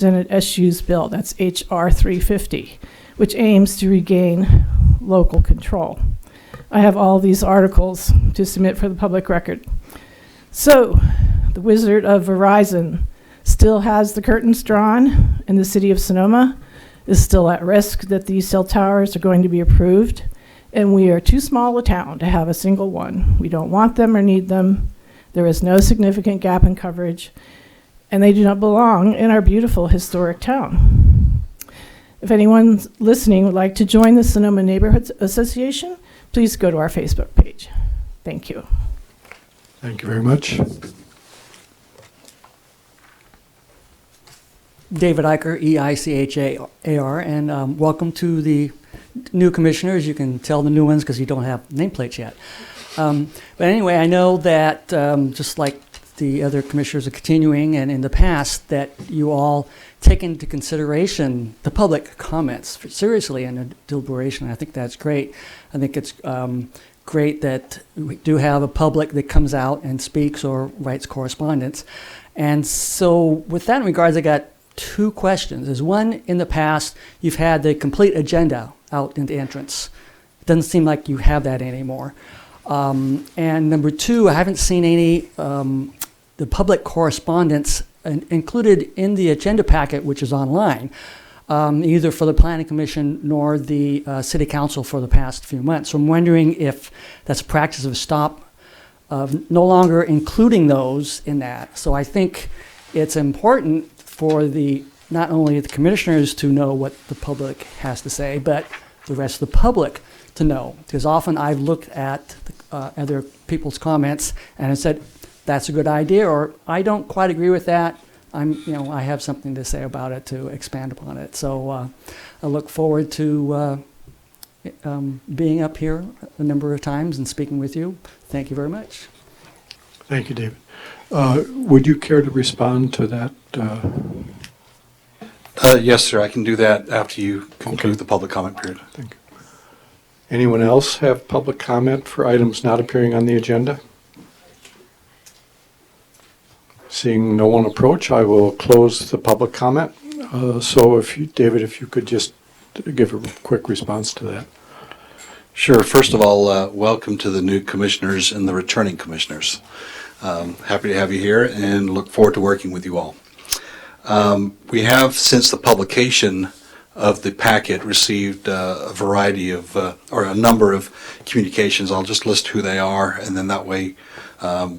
Senate SU's bill, that's H.R. 350, which aims to regain local control. I have all these articles to submit for the public record. So, the Wizard of Verizon still has the curtains drawn, and the city of Sonoma is still at risk that these cell towers are going to be approved, and we are too small a town to have a single one. We don't want them or need them. There is no significant gap in coverage, and they do not belong in our beautiful historic town. If anyone listening would like to join the Sonoma Neighborhood Association, please go to our Facebook page. Thank you. Thank you very much. David Eicher, E-I-C-H-A-R, and welcome to the new commissioners. You can tell the new ones because you don't have nameplates yet. But anyway, I know that just like the other commissioners are continuing, and in the past, that you all take into consideration the public comments seriously in a deliberation. I think that's great. I think it's great that we do have a public that comes out and speaks or writes correspondence. And so with that in regards, I got two questions. There's one, in the past, you've had the complete agenda out in the entrance. It doesn't seem like you have that anymore. And number two, I haven't seen any the public correspondence included in the agenda packet, which is online, either for the Planning Commission nor the City Council for the past few months. So I'm wondering if that's a practice of no longer including those in that. So I think it's important for not only the commissioners to know what the public has to say, but the rest of the public to know. Because often I've looked at other people's comments and I said, that's a good idea, or I don't quite agree with that. I have something to say about it to expand upon it. So I look forward to being up here a number of times and speaking with you. Thank you very much. Thank you, David. Would you care to respond to that? Yes, sir. I can do that after you conclude the public comment period. Thank you. Anyone else have public comment for items not appearing on the agenda? Seeing no one approach, I will close the public comment. So David, if you could just give a quick response to that. Sure. First of all, welcome to the new commissioners and the returning commissioners. Happy to have you here and look forward to working with you all. We have, since the publication of the packet, received a variety of, or a number of communications. I'll just list who they are, and then that way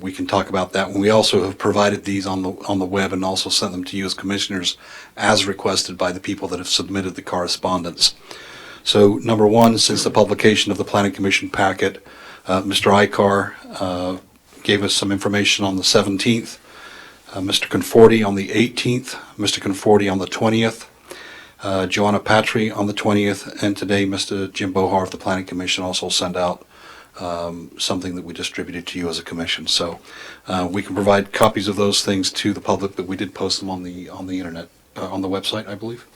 we can talk about that. We also have provided these on the web and also sent them to you as commissioners as requested by the people that have submitted the correspondence. So number one, since the publication of the Planning Commission packet, Mr. Eicher gave us some information on the 17th, Mr. Conforti on the 18th, Mr. Conforti on the 20th, Joanna Patry on the 20th, and today Mr. Jim Bohar of the Planning Commission also sent out something that we distributed to you as a commission. So we can provide copies of those things to the public, but we did post them on the internet, on the website, I believe.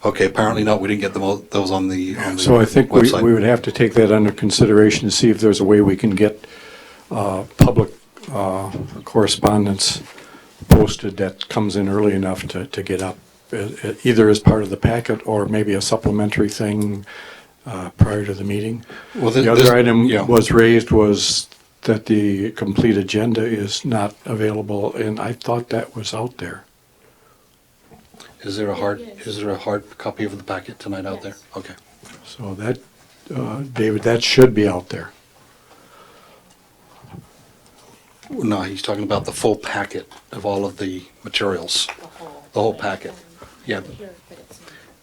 Okay, apparently not. We didn't get those on the So I think website. we would have to take that under consideration to see if there's a way we can get public correspondence posted that comes in early enough to get up, either as part of the packet or maybe a supplementary thing prior to the meeting. Well, the other item yeah. was raised was that the complete agenda is not available, and I thought that was out there. Is there a hard copy of the packet tonight out there? Okay. So that, David, that should be out there. No, he's talking about the full packet of all of the materials. The whole packet. Yeah.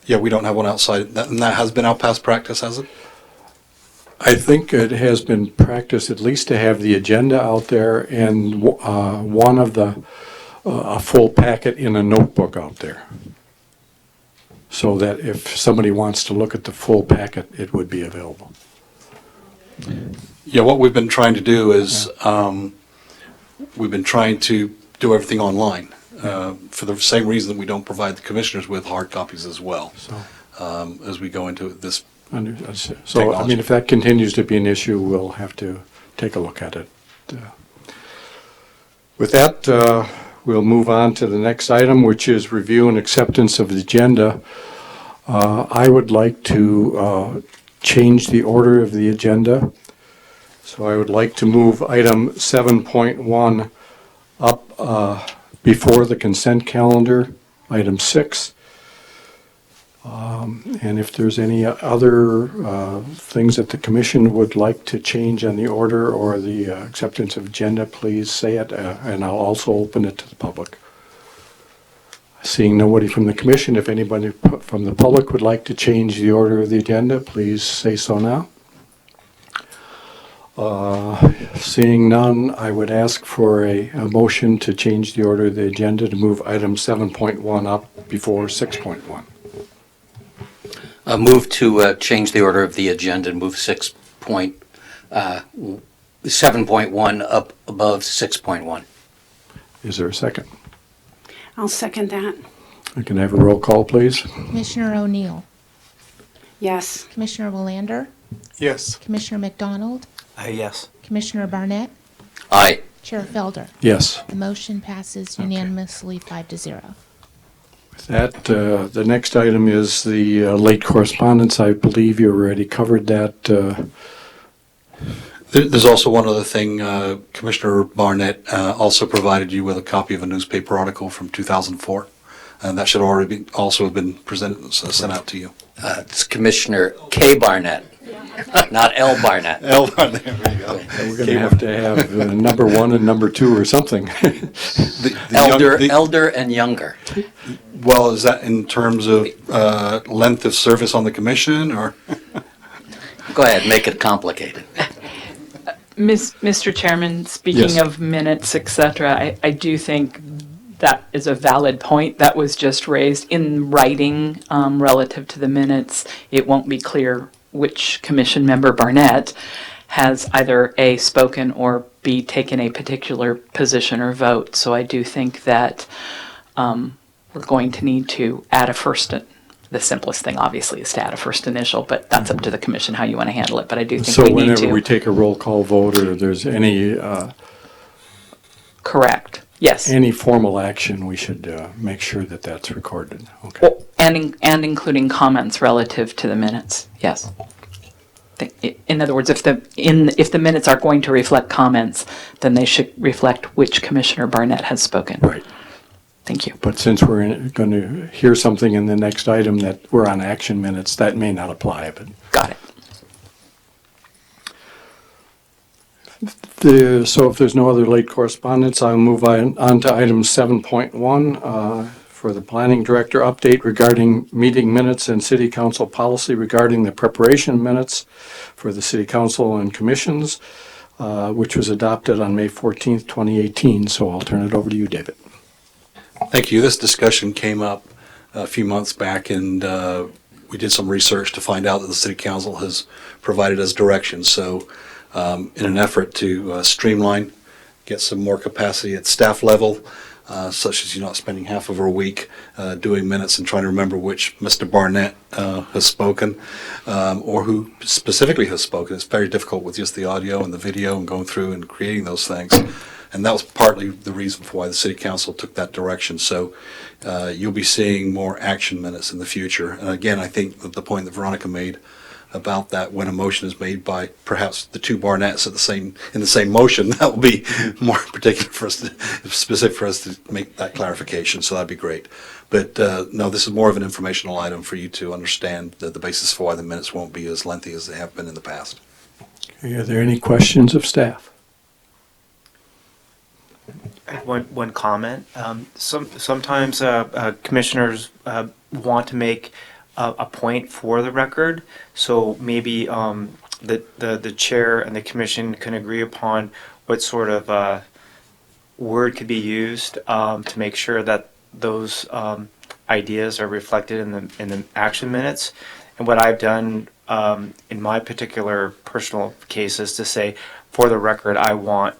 Yeah, we don't have one outside. And that has been our past practice, has it? I think it has been practiced at least to have the agenda out there and one of the a full packet in a notebook out there, so that if somebody wants to look at the full packet, it would be available. Yeah, what we've been trying to do is we've been trying to do everything online for the same reason that we don't provide the commissioners with hard copies as well. So as we go into this. So I mean, if that continues to be an issue, we'll have to take a look at it. With that, we'll move on to the next item, which is review and acceptance of the agenda. I would like to change the order of the agenda. So I would like to move item 7.1 up before the consent calendar, item 6. And if there's any other things that the commission would like to change on the order or the acceptance of agenda, please say it, and I'll also open it to the public. Seeing nobody from the commission, if anybody from the public would like to change the order of the agenda, please say so now. Seeing none, I would ask for a motion to change the order of the agenda to move item 7.1 up before 6.1. Move to change the order of the agenda and move 7.1 up above 6.1. Is there a second? I'll second that. I can have a roll call, please. Commissioner O'Neill, Yes. Commissioner Willander, Yes. Commissioner McDonald, Yes. Commissioner Barnett, Aye. Chair Felder. Yes. The motion passes unanimously 5-0. With that, the next item is the late correspondence. I believe you already covered that. There's also one other thing. Commissioner Barnett also provided you with a copy of a newspaper article from 2004, and that should already be also have been presented, sent out to you. It's Commissioner K. Barnett, not L. Barnett. L. Barnett, there you go. We're going to have number 1 and number 2 or something. Elder and younger. Well, is that in terms of length of service on the commission, or? Go ahead, make it complicated. Mr. Chairman, speaking Yes. of minutes, et cetera, I do think that is a valid point that was just raised in writing relative to the minutes. It won't be clear which commission member Barnett has either A, spoken, or B, taken a particular position or vote. So I do think that we're going to need to add a first. The simplest thing, obviously, is to add a first initial, but that's up to the commission how you want to handle it. But I do think So we need whenever to. we take a roll call vote or there's any Correct. Yes. formal action, we should make sure that that's recorded. Okay. Well, and including comments relative to the minutes. Yes. In other words, if the minutes are going to reflect comments, then they should reflect which Commissioner Barnett has spoken. Right. Thank you. But since we're going to hear something in the next item that we're on action minutes, that may not apply. But Got it. so if there's no other late correspondence, I'll move on to item 7.1 for the planning director update regarding meeting minutes and city council policy regarding the preparation minutes for the city council and commissions, which was adopted on May 14th, 2018. So I'll turn it over to you, David. Thank you. This discussion came up a few months back, and we did some research to find out that the City Council has provided us directions. So in an effort to streamline, get some more capacity at staff level, such as you're not spending half of our week doing minutes and trying to remember which Mr. Barnett has spoken or who specifically has spoken. It's very difficult with just the audio and the video and going through and creating those things. And that was partly the reason for why the City Council took that direction. So you'll be seeing more action minutes in the future. And again, I think that the point that Veronica made about that, when a motion is made by perhaps the two Barnetts in the same motion, that will be more particular for us, specific for us to make that clarification. So that'd be great. But no, this is more of an informational item for you to understand the basis for why the minutes won't be as lengthy as they have been in the past. Okay, are there any questions of staff? One comment. Sometimes commissioners want to make a point for the record, so maybe the chair and the commission can agree upon what sort of word could be used to make sure that those ideas are reflected in the action minutes. And what I've done in my particular personal case is to say, for the record, I want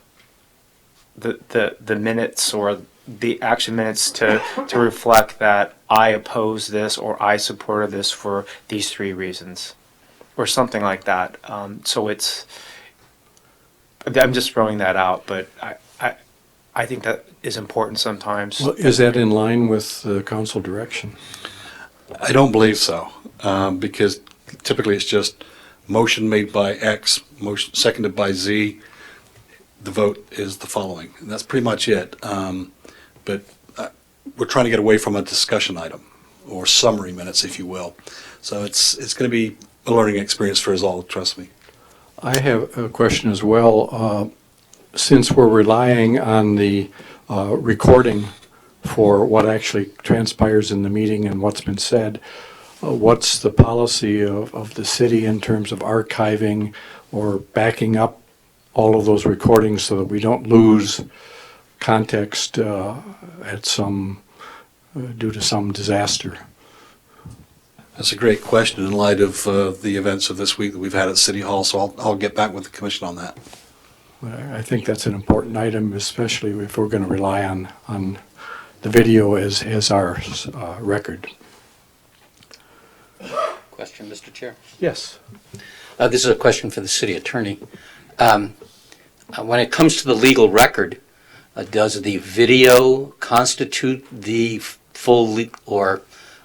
the minutes or the action minutes to reflect that I oppose this or I supported this for these 3 reasons, or something like that. So I'm just throwing that out, but I think that is important sometimes. Well, is that in line with the council direction? I don't believe so, because typically it's just motion made by X, motion seconded by Z. The vote is the following, and that's pretty much it. But we're trying to get away from a discussion item or summary minutes, if you will. So it's going to be a learning experience for us all, trust me. I have a question as well. Since we're relying on the recording for what actually transpires in the meeting and what's been said, what's the policy of the city in terms of archiving or backing up all of those recordings so that we don't lose context at some due to some disaster? That's a great question in light of the events of this week that we've had at City Hall, so I'll get back with the commission on that. I think that's an important item, especially if we're going to rely on the video as our record. Question, Mr. Chair. Yes. This is a question for the city attorney. When it comes to the legal record, does the video constitute the full or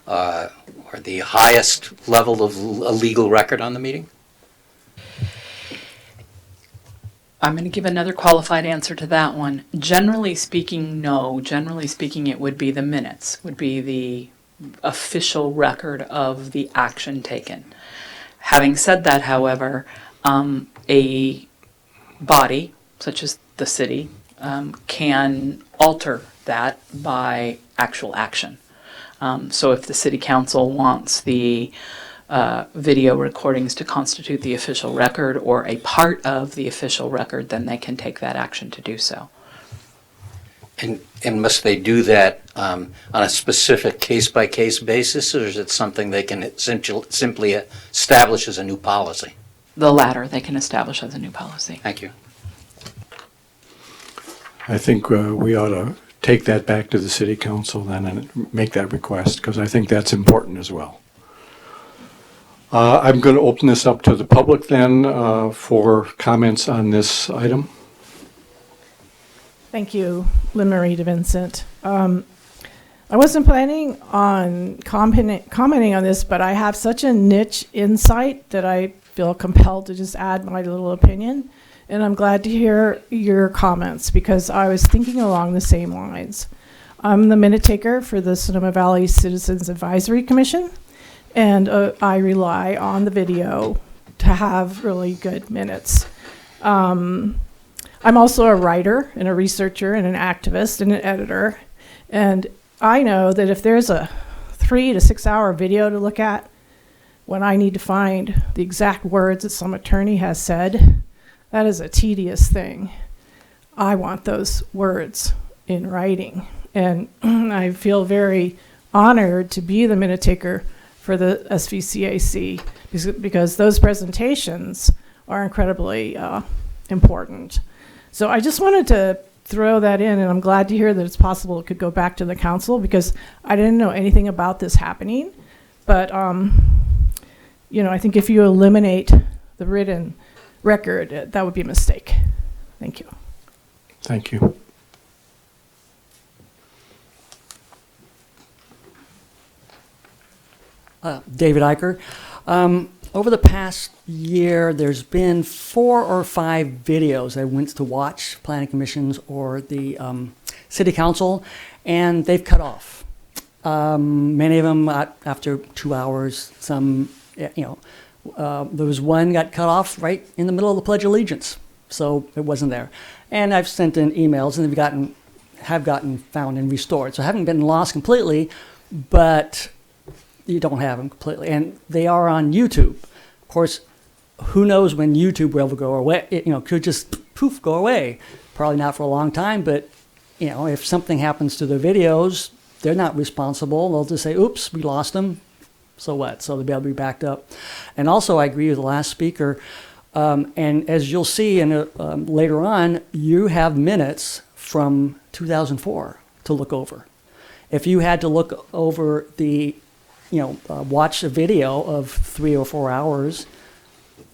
the highest level of a legal record on the meeting? I'm going to give another qualified answer to that one. Generally speaking, no. Generally speaking, it would be the minutes, would be the official record of the action taken. Having said that, however, a body, such as the city, can alter that by actual action. So if the city council wants the video recordings to constitute the official record or a part of the official record, then they can take that action to do so. And must they do that on a specific case-by-case basis, or is it something they can simply establish as a new policy? The latter they can establish as a new policy. Thank you. I think we ought to take that back to the city council then and make that request, because I think that's important as well. I'm going to open this up to the public then for comments on this item. Thank you, Lynn Marie DeVincent. I wasn't planning on commenting on this, but I have such a niche insight that I feel compelled to just add my little opinion. And I'm glad to hear your comments because I was thinking along the same lines. I'm the minute taker for the Sonoma Valley Citizens Advisory Commission, and I rely on the video to have really good minutes. I'm also a writer and a researcher and an activist and an editor. And I know that if there's a 3 to 6 hour video to look at, when I need to find the exact words that some attorney has said, that is a tedious thing. I want those words in writing. And I feel very honored to be the minute taker for the SVCAC because those presentations are incredibly important. So I just wanted to throw that in, and I'm glad to hear that it's possible it could go back to the council because I didn't know anything about this happening. But, I think if you eliminate the written record, that would be a mistake. Thank you. Thank you. David Eicher. Over the past year, there's been 4 or 5 videos I went to watch, planning commissions or the city council, and they've cut off. Many of them after 2 hours. Some, there was one got cut off right in the middle of the Pledge of Allegiance, so it wasn't there. And I've sent in emails, and they've have gotten found and restored. So I haven't been lost completely, but you don't have them completely. And they are on YouTube. Of course, who knows when YouTube will go away? It could just poof, go away. Probably not for a long time, but if something happens to their videos, they're not responsible. They'll just say, oops, we lost them. So what? So they'll be able to be backed up. And also, I agree with the last speaker. And as you'll see later on, you have minutes from 2004 to look over. If you had to look over the watch a video of 3 or 4 hours,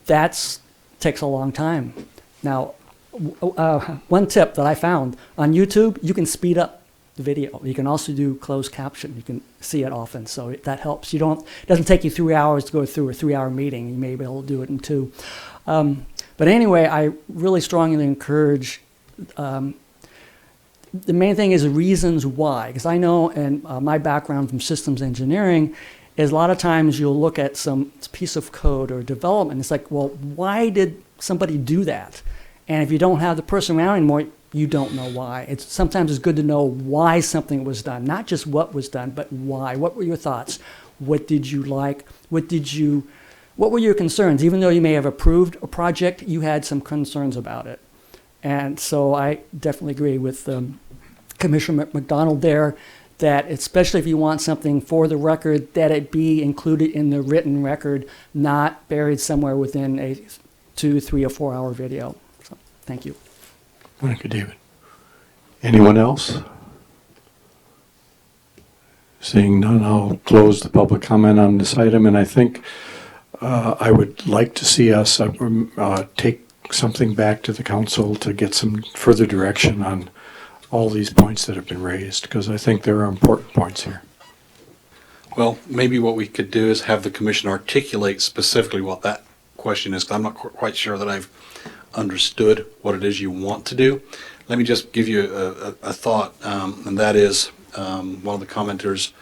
that takes a long time. Now, one tip that I found on YouTube, you can speed up the video. You can also do closed caption. You can see it often, so that helps. It doesn't take you 3 hours to go through a 3-hour meeting. You may be able to do it in 2. But anyway, I really strongly encourage. The main thing is the reasons why, because I know, and my background from systems engineering is a lot of times you'll look at some piece of code or development. It's like, well, why did somebody do that? And if you don't have the person around anymore, you don't know why. Sometimes it's good to know why something was done, not just what was done, but why. What were your thoughts? What did you like? What were your concerns? Even though you may have approved a project, you had some concerns about it. And so I definitely agree with Commissioner McDonald there, that especially if you want something for the record, that it be included in the written record, not buried somewhere within a 2, 3, or 4 hour video. So, thank you. Thank you, David. Anyone else? Seeing none, I'll close the public comment on this item, and I think I would like to see us take something back to the council to get some further direction on all these points that have been raised, because I think there are important points here. Well, maybe what we could do is have the commission articulate specifically what that question is, 'cause I'm not quite sure that I've understood what it is you want to do. Let me just give you a thought, and that is one of the commenters.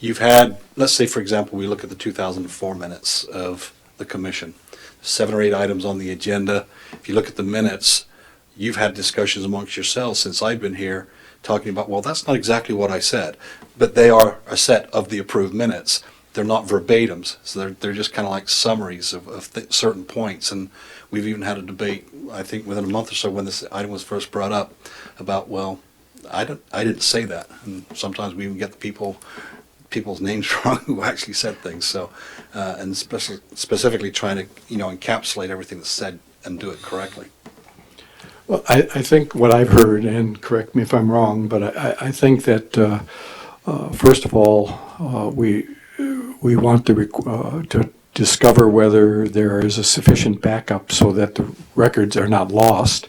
You've had, let's say, for example, we look at the 2004 minutes of the commission. 7 or 8 items on the agenda. If you look at the minutes, you've had discussions amongst yourselves since I've been here talking about, well, that's not exactly what I said, but they are a set of the approved minutes. They're not verbatims, so they're just kind of like summaries of certain points. And we've even had a debate, I think within a month or so when this item was first brought up, about, well, I didn't say that. And sometimes we even get the people's names wrong who actually said things. So, and specifically trying to, encapsulate everything that's said and do it correctly. Well, I think what I've heard, and correct me if I'm wrong, but I think that first of all, we want to discover whether there is a sufficient backup so that the records are not lost.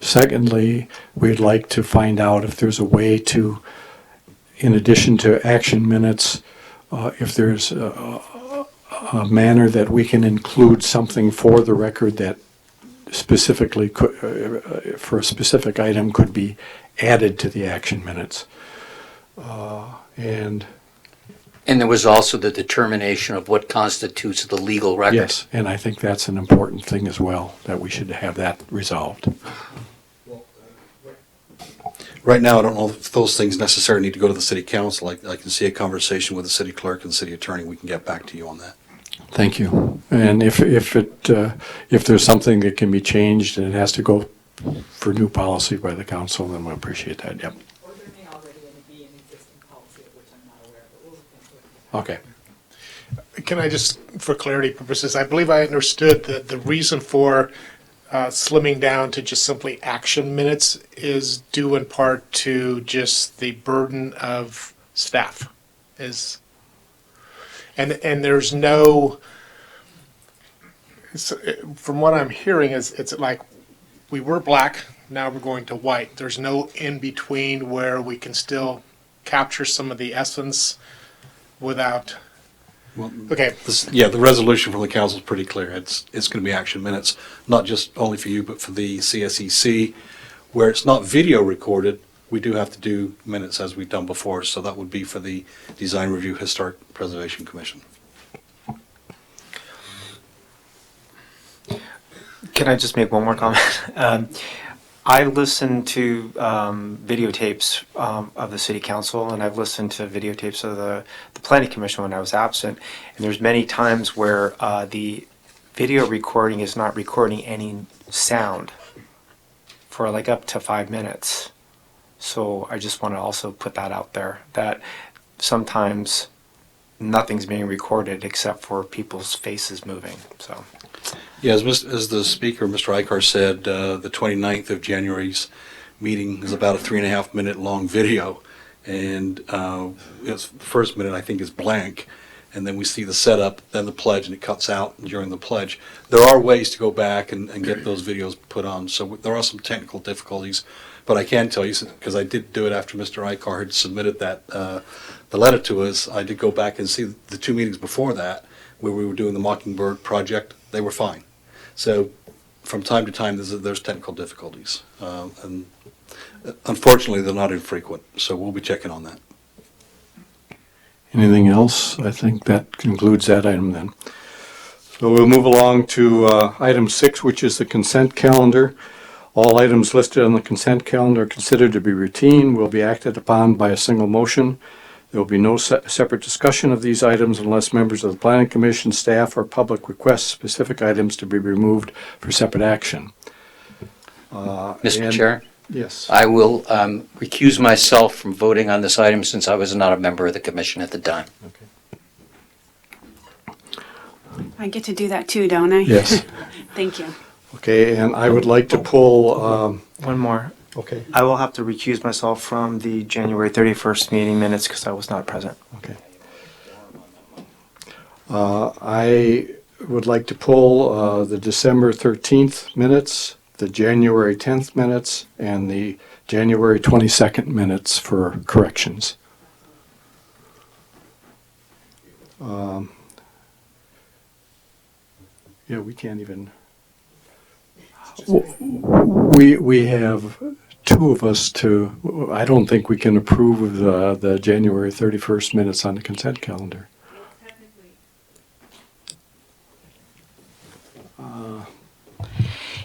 Secondly, we'd like to find out if there's a way to, in addition to action minutes, if there's a manner that we can include something for the record that specifically for a specific item could be added to the action minutes. And there was also the determination of what constitutes the legal record. yes, and I think that's an important thing as well, that we should have that resolved. Right now, I don't know if those things necessarily need to go to the city council. I can see a conversation with the city clerk and the city attorney. We can get back to you on that. Thank you. And if there's something that can be changed and it has to go for new policy by the council, then we appreciate that. Yep. Or there may already be an existing policy of which I'm not aware of, but we'll look into it. Okay. Can I just, for clarity purposes, I believe I understood that the reason for slimming down to just simply action minutes is due in part to just the burden of staff. And there's no, from what I'm hearing, it's like we were black, now we're going to white. There's no in between where we can still capture some of the essence without. Well, Okay. the resolution from the council is pretty clear. It's going to be action minutes, not just only for you, but for the CSEC. Where it's not video recorded, we do have to do minutes as we've done before. So that would be for the Design Review Historic Preservation Commission. Can I just make one more comment? I listened to videotapes of the city council, and I've listened to videotapes of the planning commission when I was absent. And there's many times where the video recording is not recording any sound for like up to 5 minutes. So I just want to also put that out there, that sometimes nothing's being recorded except for people's faces moving. So. Yeah, as the speaker, Mr. Eichar, said, the 29th of January's meeting is about a 3.5 minute long video. And its first minute, I think, is blank. and then we see the setup, then the pledge, and it cuts out during the pledge. There are ways to go back and get those videos put on, so there are some technical difficulties, but I can tell you, because I did do it after Mr. Icar had submitted that, the letter to us, I did go back and see the 2 meetings before that, where we were doing the Mockingbird project. They were fine. So from time to time, there's technical difficulties. And unfortunately, they're not infrequent, so we'll be checking on that. Anything else? I think that concludes that item then. So we'll move along to item 6, which is the consent calendar. All items listed on the consent calendar are considered to be routine, will be acted upon by a single motion. There will be no separate discussion of these items unless members of the Planning Commission, staff, or public request specific items to be removed for separate action. Mr. Chair, Yes. I will recuse myself from voting on this item since I was not a member of the commission at the time. I get to do that too, don't I? Yes. Thank you. Okay, and I would like to pull, One more. okay, I will have to recuse myself from the January 31st meeting minutes because I was not present. okay. I would like to pull the December 13th minutes, the January 10th minutes, and the January 22nd minutes for corrections. Yeah, we can't even. We have two of us to. I don't think we can approve of the January 31st minutes on the consent calendar.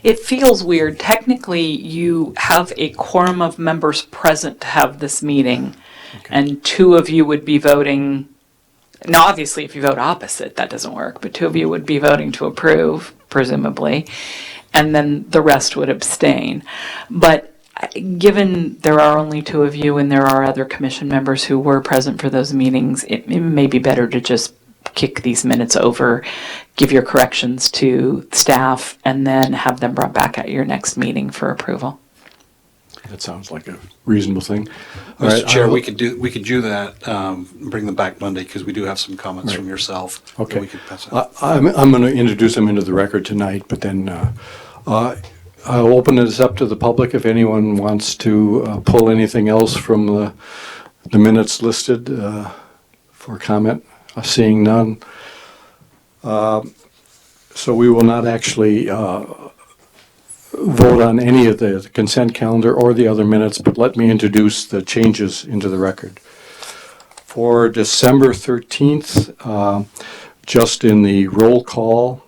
It feels weird. Technically, you have a quorum of members present to have this meeting, and 2 of you would be voting. Now, obviously, if you vote opposite, that doesn't work, but 2 of you would be voting to approve, presumably, and then the rest would abstain. But given there are only 2 of you and there are other commission members who were present for those meetings, it may be better to just kick these minutes over, give your corrections to staff, and then have them brought back at your next meeting for approval. That sounds like a reasonable thing. All Mr. right, Chair, I'll- we could do that, bring them back Monday, because we do have some comments from yourself. that Okay. we could pass out. I'm going to introduce them into the record tonight, but then I'll open this up to the public if anyone wants to pull anything else from the minutes listed for comment. Seeing none. So we will not actually vote on any of the consent calendar or the other minutes, but let me introduce the changes into the record. For December 13th, just in the roll call,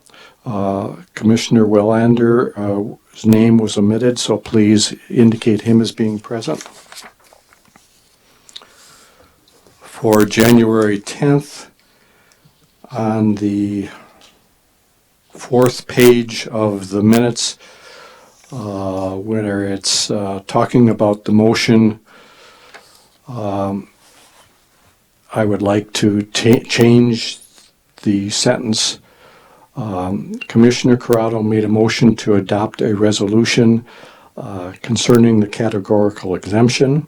Commissioner Wellander's name was omitted, so please indicate him as being present. For January 10th, on the 4th page of the minutes, where it's talking about the motion, I would like to change the sentence. Commissioner Corrado made a motion to adopt a resolution concerning the categorical exemption.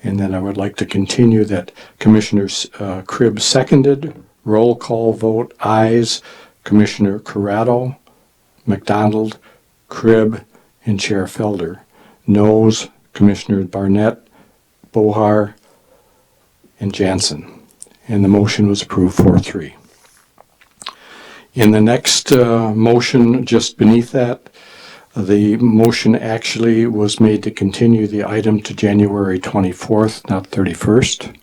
And then I would like to continue that Commissioner Cribb seconded. Roll call vote, ayes, Commissioner Corrado, McDonald, Cribb, and Chair Felder. Noes, Commissioner Barnett, Bohar, and Jansen. And the motion was approved 4-3. In the next motion, just beneath that, the motion actually was made to continue the item to January 24th, not 31st.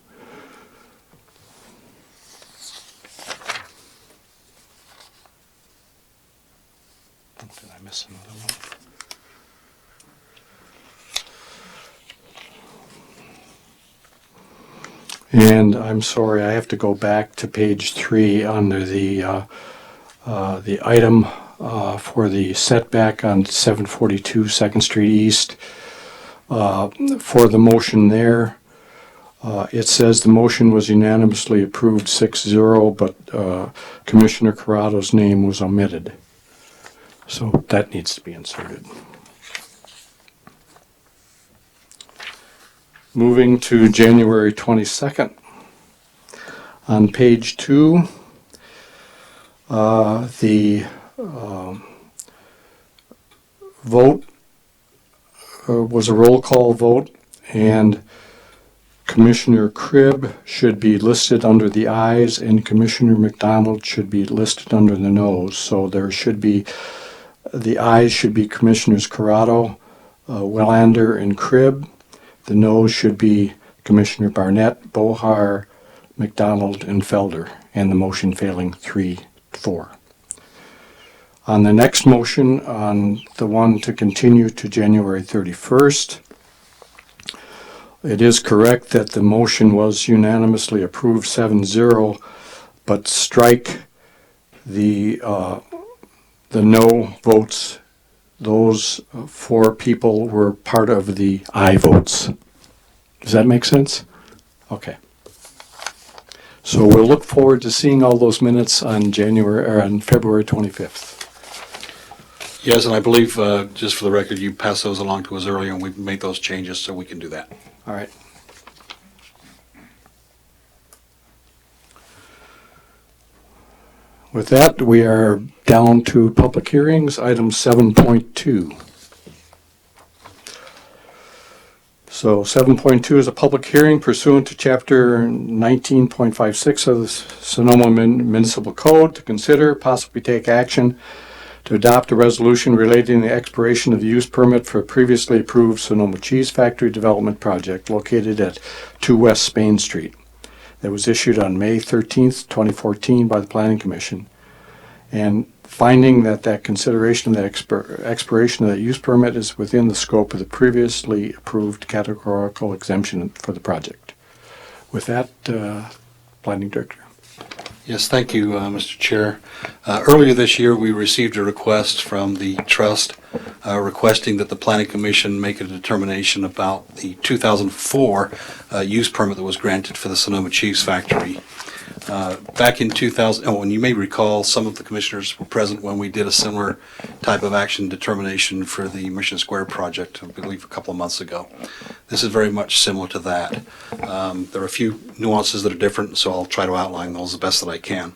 Did I miss another one? And I'm sorry, I have to go back to page 3 under the item for the setback on 742 2nd Street East. For the motion there, it says the motion was unanimously approved 6-0, but Commissioner Corrado's name was omitted. So that needs to be inserted. Moving to January 22nd. On page 2, the vote was a roll call vote, and Commissioner Cribb should be listed under the ayes, and Commissioner McDonald should be listed under the noes. So there should be, the ayes should be Commissioners Corrado, Willander, and Cribb. The noes should be Commissioner Barnett, Bohar, McDonald, and Felder, and the motion failing 3-4. On the next motion, on the one to continue to January 31st, it is correct that the motion was unanimously approved 7-0, but strike the no votes. Those 4 people were part of the aye votes. Does that make sense? Okay. So we'll look forward to seeing all those minutes on February 25th. Yes, and I believe, just for the record, you passed those along to us earlier, and we've made those changes, so we can do that. All right. With that, we are down to public hearings, item 7.2. So 7.2 is a public hearing pursuant to Chapter 19.56 of the Sonoma Municipal Code to consider, possibly take action to adopt a resolution relating to the expiration of the use permit for a previously approved Sonoma Cheese Factory development project located at 2 West Spain Street. That was issued on May 13th, 2014 by the Planning Commission. And finding that consideration of that expiration of that use permit is within the scope of the previously approved categorical exemption for the project. With that, Planning Director. Yes, thank you, Mr. Chair. Earlier this year, we received a request from the trust requesting that the Planning Commission make a determination about the 2004 use permit that was granted for the Sonoma Cheese Factory. Back in 2000, and you may recall, some of the commissioners were present when we did a similar type of action determination for the Mission Square project, I believe a couple of months ago. This is very much similar to that. There are a few nuances that are different, so I'll try to outline those the best that I can.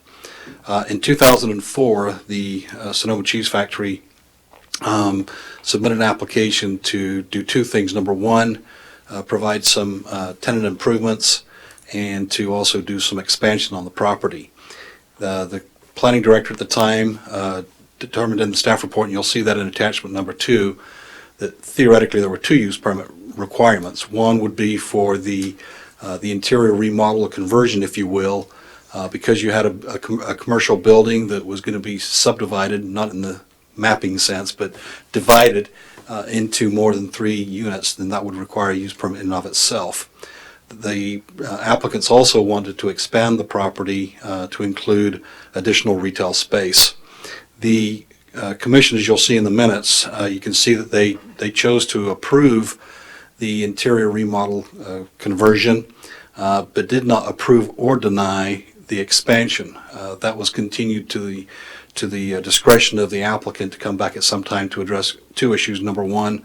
In 2004, the Sonoma Cheese Factory submitted an application to do 2 things. Number 1, provide some tenant improvements, and to also do some expansion on the property. The planning director at the time determined in the staff report, and you'll see that in attachment number 2, that theoretically there were 2 use permit requirements. One would be for the interior remodel or conversion, if you will, because you had a commercial building that was going to be subdivided, not in the mapping sense, but divided into more than 3 units, then that would require a use permit in and of itself. The applicants also wanted to expand the property to include additional retail space. The commission, as you'll see in the minutes, you can see that they chose to approve the interior remodel conversion, but did not approve or deny the expansion. That was continued to the discretion of the applicant to come back at some time to address 2 issues. Number 1,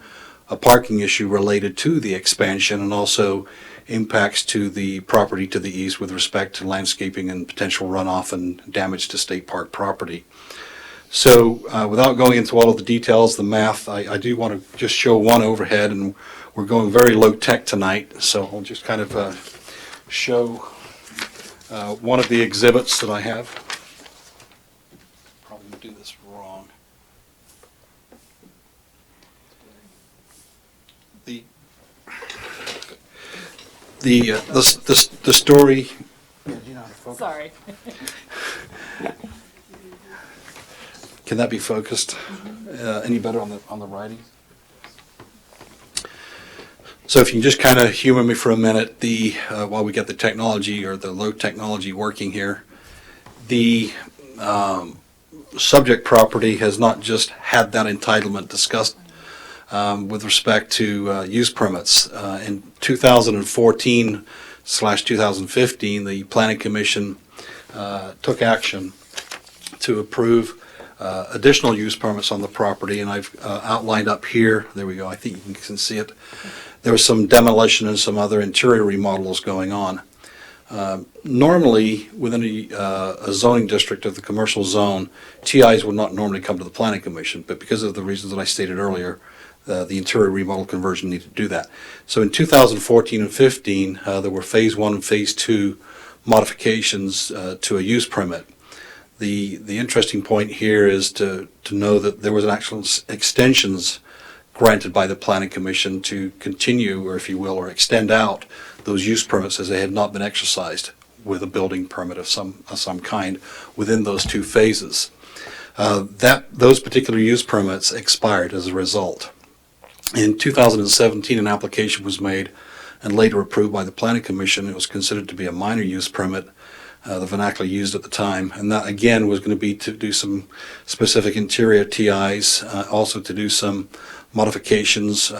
a parking issue related to the expansion, and also impacts to the property to the east with respect to landscaping and potential runoff and damage to state park property. So without going into all of the details, the math, I do want to just show one overhead, and we're going very low tech tonight, so I'll just kind of show one of the exhibits that I have. Probably do this wrong. The story. Sorry. Can that be focused any better on the writing? So if you can just kind of humor me for a minute, while we get the technology or the low technology working here, the subject property has not just had that entitlement discussed with respect to use permits. In 2014/2015, the Planning Commission took action to approve additional use permits on the property, and I've outlined up here, there we go, I think you can see it. There was some demolition and some other interior remodels going on. Normally, within a zoning district of the commercial zone, TIs would not normally come to the planning commission, but because of the reasons that I stated earlier, the interior remodel conversion needed to do that. So in 2014 and 15, there were phase 1 and phase 2 modifications to a use permit. The interesting point here is to know that there was an actual extensions granted by the planning commission to continue, or if you will, or extend out those use permits as they had not been exercised with a building permit of some kind within those 2 phases. Those particular use permits expired as a result. In 2017, an application was made and later approved by the planning commission. It was considered to be a minor use permit, the vernacular used at the time, and that again was going to be to do some specific interior TIs, also to do some modifications.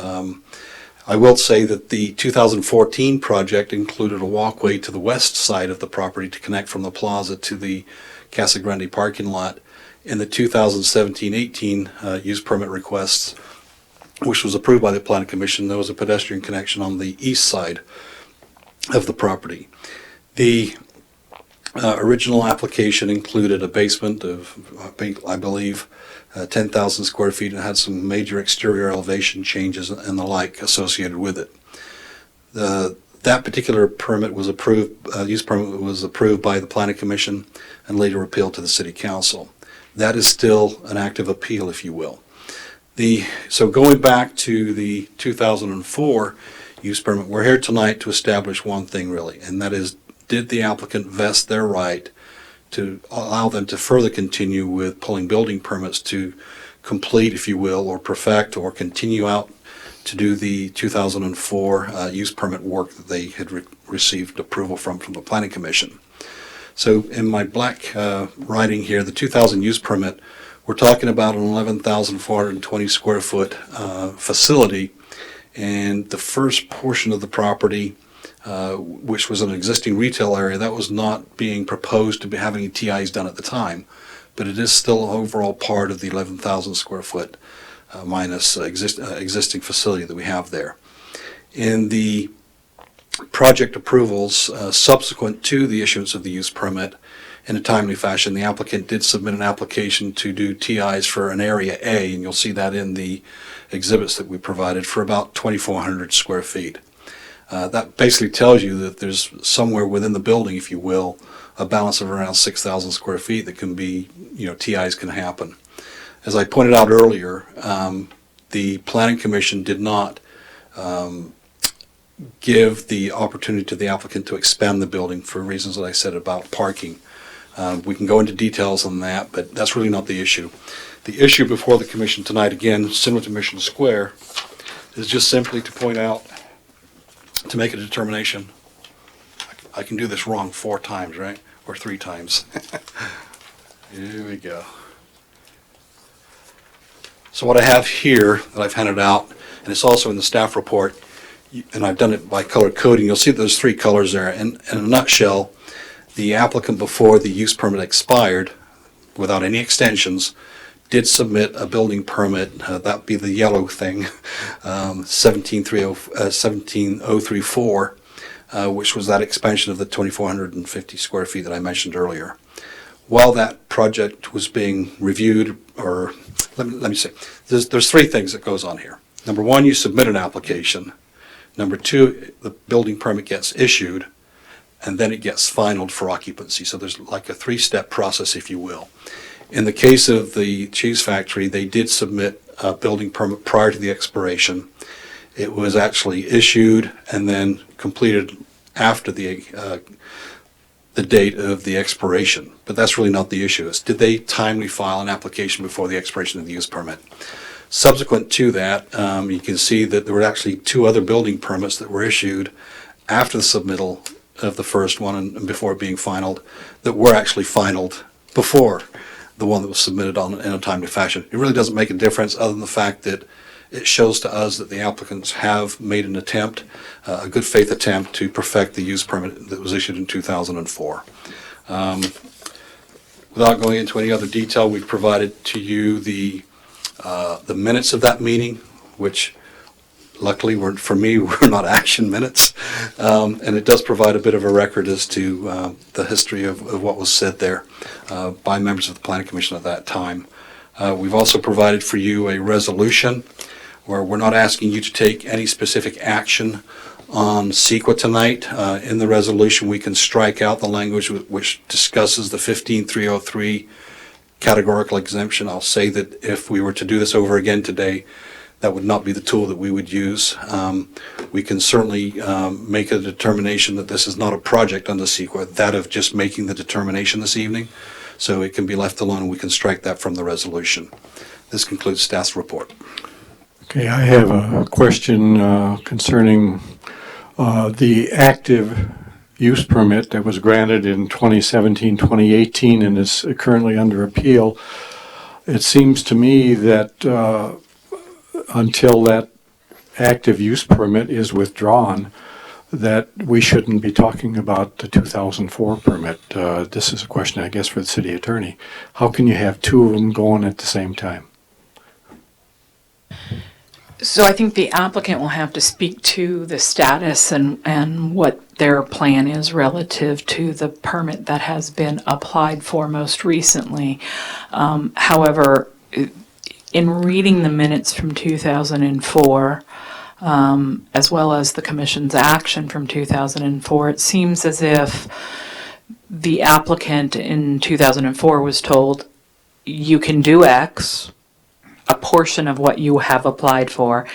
I will say that the 2014 project included a walkway to the west side of the property to connect from the plaza to the Casa Grande parking lot. In the 2017-18 use permit requests, which was approved by the planning commission, there was a pedestrian connection on the east side of the property. The original application included a basement of, I believe, 10,000 square feet, and had some major exterior elevation changes and the like associated with it. That particular permit was approved, use permit was approved by the planning commission and later appealed to the city council. That is still an active appeal, if you will. So going back to the 2004 use permit, we're here tonight to establish one thing really, and that is, did the applicant vest their right to allow them to further continue with pulling building permits to complete, if you will, or perfect or continue out to do the 2004 use permit work that they had received approval from the planning commission. So in my black writing here, the 2000 use permit, we're talking about an 11,420 square foot facility, and the first portion of the property, which was an existing retail area, that was not being proposed to have any TIs done at the time, but it is still an overall part of the 11,000 square foot minus existing facility that we have there. In the project approvals subsequent to the issuance of the use permit, in a timely fashion, the applicant did submit an application to do TIs for an area A, and you'll see that in the exhibits that we provided, for about 2,400 square feet. That basically tells you that there's somewhere within the building, if you will, a balance of around 6,000 square feet that can be, TIs can happen. As I pointed out earlier, the Planning Commission did not give the opportunity to the applicant to expand the building for reasons that I said about parking. We can go into details on that, but that's really not the issue. The issue before the commission tonight, again, similar to Mission Square, is just simply to point out, to make a determination. I can do this wrong 4 times, right? Or 3 times. Here we go. So what I have here that I've handed out, and it's also in the staff report, and I've done it by color coding, you'll see there's 3 colors there. And in a nutshell, the applicant, before the use permit expired, without any extensions, did submit a building permit, that'd be the yellow thing, 17034, which was that expansion of the 2,450 square feet that I mentioned earlier. While that project was being reviewed, or let me say, there's 3 things that goes on here. Number 1, you submit an application. Number 2, the building permit gets issued, and then it gets finalized for occupancy. So there's like a 3-step process, if you will. In the case of the cheese factory, they did submit a building permit prior to the expiration. It was actually issued and then completed after the date of the expiration. But that's really not the issue. It's, did they timely file an application before the expiration of the use permit? Subsequent to that, you can see that there were actually 2 other building permits that were issued after the submittal of the first one and before it being finalized, that were actually finalized before the one that was submitted in a timely fashion. It really doesn't make a difference other than the fact that it shows to us that the applicants have made an attempt, a good faith attempt, to perfect the use permit that was issued in 2004. Without going into any other detail, we've provided to you the minutes of that meeting, which luckily, for me, we're not action minutes. And it does provide a bit of a record as to the history of what was said there by members of the Planning Commission at that time. We've also provided for you a resolution where we're not asking you to take any specific action on CEQA tonight. In the resolution, we can strike out the language which discusses the 15303 categorical exemption. I'll say that if we were to do this over again today, that would not be the tool that we would use. We can certainly make a determination that this is not a project under CEQA, that of just making the determination this evening. So it can be left alone, and we can strike that from the resolution. This concludes staff's report. Okay, I have a question concerning the active use permit that was granted in 2017, 2018, and is currently under appeal. It seems to me that until that active use permit is withdrawn, that we shouldn't be talking about the 2004 permit. This is a question, I guess, for the city attorney. How can you have two of them going at the same time? So I think the applicant will have to speak to the status and what their plan is relative to the permit that has been applied for most recently. However, in reading the minutes from 2004, as well as the Commission's action from 2004, it seems as if the applicant in 2004 was told, you can do X, a portion of what you have applied for,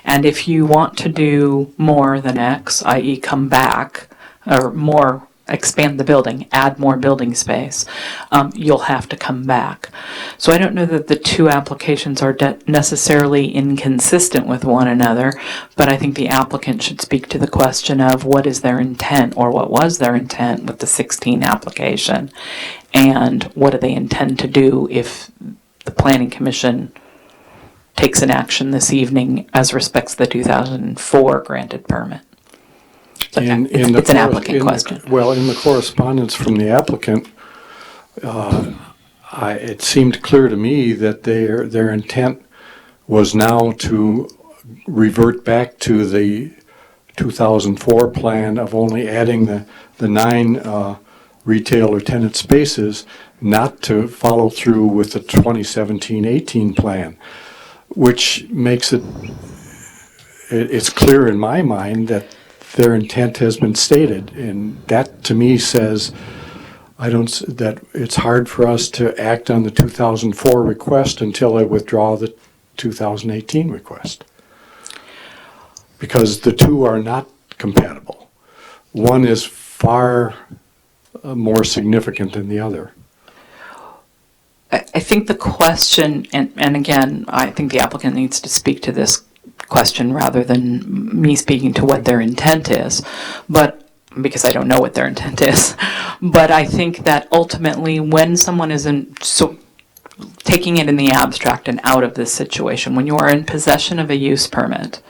and if you want to do more than X, i.e. come back, or more, expand the building, add more building space, you'll have to come back. So I don't know that the two applications are necessarily inconsistent with one another, but I think the applicant should speak to the question of what is their intent, or what was their intent with the 16 application, and what do they intend to do if the Planning Commission takes an action this evening as respects the 2004 granted permit. So it's an applicant question. Well, in the correspondence from the applicant, it seemed clear to me that their intent was now to revert back to the 2004 plan of only adding the 9 retail or tenant spaces, not to follow through with the 2017-18 plan, which makes it's clear in my mind that their intent has been stated, and that to me says that it's hard for us to act on the 2004 request until I withdraw the 2018 request, because the two are not compatible. One is far more significant than the other. I think the question, and again, I think the applicant needs to speak to this question rather than me speaking to what their intent is, but because I don't know what their intent is. But I think that ultimately when someone is taking it in the abstract and out of this situation, when you are in possession of a use permit,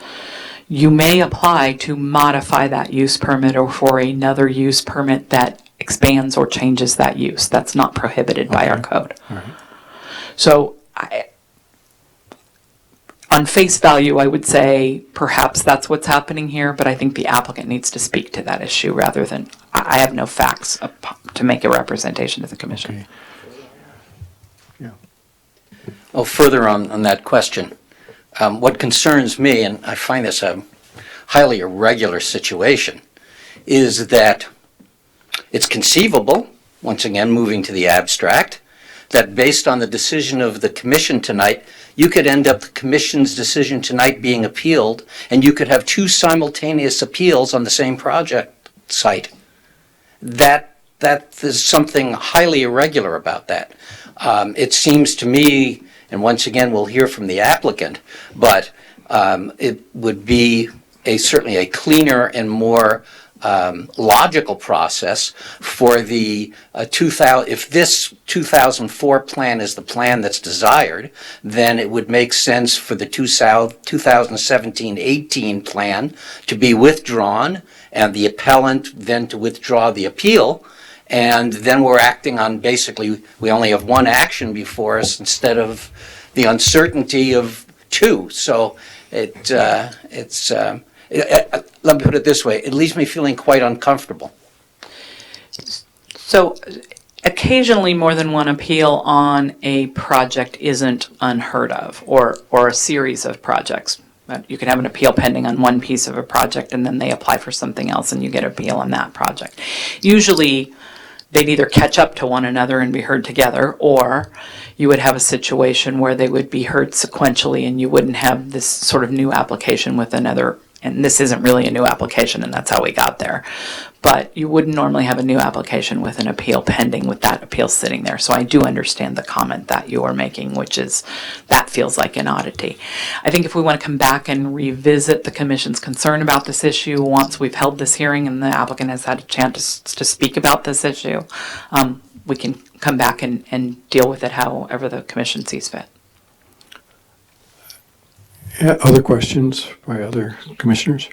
you may apply to modify that use permit or for another use permit that expands or changes that use. That's not prohibited by our code. All right. So on face value, I would say perhaps that's what's happening here, but I think the applicant needs to speak to that issue rather than, I have no facts to make a representation to the Commission. Okay. Yeah. Oh, further on that question, what concerns me, and I find this a highly irregular situation, is that it's conceivable, once again moving to the abstract, that based on the decision of the Commission tonight, you could end up the Commission's decision tonight being appealed, and you could have two simultaneous appeals on the same project site. That there's something highly irregular about that. It seems to me, and once again we'll hear from the applicant, but it would be certainly a cleaner and more logical process for the if this 2004 plan is the plan that's desired, then it would make sense for the 2017-18 plan to be withdrawn and the appellant then to withdraw the appeal, and then we're acting on basically, we only have one action before us instead of the uncertainty of two. So Let me put it this way, it leaves me feeling quite uncomfortable. So occasionally more than one appeal on a project isn't unheard of, or a series of projects. You could have an appeal pending on one piece of a project and then they apply for something else and you get an appeal on that project. Usually they'd either catch up to one another and be heard together, or you would have a situation where they would be heard sequentially and you wouldn't have this sort of new application with another. And this isn't really a new application, and that's how we got there. But you wouldn't normally have a new application with an appeal pending with that appeal sitting there. So I do understand the comment that you are making, which is that feels like an oddity. I think if we want to come back and revisit the commission's concern about this issue once we've held this hearing and the applicant has had a chance to speak about this issue, we can come back and deal with it however the commission sees fit. Yeah, other questions by other commissioners?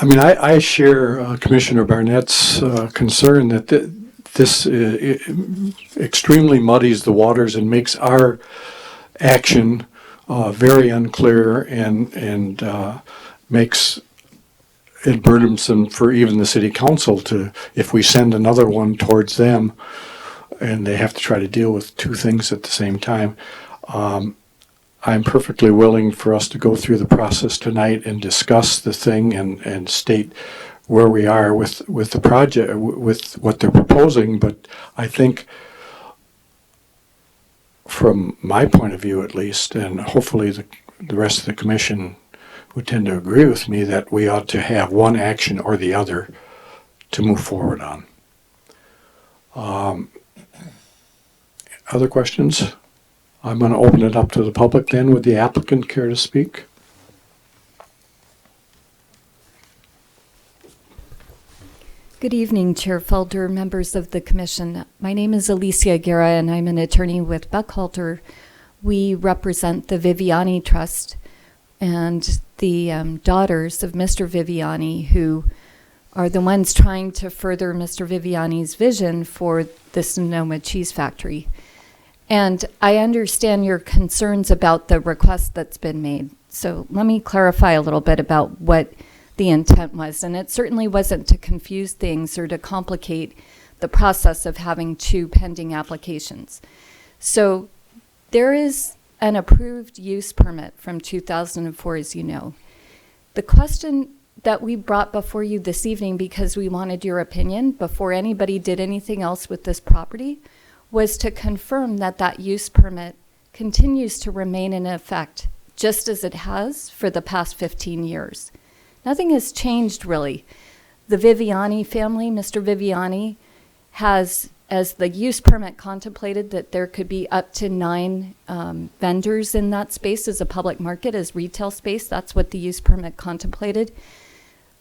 I mean, I share Commissioner Barnett's concern that this extremely muddies the waters and makes our action very unclear and makes it burdensome for even the city council to, if we send another one towards them and they have to try to deal with two things at the same time. I'm perfectly willing for us to go through the process tonight and discuss the thing and state where we are with the project, with what they're proposing. But I think from my point of view at least, and hopefully the rest of the commission would tend to agree with me, that we ought to have one action or the other to move forward on. Other questions? I'm going to open it up to the public then. Would the applicant care to speak? Good evening, Chair Felder, members of the Commission. My name is Alicia Guerra, and I'm an attorney with Buckhalter. We represent the Viviani Trust and the daughters of Mr. Viviani, who are the ones trying to further Mr. Viviani's vision for the Sonoma Cheese Factory. And I understand your concerns about the request that's been made. So let me clarify a little bit about what the intent was. And it certainly wasn't to confuse things or to complicate the process of having two pending applications. So there is an approved use permit from 2004, as you know. The question that we brought before you this evening, because we wanted your opinion before anybody did anything else with this property, was to confirm that that use permit continues to remain in effect, just as it has for the past 15 years. Nothing has changed, really. The Viviani family, Mr. Viviani, has, as the use permit contemplated, that there could be up to 9 vendors in that space as a public market, as retail space. That's what the use permit contemplated.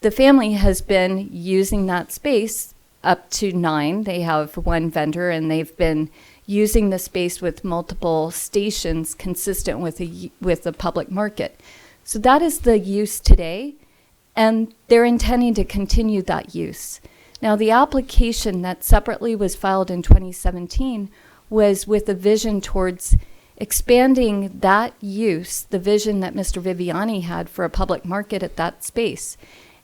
The family has been using that space up to 9. They have 1 vendor, and they've been using the space with multiple stations consistent with the public market. So that is the use today, and they're intending to continue that use. Now, the application that separately was filed in 2017 was with a vision towards expanding that use, the vision that Mr. Viviani had for a public market at that space.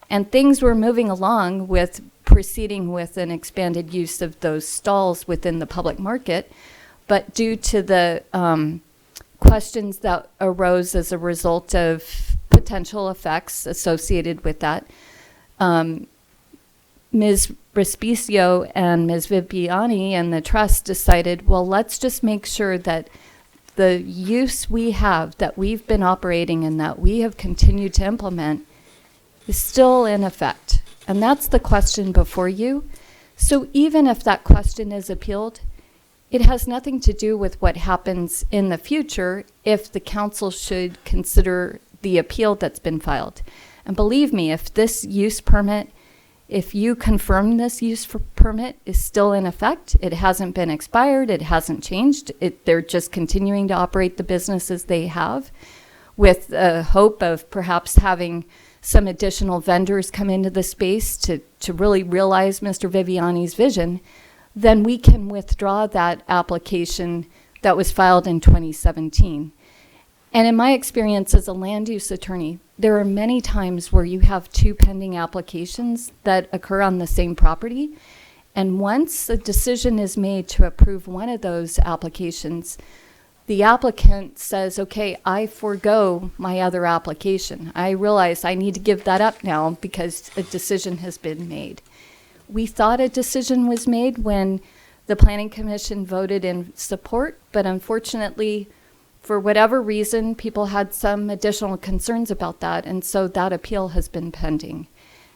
And things were moving along with proceeding with an expanded use of those stalls within the public market. But due to the questions that arose as a result of potential effects associated with that, Ms. Respicio and Ms. Viviani and the trust decided, well, let's just make sure that the use we have, that we've been operating and that we have continued to implement, is still in effect. And that's the question before you. So even if that question is appealed, it has nothing to do with what happens in the future if the council should consider the appeal that's been filed. And believe me, if this use permit, if you confirm this use permit is still in effect, it hasn't been expired, it hasn't changed, they're just continuing to operate the business as they have, with a hope of perhaps having some additional vendors come into the space to really realize Mr. Viviani's vision, then we can withdraw that application that was filed in 2017. And in my experience as a land use attorney, there are many times where you have two pending applications that occur on the same property. And once a decision is made to approve one of those applications, the applicant says, okay, I forego my other application. I realize I need to give that up now because a decision has been made. We thought a decision was made when the Planning Commission voted in support, but unfortunately, for whatever reason, people had some additional concerns about that, and so that appeal has been pending.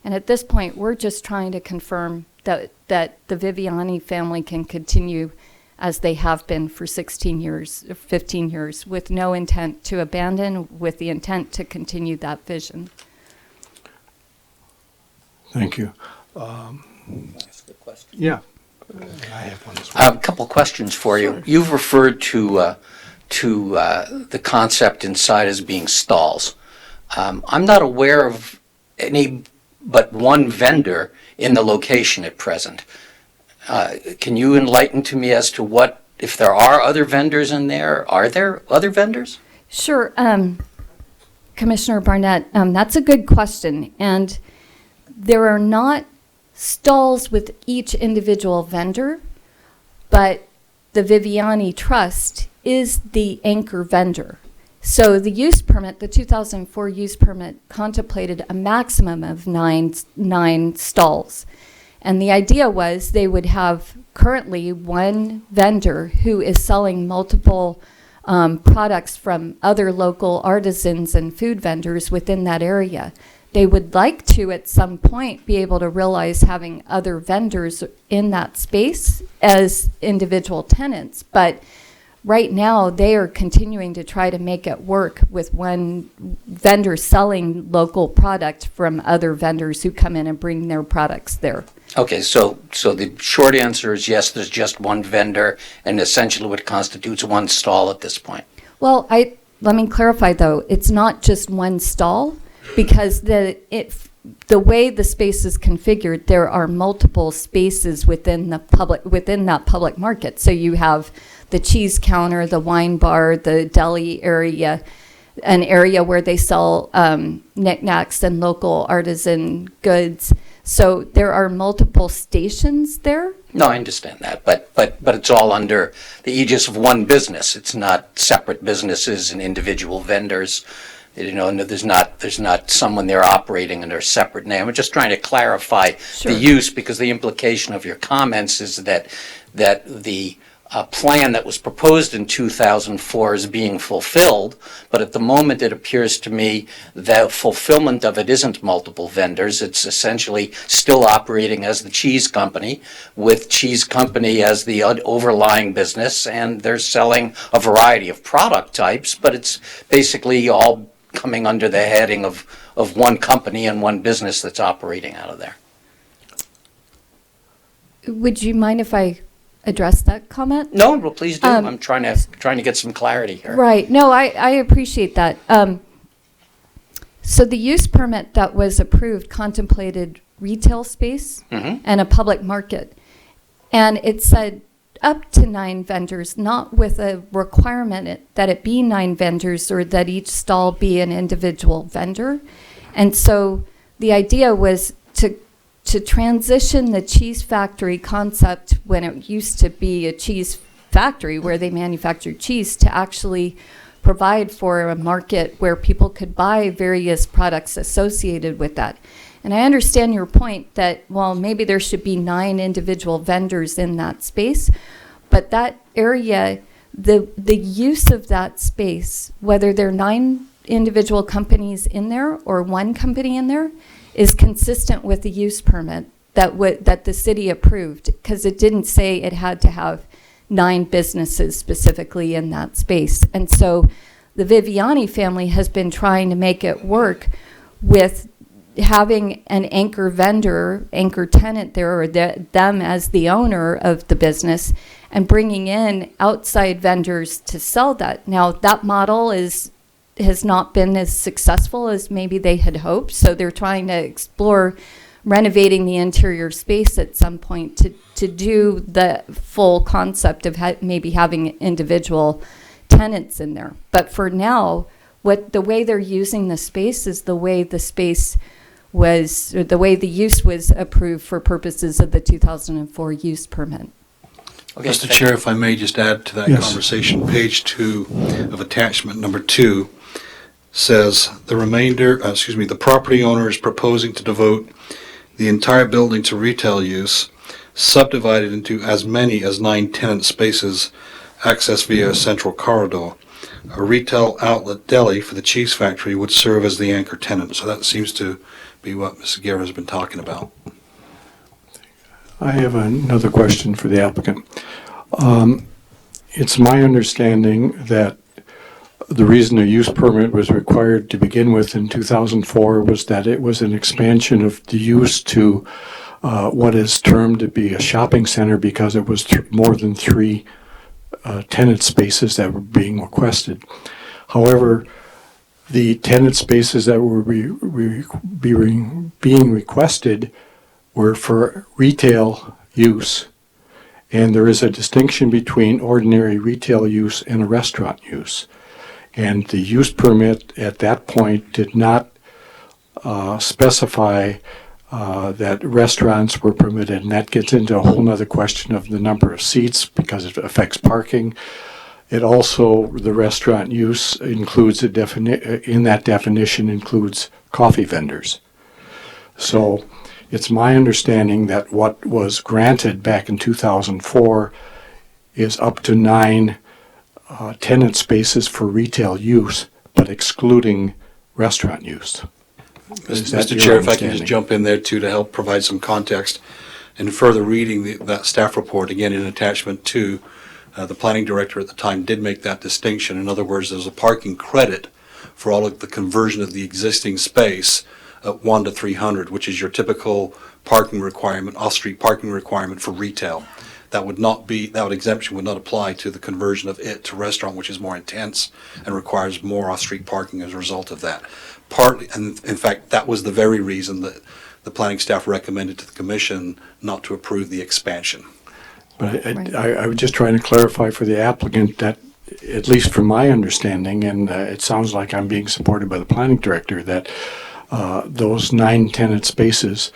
And at this point, we're just trying to confirm that the Viviani family can continue as they have been for 16 years, 15 years, with no intent to abandon, with the intent to continue that vision. Thank you. That's a good question. Yeah, I have one as well. A couple questions for you. You've referred to the concept inside as being stalls. I'm not aware of any but one vendor in the location at present. Can you enlighten to me as to what, if there are other vendors in there, are there other vendors? Sure, Commissioner Barnett, that's a good question. And there are not stalls with each individual vendor, but the Viviani Trust is the anchor vendor. So the use permit, the 2004 use permit, contemplated a maximum of nine stalls. And the idea was they would have currently one vendor who is selling multiple products from other local artisans and food vendors within that area. They would like to, at some point, be able to realize having other vendors in that space as individual tenants, but right now, they are continuing to try to make it work with one vendor selling local product from other vendors who come in and bring their products there. Okay, so the short answer is yes, there's just one vendor, and essentially what constitutes one stall at this point. Well, let me clarify though, it's not just one stall, because the way the space is configured, there are multiple spaces within that public market. So you have the cheese counter, the wine bar, the deli area, an area where they sell knickknacks and local artisan goods. So there are multiple stations there. No, I understand that, but it's all under the aegis of one business. It's not separate businesses and individual vendors. You know, and there's not someone there operating under a separate name. I'm just trying to clarify Sure. the use, because the implication of your comments is that the plan that was proposed in 2004 is being fulfilled, but at the moment it appears to me that fulfillment of it isn't multiple vendors. It's essentially still operating as the cheese company, with cheese company as the overlying business, and they're selling a variety of product types, but it's basically all coming under the heading of one company and one business that's operating out of there. Would you mind if I address that comment? No, well, please do. I'm trying to get some clarity here. Right. No, I appreciate that. So the use permit that was approved contemplated retail space and a public market. And it said up to 9 vendors, not with a requirement that it be 9 vendors or that each stall be an individual vendor. And so the idea was to transition the cheese factory concept, when it used to be a cheese factory where they manufactured cheese, to actually provide for a market where people could buy various products associated with that. And I understand your point that, well, maybe there should be 9 individual vendors in that space, but that area, the use of that space, whether there are 9 individual companies in there or 1 company in there, is consistent with the use permit that the city approved, because it didn't say it had to have 9 businesses specifically in that space. And so the Viviani family has been trying to make it work with having an anchor vendor, anchor tenant there, or them as the owner of the business, and bringing in outside vendors to sell that. Now, that model has not been as successful as maybe they had hoped, so they're trying to explore renovating the interior space at some point to do the full concept of maybe having individual tenants in there. But for now, the way they're using the space is the way the space was, or the way the use was approved for purposes of the 2004 use permit. Okay, Mr. thank Chair, if I may just add to that Yes. conversation, page 2 of attachment number 2 says the property owner is proposing to devote the entire building to retail use, subdivided into as many as 9 tenant spaces, accessed via a central corridor. A retail outlet deli for the cheese factory would serve as the anchor tenant. So that seems to be what Mrs. Guerra has been talking about. I have another question for the applicant. It's my understanding that the reason a use permit was required to begin with in 2004 was that it was an expansion of the use to what is termed to be a shopping center, because it was more than 3 tenant spaces that were being requested. However, the tenant spaces that were being requested were for retail use, and there is a distinction between ordinary retail use and a restaurant use. And the use permit at that point did not specify that restaurants were permitted, and that gets into a whole nother question of the number of seats, because it affects parking. It also, the restaurant use includes in that definition includes coffee vendors. So it's my understanding that what was granted back in 2004 is up to 9 tenant spaces for retail use, but excluding restaurant use. Is that Mr. your Chair, if I can just understanding? jump in there too to help provide some context. In further reading that staff report, again in attachment 2, the planning director at the time did make that distinction. In other words, there's a parking credit for all of the conversion of the existing space at 1 to 300, which is your typical parking requirement, off-street parking requirement for retail. That exemption would not apply to the conversion of it to restaurant, which is more intense and requires more off-street parking as a result of that. Partly, and in fact, that was the very reason that the planning staff recommended to the commission not to approve the expansion. But Right. I was just trying to clarify for the applicant that, at least from my understanding, and it sounds like I'm being supported by the planning director, that those 9 tenant spaces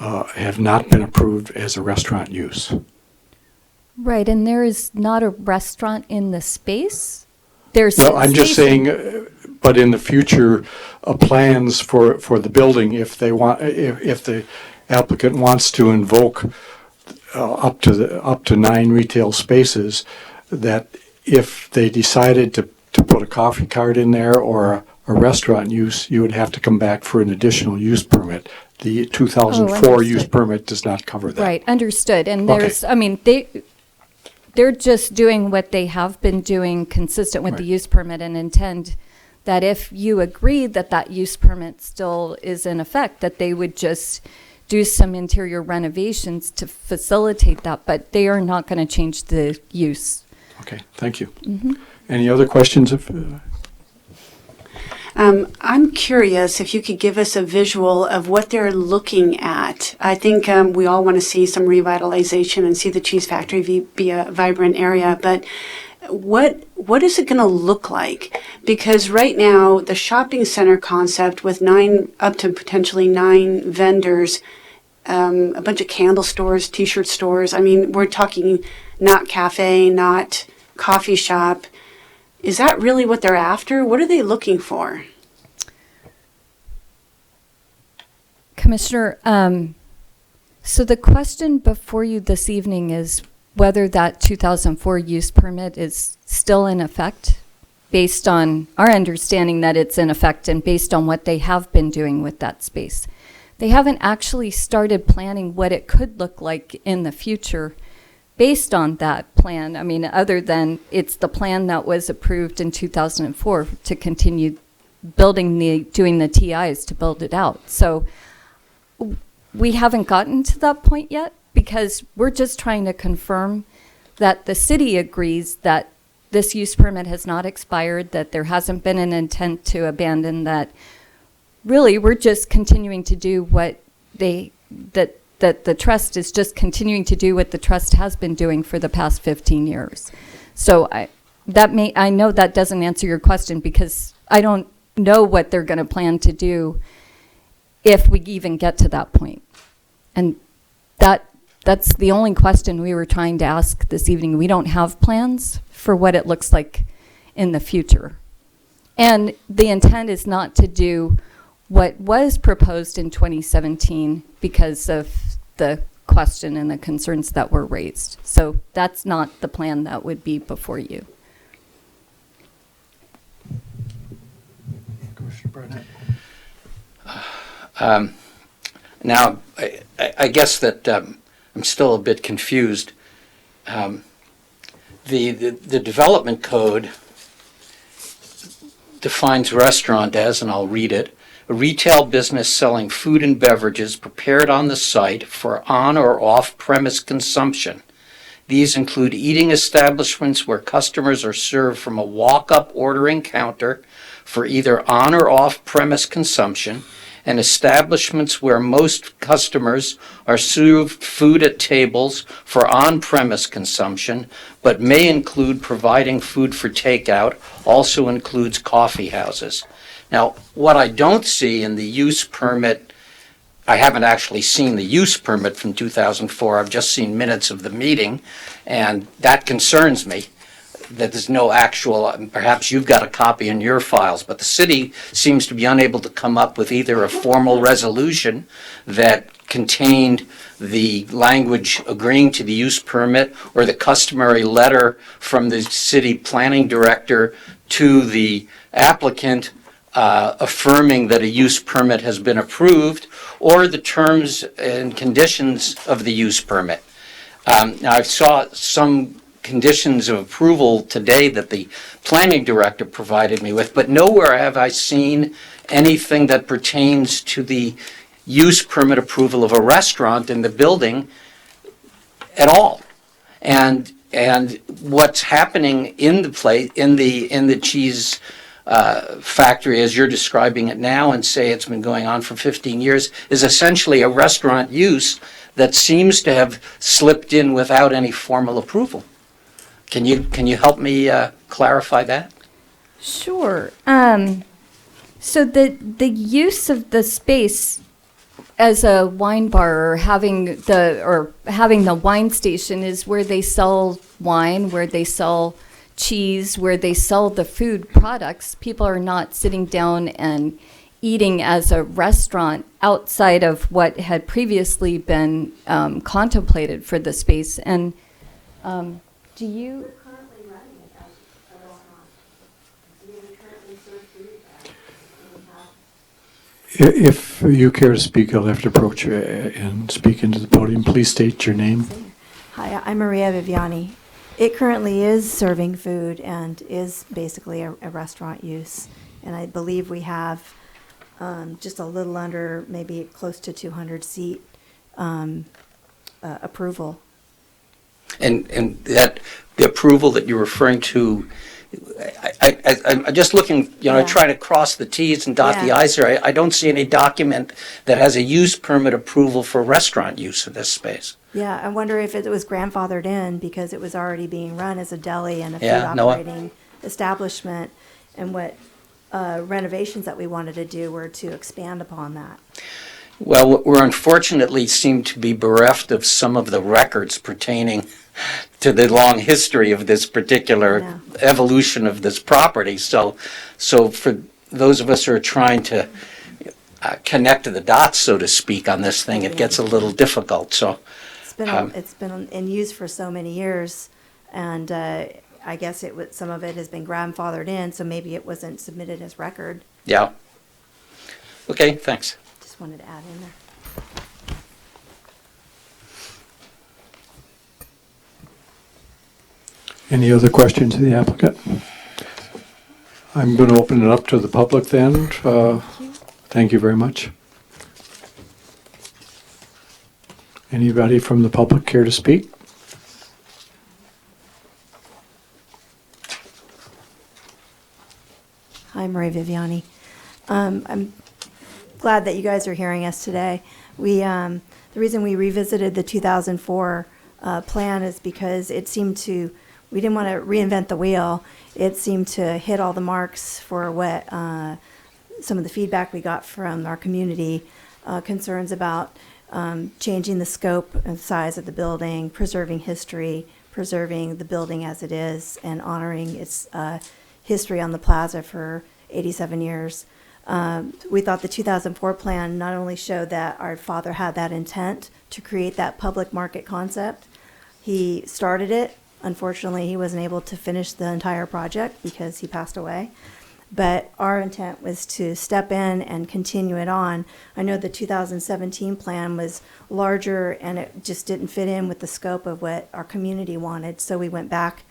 have not been approved as a restaurant use. Right, and there is not a restaurant in the space? There's Well, I'm just space- saying, but in the future, plans for the building, if the applicant wants to invoke up to 9 retail spaces, that if they decided to put a coffee cart in there or a restaurant use, you would have to come back for an additional use permit. The 2004 use understood. permit does not cover that. Right, understood. And Okay. there's, I mean, they're just doing what they have been doing consistent with the Right. use permit, and intend that if you agree that that use permit still is in effect, that they would just do some interior renovations to facilitate that, but they are not going to change the use. Okay, thank you. Any other questions of? I'm curious if you could give us a visual of what they're looking at. I think we all want to see some revitalization and see the cheese factory be a vibrant area, but what is it going to look like? Because right now, the shopping center concept with 9, up to potentially 9 vendors, a bunch of candle stores, t-shirt stores. I mean, we're talking not cafe, not coffee shop. Is that really what they're after? What are they looking for? Commissioner, so the question before you this evening is whether that 2004 use permit is still in effect, based on our understanding that it's in effect and based on what they have been doing with that space. They haven't actually started planning what it could look like in the future based on that plan. I mean, other than it's the plan that was approved in 2004 to continue doing the TIs to build it out. So we haven't gotten to that point yet, because we're just trying to confirm that the city agrees that this use permit has not expired, that there hasn't been an intent to abandon that. Really, we're just continuing to do what that the trust is just continuing to do what the trust has been doing for the past 15 years. So I know that doesn't answer your question because I don't know what they're going to plan to do if we even get to that point. And that's the only question we were trying to ask this evening. We don't have plans for what it looks like in the future. And the intent is not to do what was proposed in 2017 because of the question and the concerns that were raised. So that's not the plan that would be before you. Commissioner Barnett. Now, I guess that I'm still a bit confused. The development code defines restaurant as, and I'll read it, a retail business selling food and beverages prepared on the site for on or off-premise consumption. These include eating establishments where customers are served from a walk-up ordering counter for either on or off-premise consumption, and establishments where most customers are served food at tables for on-premise consumption, but may include providing food for takeout, also includes coffee houses. Now, what I don't see in the use permit, I haven't actually seen the use permit from 2004, I've just seen minutes of the meeting, and that concerns me, that there's no actual, perhaps you've got a copy in your files, but the city seems to be unable to come up with either a formal resolution that contained the language agreeing to the use permit or the customary letter from the city planning director to the applicant affirming that a use permit has been approved, or the terms and conditions of the use permit. Now, I saw some conditions of approval today that the planning director provided me with, but nowhere have I seen anything that pertains to the use permit approval of a restaurant in the building at all. And what's happening in the cheese factory, as you're describing it now, and say it's been going on for 15 years, is essentially a restaurant use that seems to have slipped in without any formal approval. Can you help me clarify that? Sure. So the use of the space as a wine bar or having the wine station is where they sell wine, where they sell cheese, where they sell the food products. People are not sitting down and eating as a restaurant outside of what had previously been contemplated for the space. And do you? We're currently running it as a restaurant. We currently serve food. If you care to speak, I'll have to approach you and speak into the podium. Please state your name. Hi, I'm Maria Viviani. It currently is serving food and is basically a restaurant use. And I believe we have just a little under, maybe close to 200 seat approval. And that the approval that you're referring to, I'm just looking, Yeah. trying to cross the T's and dot the Yeah. I's here. I don't see any document that has a use permit approval for restaurant use of this space. Yeah, I wonder if it was grandfathered in because it was already being run as a deli and a food Yeah, no, operating establishment. And what renovations that we wanted to do were to expand upon that. Well, we're unfortunately seem to be bereft of some of the records pertaining to the long history of this particular Yeah. evolution of this property. So for those of us who are trying to connect to the dots, so to speak, on this thing, it gets a little difficult. So It's been in use for so many years, and I guess some of it has been grandfathered in, so maybe it wasn't submitted as record. yeah. Okay, thanks. Just wanted to add in there. Any other questions of the applicant? I'm going to open it up to the public then. Thank you very much. Anybody from the public care to speak? Hi, Maria Viviani. I'm glad that you guys are hearing us today. The reason we revisited the 2004 plan is because it seemed to we didn't want to reinvent the wheel. It seemed to hit all the marks for what some of the feedback we got from our community, concerns about changing the scope and size of the building, preserving history, preserving the building as it is, and honoring its history on the plaza for 87 years. We thought the 2004 plan not only showed that our father had that intent to create that public market concept, he started it. Unfortunately, he wasn't able to finish the entire project because he passed away. But our intent was to step in and continue it on. I know the 2017 plan was larger and it just didn't fit in with the scope of what our community wanted. So we went back,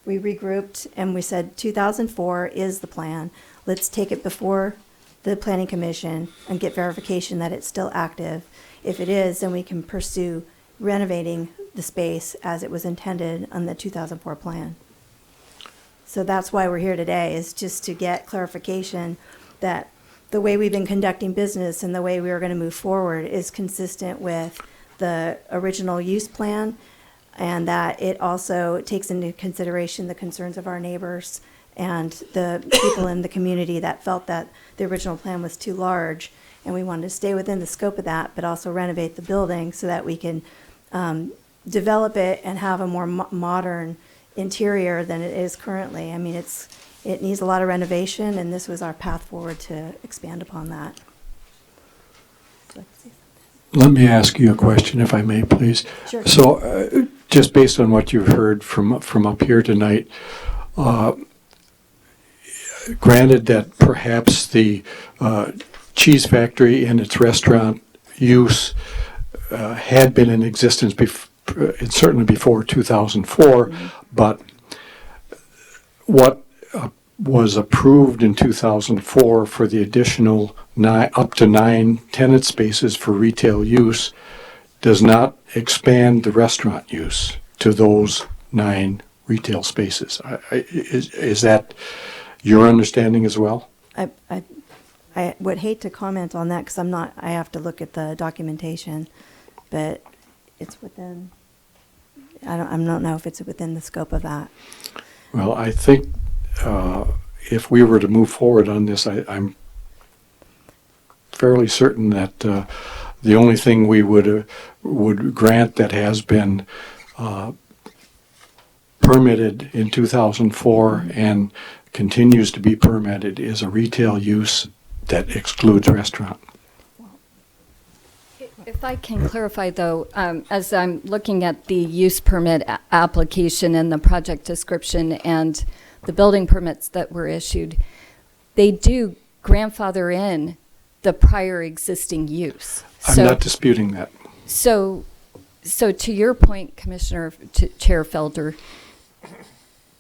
we regrouped, and we said 2004 is the plan. Let's take it before the Planning Commission and get verification that it's still active. If it is, then we can pursue renovating the space as it was intended on the 2004 plan. So that's why we're here today, is just to get clarification that the way we've been conducting business and the way we are going to move forward is consistent with the original use plan, and that it also takes into consideration the concerns of our neighbors and the people in the community that felt that the original plan was too large, and we wanted to stay within the scope of that, but also renovate the building so that we can develop it and have a more modern interior than it is currently. I mean, it needs a lot of renovation, and this was our path forward to expand upon that. Let me ask you a question, if I may, please. Sure. So, just based on what you've heard from up here tonight, granted that perhaps the cheese factory and its restaurant use had been in existence certainly before 2004, but what was approved in 2004 for the additional up to 9 tenant spaces for retail use does not expand the restaurant use to those 9 retail spaces. Is that your understanding as well? I would hate to comment on that because I have to look at the documentation, but it's within, I don't know if it's within the scope of that. Well, I think if we were to move forward on this, I'm fairly certain that the only thing we would grant that has been permitted in 2004 and continues to be permitted is a retail use that excludes restaurant. If I can clarify, though, as I'm looking at the use permit application and the project description and the building permits that were issued, they do grandfather in the prior existing use. I'm not disputing that. So to your point, Commissioner Chair Felder,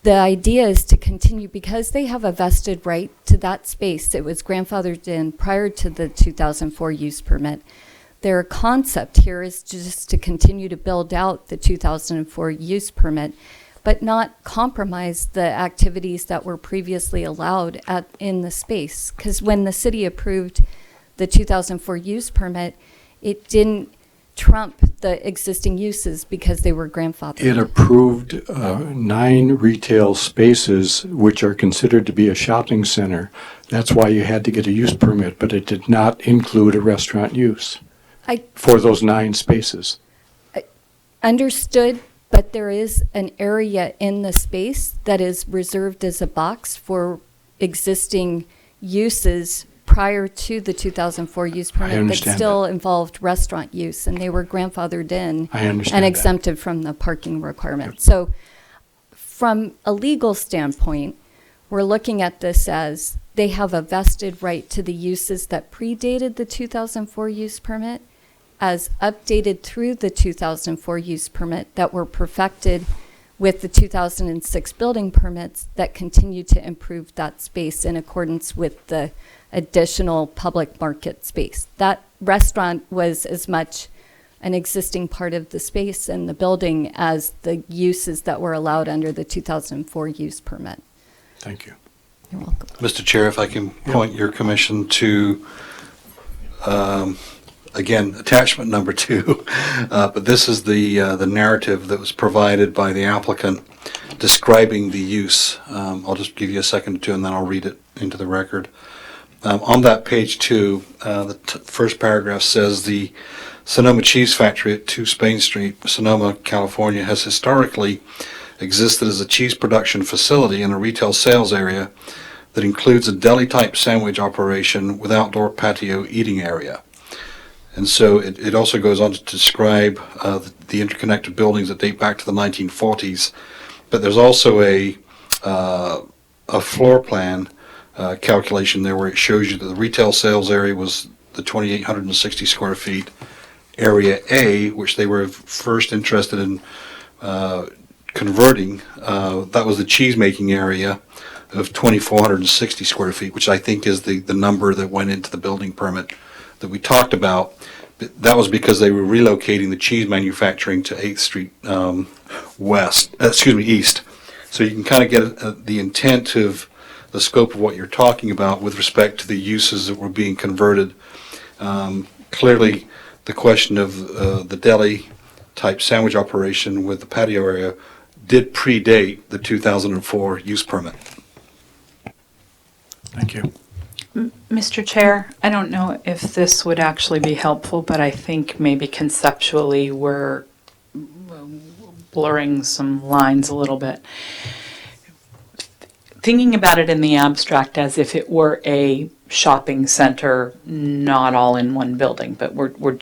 the idea is to continue, because they have a vested right to that space that was grandfathered in prior to the 2004 use permit. Their concept here is just to continue to build out the 2004 use permit, but not compromise the activities that were previously allowed in the space. Because when the city approved the 2004 use permit, it didn't trump the existing uses because they were grandfathered. It approved 9 retail spaces, which are considered to be a shopping center. That's why you had to get a use permit, but it did not include a restaurant use for those 9 spaces. Understood, but there is an area in the space that is reserved as a box for existing uses prior to the 2004 use permit that still involved restaurant use, and they were grandfathered in and exempted from the parking requirement. Yep. So from a legal standpoint, we're looking at this as they have a vested right to the uses that predated the 2004 use permit, as updated through the 2004 use permit that were perfected with the 2006 building permits that continue to improve that space in accordance with the additional public market space. That restaurant was as much an existing part of the space and the building as the uses that were allowed under the 2004 use permit. Thank you. You're welcome. Mr. Chair, if I can point your commission to, again, attachment number 2, but this is the narrative that was provided by the applicant describing the use. I'll just give you a second or two and then I'll read it into the record. On that page 2, the first paragraph says the Sonoma Cheese Factory at 2 Spain Street, Sonoma, California, has historically existed as a cheese production facility and a retail sales area that includes a deli-type sandwich operation with outdoor patio eating area. And so it also goes on to describe the interconnected buildings that date back to the 1940s. But there's also a floor plan calculation there where it shows you that the retail sales area was the 2,860 square feet. Area A, which they were first interested in converting, that was the cheese making area of 2,460 square feet, which I think is the number that went into the building permit that we talked about. That was because they were relocating the cheese manufacturing to 8th Street East. So you can kind of get the intent of the scope of what you're talking about with respect to the uses that were being converted. Clearly, the question of the deli-type sandwich operation with the patio area did predate the 2004 use permit. Thank you. Mr. Chair, I don't know if this would actually be helpful, but I think maybe conceptually we're blurring some lines a little bit. Thinking about it in the abstract as if it were a shopping center, not all in one building, but we're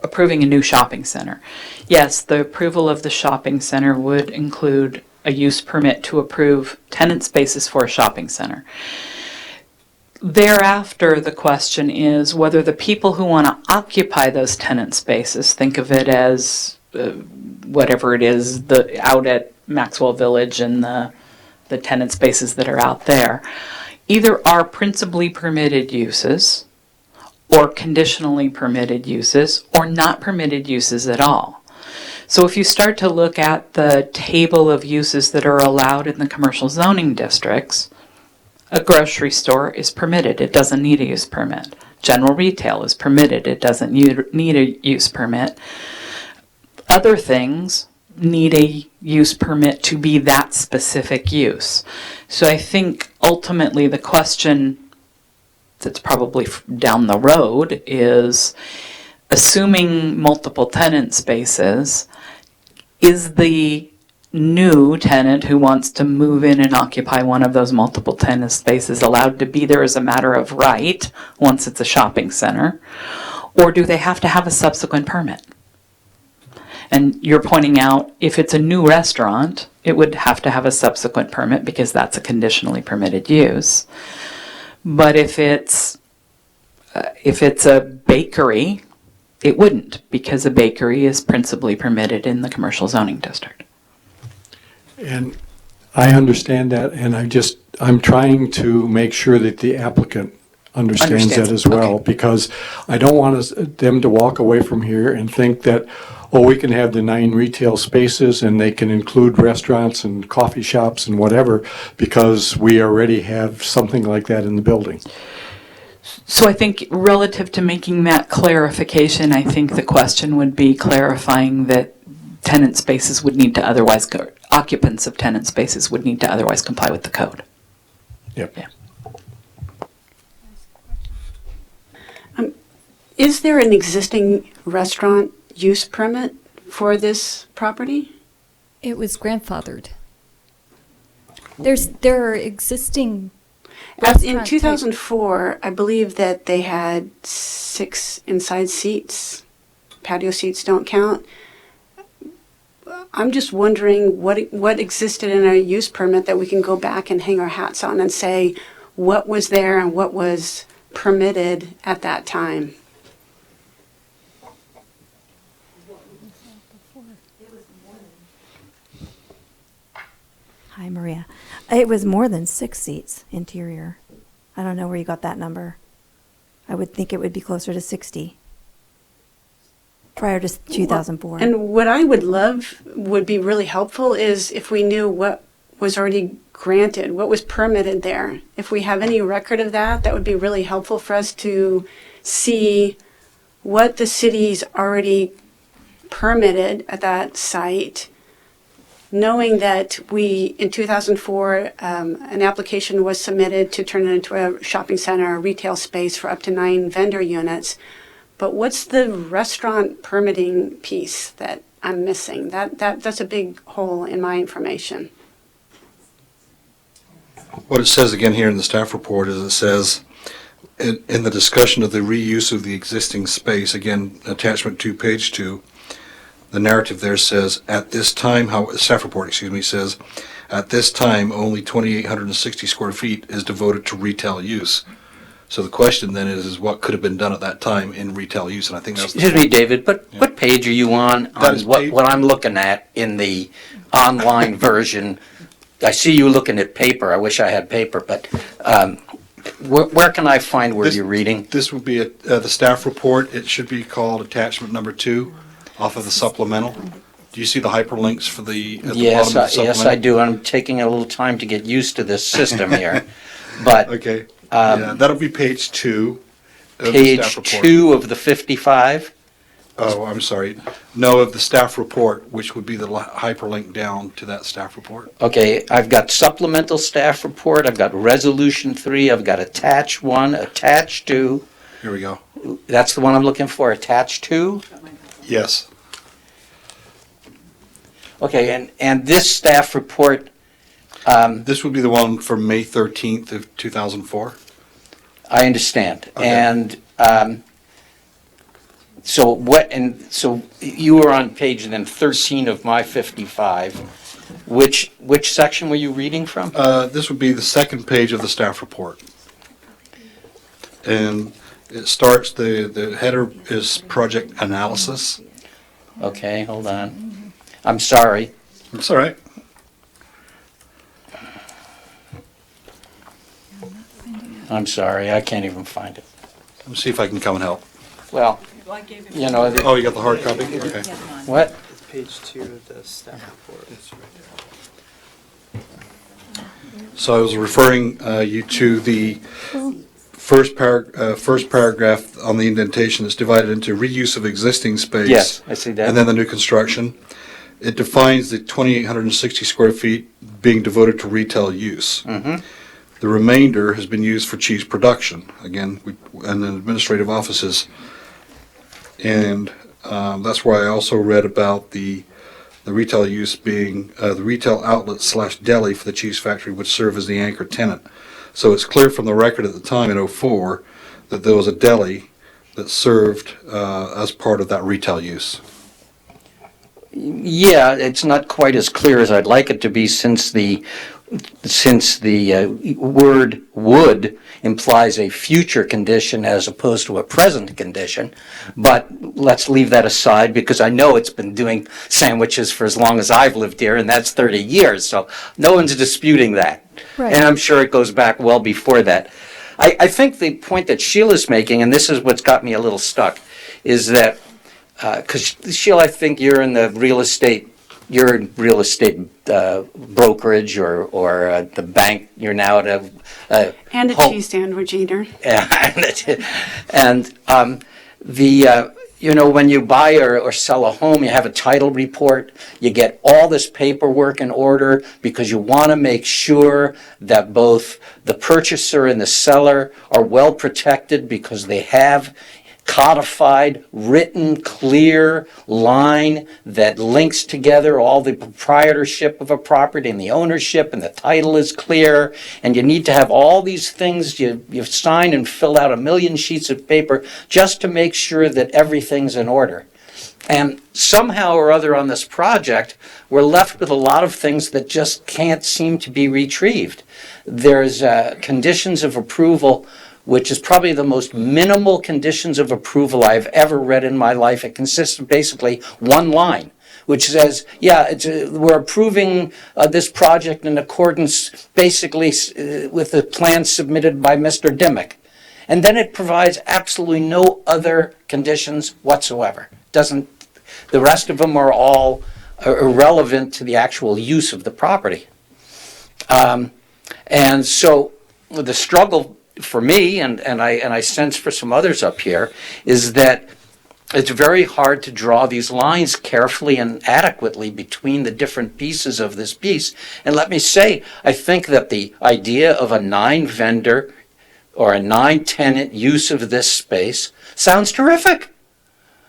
approving a new shopping center. Yes, the approval of the shopping center would include a use permit to approve tenant spaces for a shopping center. Thereafter, the question is whether the people who want to occupy those tenant spaces, think of it as whatever it is, out at Maxwell Village and the tenant spaces that are out there, either are principally permitted uses or conditionally permitted uses or not permitted uses at all. So if you start to look at the table of uses that are allowed in the commercial zoning districts, a grocery store is permitted. It doesn't need a use permit. General retail is permitted. It doesn't need a use permit. Other things need a use permit to be that specific use. So I think ultimately the question that's probably down the road is, assuming multiple tenant spaces, is the new tenant who wants to move in and occupy one of those multiple tenant spaces allowed to be there as a matter of right once it's a shopping center, or do they have to have a subsequent permit? And you're pointing out if it's a new restaurant, it would have to have a subsequent permit because that's a conditionally permitted use. But if it's a bakery, it wouldn't, because a bakery is principally permitted in the commercial zoning district. And I understand that, and I'm trying to make sure that the applicant understands that as well, okay. Because I don't want them to walk away from here and think that, oh, we can have the 9 retail spaces and they can include restaurants and coffee shops and whatever, because we already have something like that in the building. So I think relative to making that clarification, I think the question would be clarifying that tenant spaces would need to otherwise go, occupants of tenant spaces would need to otherwise comply with the code. Yep. Yeah. Is there an existing restaurant use permit for this property? It was grandfathered. There are existing In restaurant 2004, I believe that they had 6 inside seats. Patio seats don't count. I'm just wondering what existed in a use permit that we can go back and hang our hats on and say what was there and what was permitted at that time. Hi, Maria. It was more than 6 seats interior. I don't know where you got that number. I would think it would be closer to 60 prior to 2004. And what I would love would be really helpful is if we knew what was already granted, what was permitted there. If we have any record of that, that would be really helpful for us to see what the city's already permitted at that site knowing that in 2004, an application was submitted to turn it into a shopping center, a retail space for up to 9 vendor units. But what's the restaurant permitting piece that I'm missing? That's a big hole in my information. What it says again here in the staff report is it says, in the discussion of the reuse of the existing space, again, attachment 2, page 2, the narrative there says, at this time, staff report, excuse me, says, at this time, only 2,860 square feet is devoted to retail use. So the question then is what could have been done at that time in retail use? And I think that's Excuse me, David, but what page are you on is page- what I'm looking at in the online version? I see you looking at paper. I wish I had paper, but where can I find where This- you're reading? This would be the staff report. It should be called attachment number 2 off of the supplemental. Do you see the hyperlinks for at the bottom of the Yes, supplemental? I do. I'm taking a little time to get used to this system here. But Okay. Yeah, that'll be page 2 of the page staff report. 2 of the 55? Oh, I'm sorry. No, of the staff report, which would be the hyperlink down to that staff report. Okay, I've got supplemental staff report, I've got resolution 3, I've got attach 1, attach 2. Here we go. That's the one I'm looking for, attach 2? Yes. Okay, and this staff report, This would be the one from May 13th of 2004. I understand. Okay. And so you were on page then 13 of my 55. Which section were you reading from? This would be the second page of the staff report. And it starts, the header is project analysis. Okay, hold on. I'm sorry. It's all right. I'm sorry, I can't even find it. Let me see if I can come and help. Well, you know, Oh, you got the hard copy? Okay. what? It's page 2 of the staff report. So I was referring you to the first paragraph on the indentation that's divided into reuse of existing space. Yes, I see that. And then the new construction. It defines the 2,860 square feet being devoted to retail use. Mhm. The remainder has been used for cheese production, again, and then administrative offices. And that's why I also read about the retail use being the retail outlet / deli for the cheese factory would serve as the anchor tenant. So it's clear from the record at the time in '04 that there was a deli that served as part of that retail use. Yeah, it's not quite as clear as I'd like it to be since the word would implies a future condition as opposed to a present condition. But let's leave that aside because I know it's been doing sandwiches for as long as I've lived here, and that's 30 years. So no one's disputing that. Right. And I'm sure it goes back well before that. I think the point that Sheila's making, and this is what's got me a little stuck, is that because Sheila, I think you're in the real estate brokerage or the bank. You're now at a And a home- cheese sandwich eater. and when you buy or sell a home, you have a title report. You get all this paperwork in order because you want to make sure that both the purchaser and the seller are well protected because they have codified, written, clear line that links together all the proprietorship of a property and the ownership, and the title is clear, and you need to have all these things you sign and fill out 1,000,000 sheets of paper just to make sure that everything's in order. And somehow or other on this project, we're left with a lot of things that just can't seem to be retrieved. There's conditions of approval, which is probably the most minimal conditions of approval I've ever read in my life. It consists of basically one line, which says, we're approving this project in accordance basically with the plan submitted by Mr. Dimick. And then it provides absolutely no other conditions whatsoever. The rest of them are all irrelevant to the actual use of the property. And so the struggle for me, and I sense for some others up here, is that it's very hard to draw these lines carefully and adequately between the different pieces of this piece. And let me say, I think that the idea of a 9-vendor or a 9-tenant use of this space sounds terrific.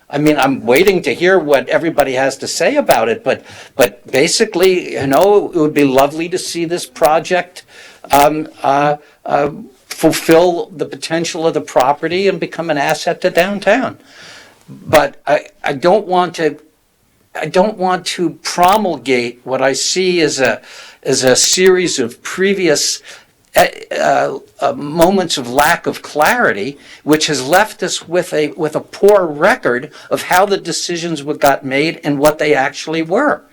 I mean, I'm waiting to hear what everybody has to say about it, but basically, you know, it would be lovely to see this project fulfill the potential of the property and become an asset to downtown. But I don't want to promulgate what I see as a series of previous moments of lack of clarity, which has left us with a poor record of how the decisions got made and what they actually were.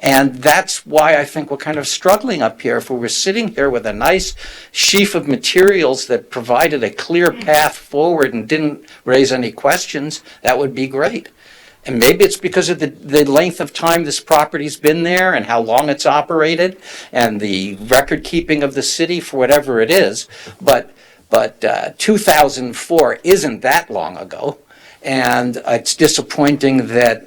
And that's why I think we're kind of struggling up here. If we were sitting here with a nice sheaf of materials that provided a clear path forward and didn't raise any questions, that would be great. And maybe it's because of the length of time this property's been there and how long it's operated and the record keeping of the city for whatever it is. But 2004 isn't that long ago. And it's disappointing that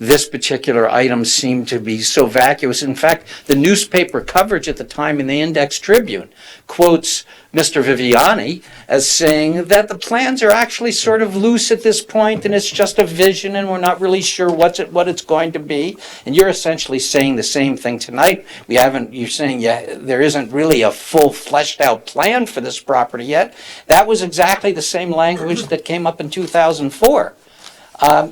this particular item seemed to be so vacuous. In fact, the newspaper coverage at the time in the Index Tribune quotes Mr. Viviani as saying that the plans are actually sort of loose at this point and it's just a vision and we're not really sure what it's going to be. And you're essentially saying the same thing tonight. You're saying there isn't really a full fleshed out plan for this property yet. That was exactly the same language that came up in 2004.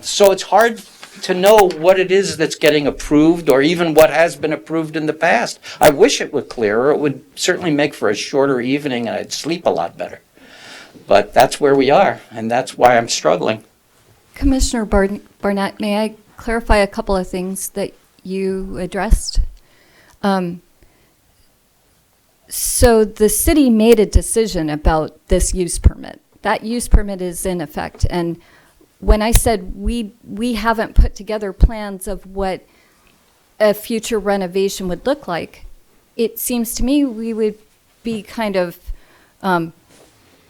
So it's hard to know what it is that's getting approved or even what has been approved in the past. I wish it were clearer. It would certainly make for a shorter evening and I'd sleep a lot better. But that's where we are, and that's why I'm struggling. Commissioner Barnett, may I clarify a couple of things that you addressed? So the city made a decision about this use permit. That use permit is in effect, and when I said we haven't put together plans of what a future renovation would look like, it seems to me we would be kind of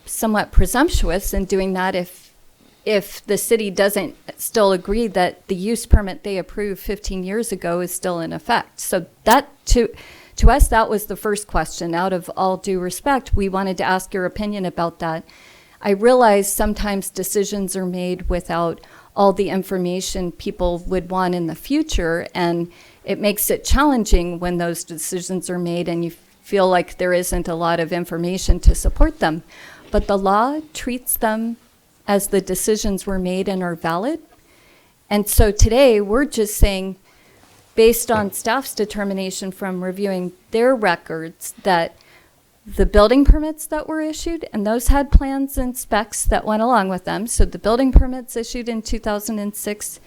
somewhat presumptuous in doing that if the city doesn't still agree that the use permit they approved 15 years ago is still in effect. So that to us, that was the first question. Out of all due respect, we wanted to ask your opinion about that. I realize sometimes decisions are made without all the information people would want in the future, and it makes it challenging when those decisions are made and you feel like there isn't a lot of information to support them. But the law treats them as the decisions were made and are valid. And so today we're just saying, based on staff's determination from reviewing their records, that the building permits that were issued, and those had plans and specs that went along with them. So the building permits issued in 2006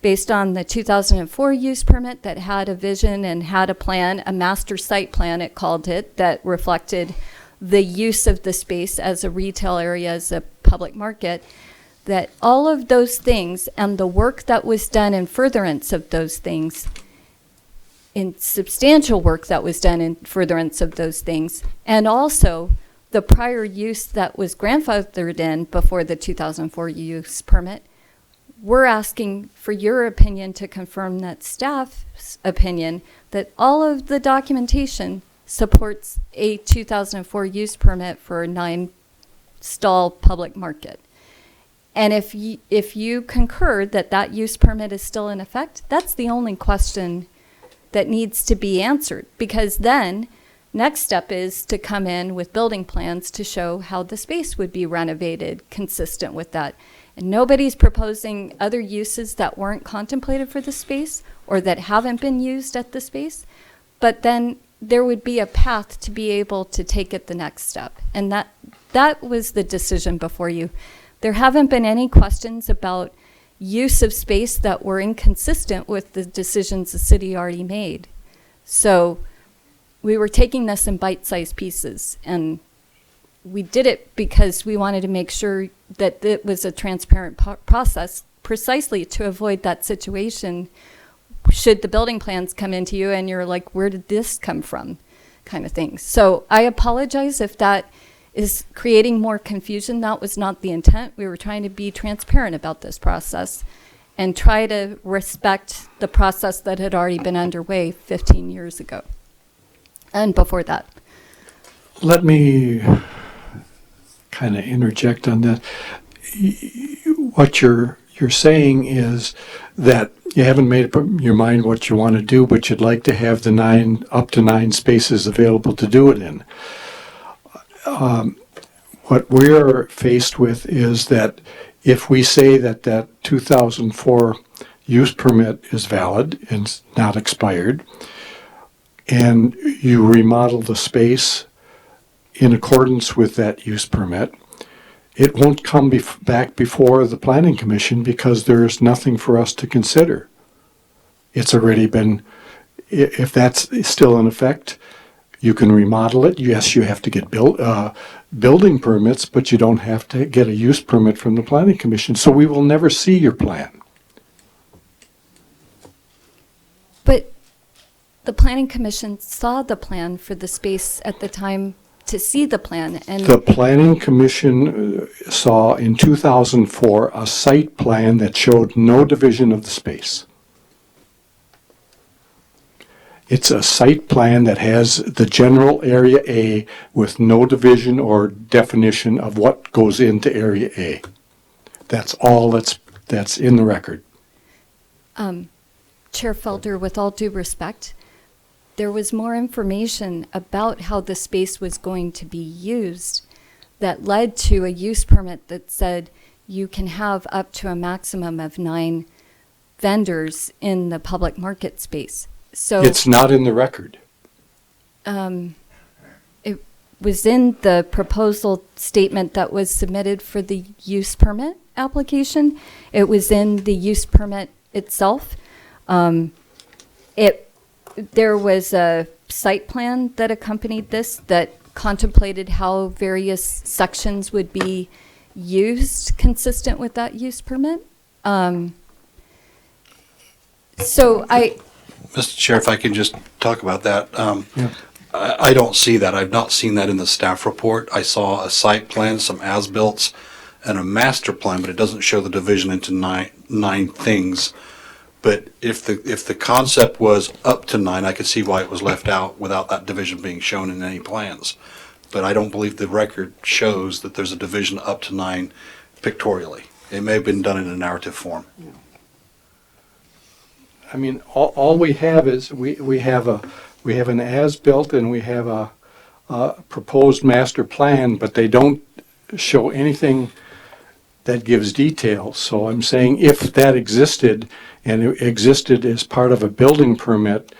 based on the 2004 use permit that had a vision and had a plan, a master site plan it called it, that reflected the use of the space as a retail area, as a public market, that all of those things and the work that was done in furtherance of those things, in substantial work that was done in furtherance of those things, and also the prior use that was grandfathered in before the 2004 use permit, we're asking for your opinion to confirm that staff's opinion that all of the documentation supports a 2004 use permit for a 9-stall public market. And if you concur that that use permit is still in effect, that's the only question that needs to be answered, because then next step is to come in with building plans to show how the space would be renovated consistent with that. And nobody's proposing other uses that weren't contemplated for the space or that haven't been used at the space, but then there would be a path to be able to take it the next step. And that was the decision before you. There haven't been any questions about use of space that were inconsistent with the decisions the city already made. So we were taking this in bite-sized pieces, and we did it because we wanted to make sure that it was a transparent process, precisely to avoid that situation should the building plans come into you and you're like, where did this come from, kind of thing. So I apologize if that is creating more confusion. That was not the intent. We were trying to be transparent about this process and try to respect the process that had already been underway 15 years ago and before that. Let me kind of interject on that. What you're saying is that you haven't made up your mind what you want to do, but you'd like to have the up to nine spaces available to do it in. What we're faced with is that if we say that that 2004 use permit is valid and not expired, and you remodel the space in accordance with that use permit, it won't come back before the Planning Commission because there's nothing for us to consider. It's already been, if that's still in effect, you can remodel it. Yes, you have to get building permits, but you don't have to get a use permit from the Planning Commission. So we will never see your plan. But the Planning Commission saw the plan for the space at the time to see the plan. And The Planning Commission saw in 2004 a site plan that showed no division of the space. It's a site plan that has the general Area A with no division or definition of what goes into Area A. That's all that's in the record. Chair Felder, with all due respect, there was more information about how the space was going to be used that led to a use permit that said you can have up to a maximum of 9 vendors in the public market space. So It's not in the record. it was in the proposal statement that was submitted for the use permit application. It was in the use permit itself. There was a site plan that accompanied this that contemplated how various sections would be used consistent with that use permit. Mr. Chair, if I can just talk about that. I don't see that. I've not seen that in the staff report. I saw a site plan, some as-built, and a master plan, but it doesn't show the division into nine things. But if the concept was up to 9, I could see why it was left out without that division being shown in any plans. But I don't believe the record shows that there's a division up to 9 pictorially. It may have been done in a narrative form. I mean, all we have is we have an as-built and we have a proposed master plan, but they don't show anything that gives details. So I'm saying if that existed and it existed as part of a building permit,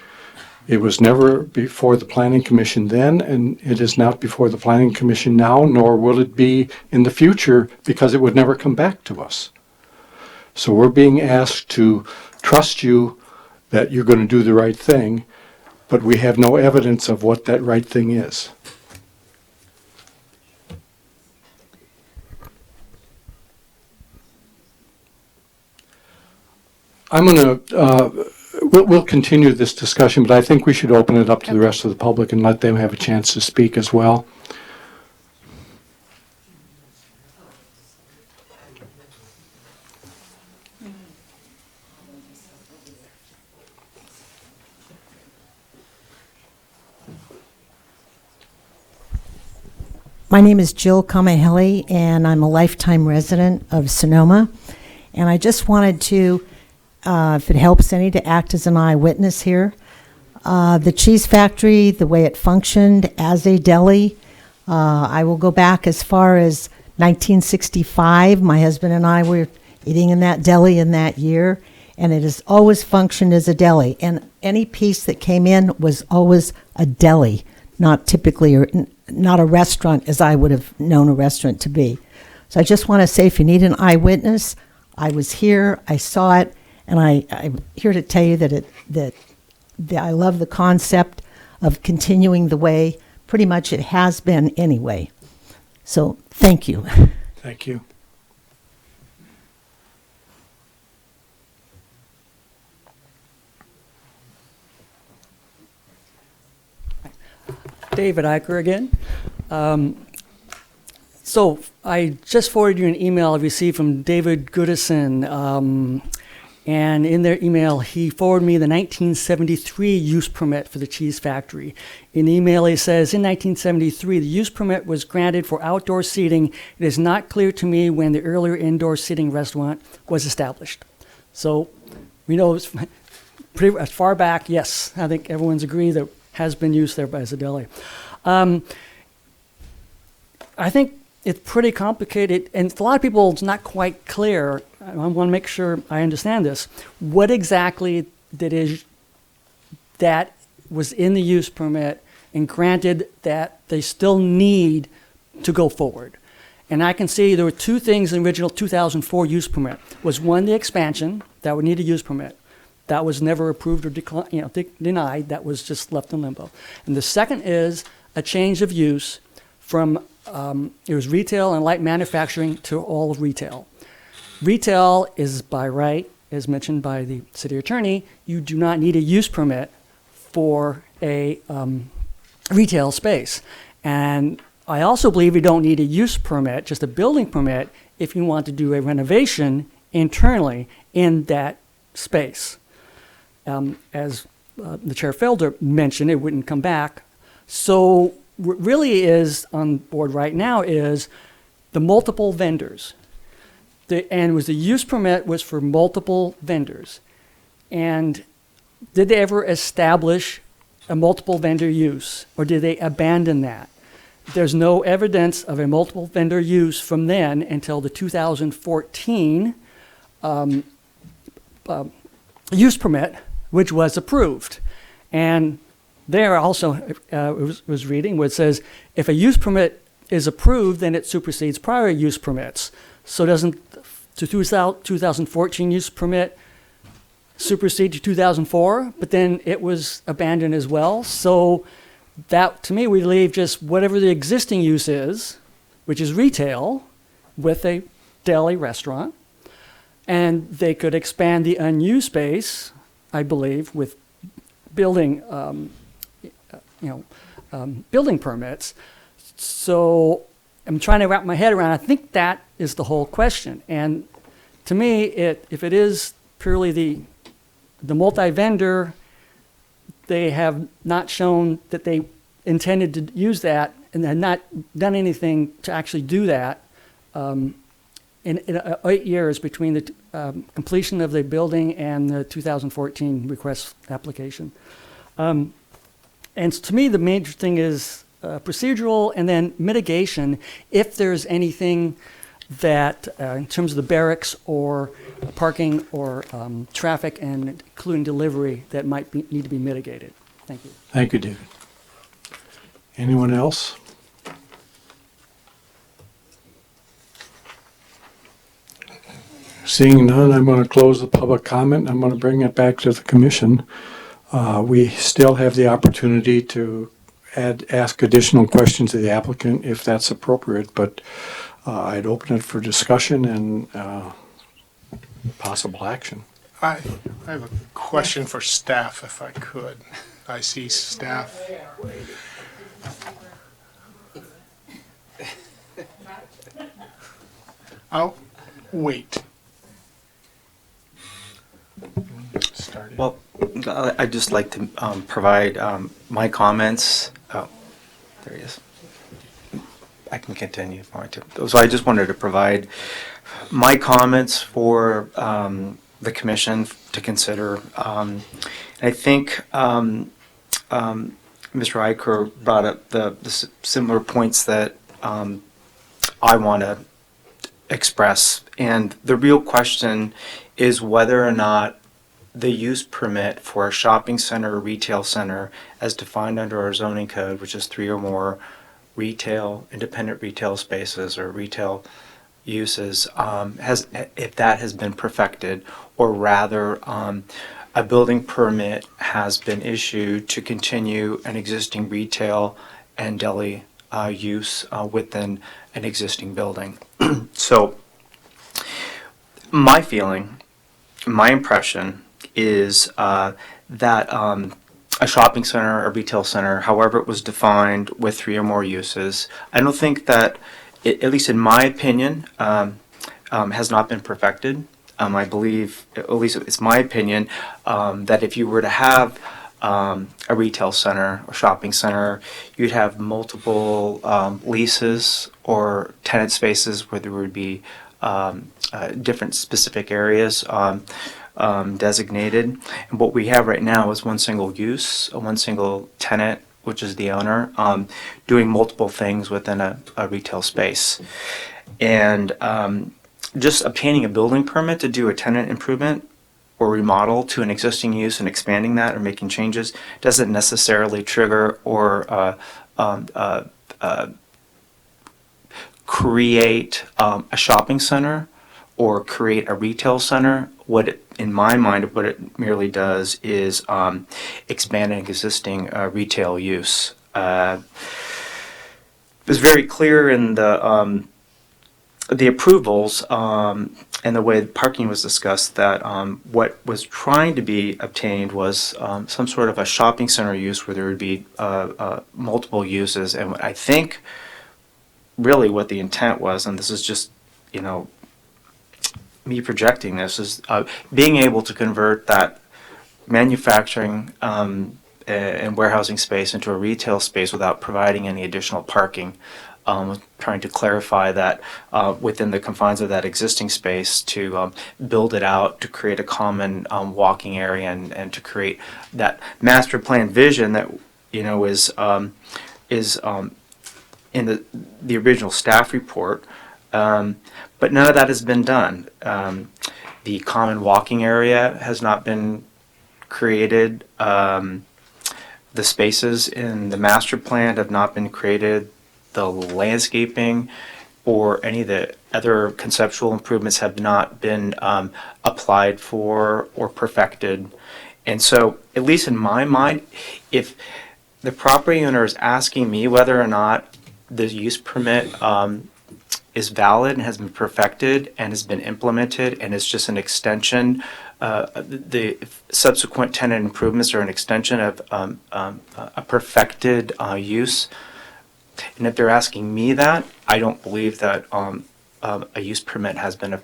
it was never before the Planning Commission then, and it is not before the Planning Commission now, nor will it be in the future because it would never come back to us. So we're being asked to trust you that you're going to do the right thing, but we have no evidence of what that right thing is. I'm going to, we'll continue this discussion, but I think we should open it up to the rest of the public and let them have a chance to speak as well. My name is Jill Kamaheli, and I'm a lifetime resident of Sonoma. And I just wanted to, if it helps any, to act as an eyewitness here. The cheese factory, the way it functioned as a deli, I will go back as far as 1965. My husband and I were eating in that deli in that year, and it has always functioned as a deli. And any piece that came in was always a deli, not typically, or not a restaurant as I would have known a restaurant to be. So I just want to say, if you need an eyewitness, I was here, I saw it, and I'm here to tell you that I love the concept of continuing the way pretty much it has been anyway. So thank you. Thank you. David Eicher again. So I just forwarded you an email I received from David Goodison, and in their email, he forwarded me the 1973 use permit for the cheese factory. In the email, he says, in 1973, the use permit was granted for outdoor seating. It is not clear to me when the earlier indoor seating restaurant was established. So we know it's pretty as far back, yes, I think everyone's agreed that has been used there as a deli. I think it's pretty complicated, and for a lot of people, it's not quite clear. I want to make sure I understand this. What exactly that was in the use permit and granted that they still need to go forward? And I can see there were two things in the original 2004 use permit. Was one, the expansion, that would need a use permit. That was never approved or denied. That was just left in limbo. And the second is a change of use from it was retail and light manufacturing to all of retail. Retail is by right, as mentioned by the city attorney, you do not need a use permit for a retail space. And I also believe you don't need a use permit, just a building permit, if you want to do a renovation internally in that space. As the Chair Felder mentioned, it wouldn't come back. So what really is on board right now is the multiple vendors. And was the use permit was for multiple vendors. And did they ever establish a multiple vendor use, or did they abandon that? There's no evidence of a multiple vendor use from then until the 2014 use permit, which was approved. And there also was reading where it says, if a use permit is approved, then it supersedes prior use permits. So doesn't the 2014 use permit supersede to 2004? But then it was abandoned as well. So that, to me, we leave just whatever the existing use is, which is retail, with a deli restaurant. And they could expand the unused space, I believe, with building building permits. So I'm trying to wrap my head around, I think that is the whole question. And to me, if it is purely the multi-vendor, they have not shown that they intended to use that and have not done anything to actually do that in 8 years between the completion of the building and the 2014 request application. And to me, the major thing is procedural and then mitigation. If there's anything that, in terms of the barracks or parking or traffic and including delivery, that might need to be mitigated. Thank you. Thank you, David. Anyone else? Seeing none, I'm going to close the public comment. I'm going to bring it back to the commission. We still have the opportunity to ask additional questions of the applicant if that's appropriate, but I'd open it for discussion and possible action. I have a question for staff, if I could. I see staff. I'll wait. Well, I'd just like to provide my comments. Oh, there he is. I can continue if I want to. So I just wanted to provide my comments for the commission to consider. I think Mr. Eicher brought up the similar points that I want to express. And the real question is whether or not the use permit for a shopping center or retail center as defined under our zoning code, which is 3 or more retail, independent retail spaces or retail uses, if that has been perfected, or rather a building permit has been issued to continue an existing retail and deli use within an existing building. So my feeling, my impression is that a shopping center, a retail center, however it was defined with 3 or more uses, I don't think that at least in my opinion, has not been perfected. I believe, at least it's my opinion, that if you were to have a retail center or shopping center, you'd have multiple leases or tenant spaces where there would be different specific areas designated. And what we have right now is one single use, one single tenant, which is the owner, doing multiple things within a retail space. And just obtaining a building permit to do a tenant improvement or remodel to an existing use and expanding that or making changes doesn't necessarily trigger or create a shopping center or create a retail center. In my mind, what it merely does is expand an existing retail use. It was very clear in the approvals and the way the parking was discussed that what was trying to be obtained was some sort of a shopping center use where there would be multiple uses. And I think really what the intent was, and this is just, me projecting this, is being able to convert that manufacturing and warehousing space into a retail space without providing any additional parking. Trying to clarify that within the confines of that existing space to build it out, to create a common walking area and to create that master plan vision that is in the original staff report. But none of that has been done. The common walking area has not been created. The spaces in the master plan have not been created. The landscaping or any of the other conceptual improvements have not been applied for or perfected. And so, at least in my mind, if the property owner is asking me whether or not the use permit is valid and has been perfected and has been implemented and it's just an extension, the subsequent tenant improvements are an extension of a perfected use. And if they're asking me that, I don't believe that a use permit has been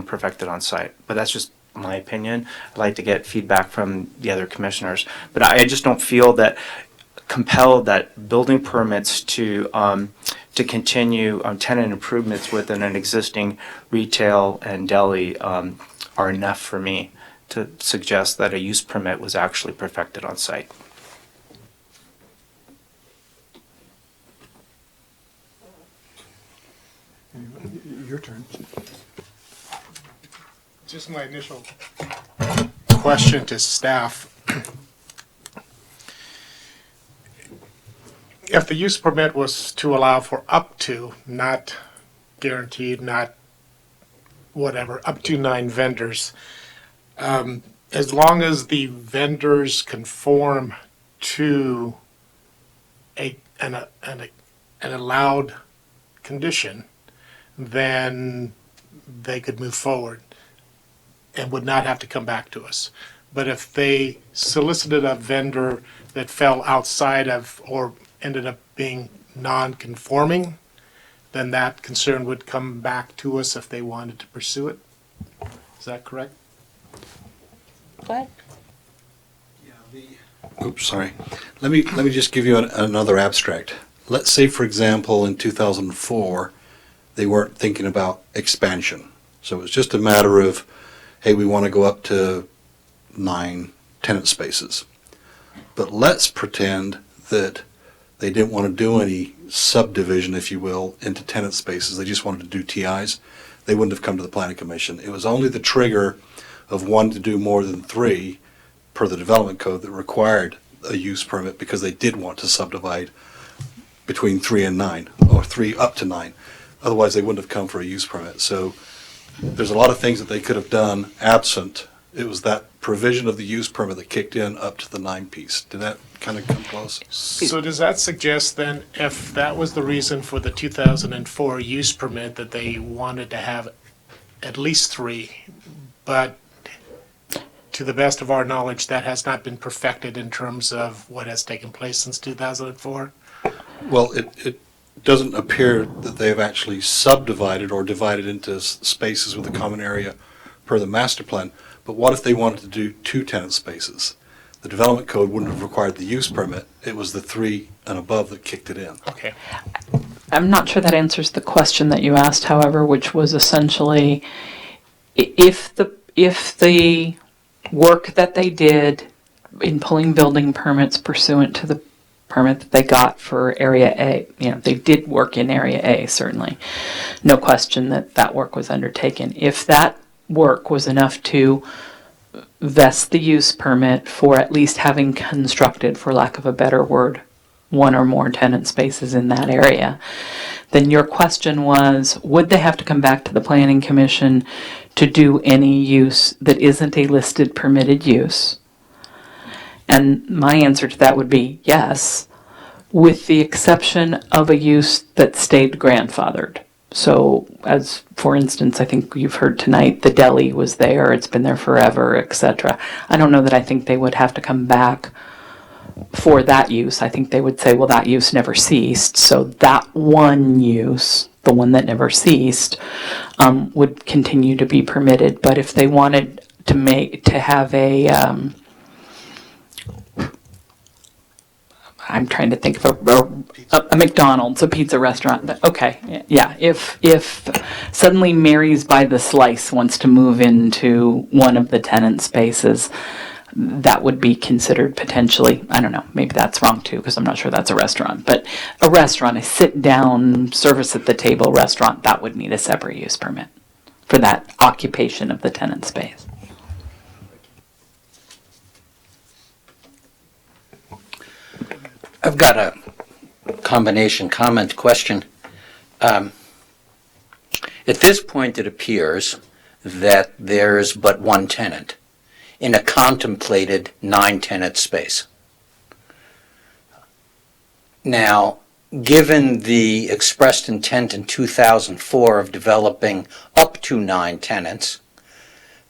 perfected on site. But that's just my opinion. I'd like to get feedback from the other commissioners. But I just don't feel that compelled that building permits to continue tenant improvements within an existing retail and deli are enough for me to suggest that a use permit was actually perfected on site. Your turn. Just my initial question to staff. If the use permit was to allow for up to, not guaranteed, not whatever, up to 9 vendors, as long as the vendors conform to an allowed condition, then they could move forward and would not have to come back to us. But if they solicited a vendor that fell outside of or ended up being non-conforming, then that concern would come back to us if they wanted to pursue it. Is that correct? What? Oops, sorry. Let me just give you another abstract. Let's say, for example, in 2004, they weren't thinking about expansion. So it was just a matter of, hey, we want to go up to 9 tenant spaces. But let's pretend that they didn't want to do any subdivision, if you will, into tenant spaces. They just wanted to do TIs. They wouldn't have come to the planning commission. It was only the trigger of wanting to do more than 3 per the development code that required a use permit because they did want to subdivide between 3 and 9 or 3 up to 9. Otherwise, they wouldn't have come for a use permit. So there's a lot of things that they could have done absent. It was that provision of the use permit that kicked in up to the 9 piece. Did that kind of come close? So does that suggest then, if that was the reason for the 2004 use permit, that they wanted to have at least 3, but to the best of our knowledge, that has not been perfected in terms of what has taken place since 2004? Well, doesn't appear that they've actually subdivided or divided into spaces with a common area per the master plan. But what if they wanted to do 2 tenant spaces? The development code wouldn't have required the use permit. It was the 3 and above that kicked it in. Okay. I'm not sure that answers the question that you asked, however, which was essentially if the work that they did in pulling building permits pursuant to the permit that they got for Area A, they did work in Area A, certainly. No question that that work was undertaken. If that work was enough to vest the use permit for at least having constructed, for lack of a better word, 1 or more tenant spaces in that area, then your question was, would they have to come back to the Planning Commission to do any use that isn't a listed permitted use? And my answer to that would be yes, with the exception of a use that stayed grandfathered. So, as for instance, I think you've heard tonight, the deli was there, it's been there forever, etc. I don't know that I think they would have to come back for that use. I think they would say, well, that use never ceased, so that one use, the one that never ceased, would continue to be permitted. But if they wanted to have a I'm trying to think of a McDonald's, a pizza restaurant. Okay, yeah. If suddenly Mary's by the Slice wants to move into one of the tenant spaces, that would be considered potentially, I don't know, maybe that's wrong too, because I'm not sure that's a restaurant. But a restaurant, a sit-down, service at the table restaurant, that would need a separate use permit for that occupation of the tenant space. I've got a combination comment question. At this point, it appears that there's but one tenant in a contemplated 9-tenant space. Now, given the expressed intent in 2004 of developing up to 9 tenants,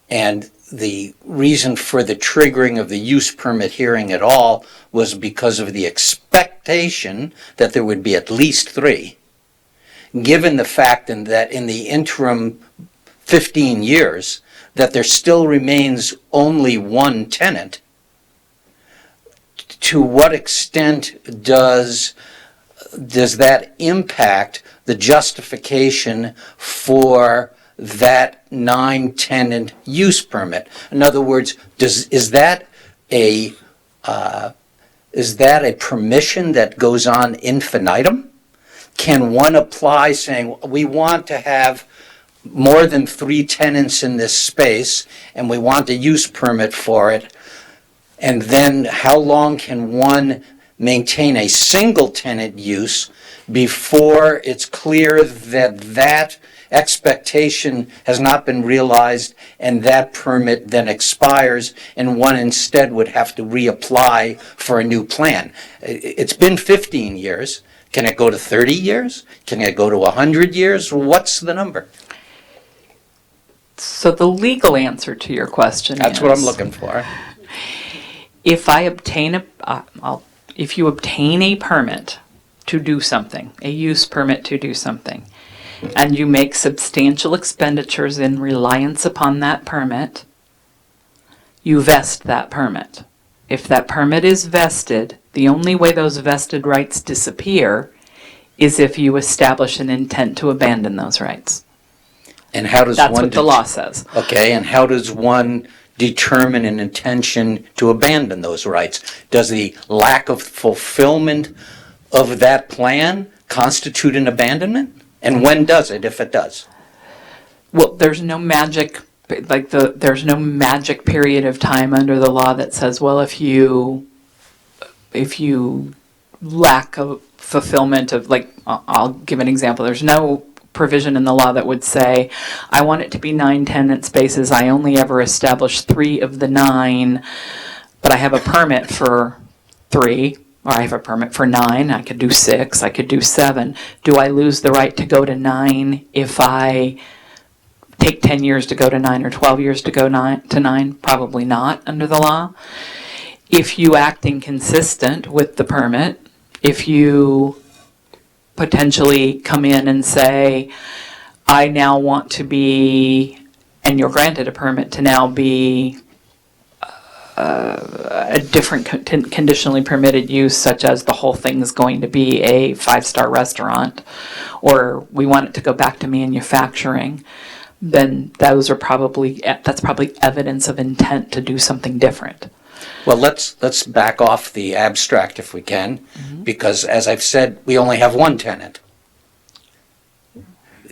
and the reason for the triggering of the use permit hearing at all was because of the expectation that there would be at least 3. Given the fact that in the interim 15 years that there still remains only one tenant, to what extent does that impact the justification for that 9-tenant use permit? In other words, is that a permission that goes on infinitum? Can one apply saying, we want to have more than 3 tenants in this space and we want a use permit for it? And then how long can one maintain a single tenant use before it's clear that that expectation has not been realized and that permit then expires and one instead would have to reapply for a new plan? It's been 15 years. Can it go to 30 years? Can it go to 100 years? What's the number? So the legal answer to your question That's is, what I'm looking for. if I obtain if you obtain a permit to do something, a use permit to do something, and you make substantial expenditures in reliance upon that permit, you vest that permit. If that permit is vested, the only way those vested rights disappear is if you establish an intent to abandon those rights. And how does That's one what the law says. Okay, and how does one determine an intention to abandon those rights? Does the lack of fulfillment of that plan constitute an abandonment? And when does it, if it does? Well, there's no magic, there's no magic period of time under the law that says, well, if you lack of fulfillment of, I'll give an example. There's no provision in the law that would say, I want it to be 9 tenant spaces. I only ever established 3 of the 9, but I have a permit for 3. Or I have a permit for 9, I could do 6, I could do 7. Do I lose the right to go to 9 if I take 10 years to go to 9 or 12 years to go to 9? Probably not under the law. If you act inconsistent with the permit, if you potentially come in and say, I now want to be, and you're granted a permit to now be a different conditionally permitted use, such as the whole thing is going to be a 5-star restaurant, or we want it to go back to manufacturing, then that's probably evidence of intent to do something different. Well, let's back off the abstract if we can, because as I've said, we only have one tenant.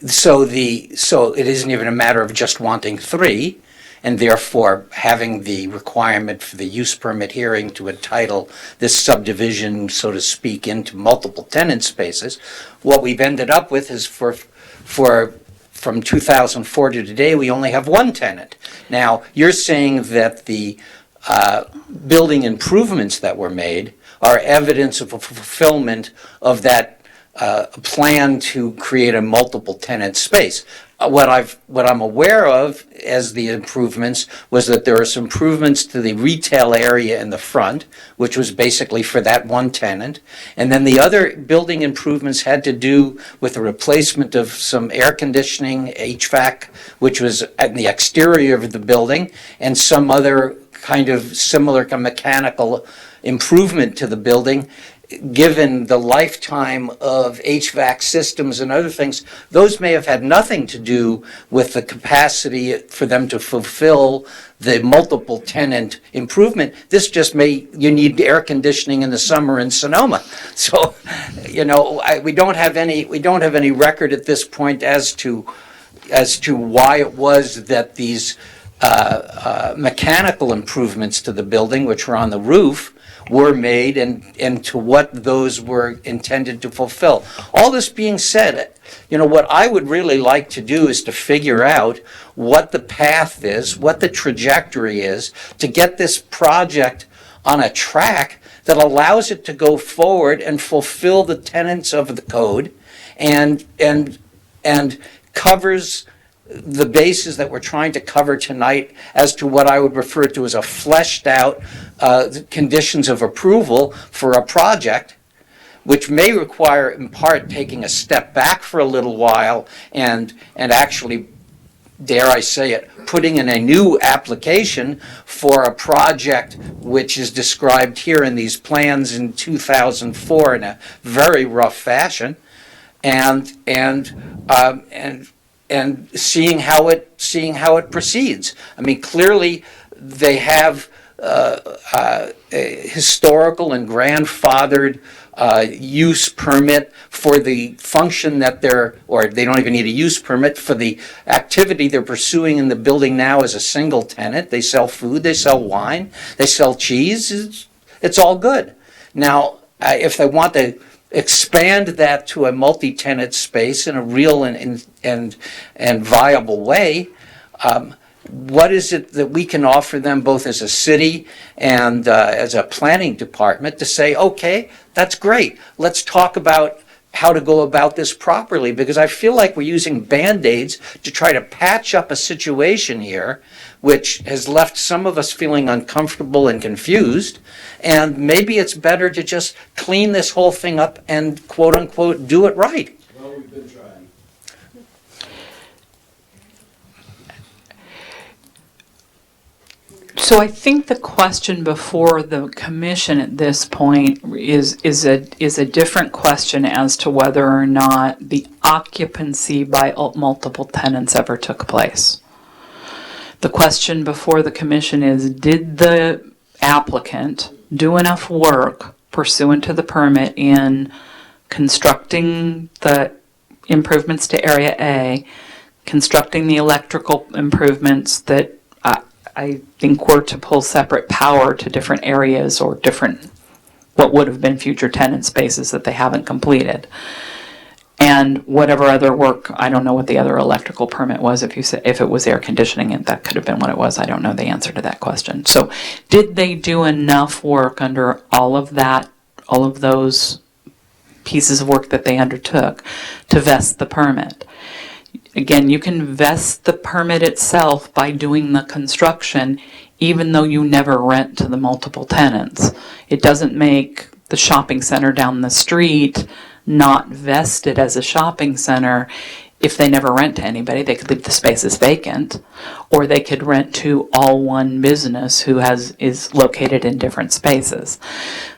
So it isn't even a matter of just wanting 3, and therefore having the requirement for the use permit hearing to entitle this subdivision, so to speak, into multiple tenant spaces. What we've ended up with is from 2004 to today, we only have one tenant. Now, you're saying that the building improvements that were made are evidence of a fulfillment of that plan to create a multiple tenant space. What I'm aware of as the improvements was that there are some improvements to the retail area in the front, which was basically for that one tenant. And then the other building improvements had to do with the replacement of some air conditioning, HVAC, which was in the exterior of the building, and some other kind of similar mechanical improvement to the building. Given the lifetime of HVAC systems and other things, those may have had nothing to do with the capacity for them to fulfill the multiple tenant improvement. This just you need air conditioning in the summer in Sonoma. So, we don't have any record at this point as to why it was that these mechanical improvements to the building, which were on the roof, were made and to what those were intended to fulfill. All this being said, what I would really like to do is to figure out what the path is, what the trajectory is to get this project on a track that allows it to go forward and fulfill the tenets of the code and covers the bases that we're trying to cover tonight as to what I would refer to as a fleshed out conditions of approval for a project, which may require in part taking a step back for a little while and actually, dare I say it, putting in a new application for a project which is described here in these plans in 2004 in a very rough fashion, and seeing how it proceeds. I mean, clearly they have a historical and grandfathered use permit for the function that they don't even need a use permit for the activity they're pursuing in the building now as a single tenant. They sell food, they sell wine, they sell cheese. It's all good. Now, if they want to expand that to a multi-tenant space in a real and viable way, what is it that we can offer them both as a city and as a planning department to say, okay, that's great. Let's talk about how to go about this properly, because I feel like we're using Band-Aids to try to patch up a situation here which has left some of us feeling uncomfortable and confused, and maybe it's better to just clean this whole thing up and quote-unquote do it right. Well, we've been trying. So I think the question before the commission at this point is a different question as to whether or not the occupancy by multiple tenants ever took place. The question before the commission is, did the applicant do enough work pursuant to the permit in constructing the improvements to Area A, constructing the electrical improvements that I think were to pull separate power to different areas or different, what would have been future tenant spaces that they haven't completed. And whatever other work, I don't know what the other electrical permit was. If it was air conditioning, that could have been what it was. I don't know the answer to that question. So did they do enough work under all of those pieces of work that they undertook to vest the permit? Again, you can vest the permit itself by doing the construction, even though you never rent to the multiple tenants. It doesn't make the shopping center down the street not vested as a shopping center. If they never rent to anybody, they could leave the spaces vacant, or they could rent to all one business who is located in different spaces.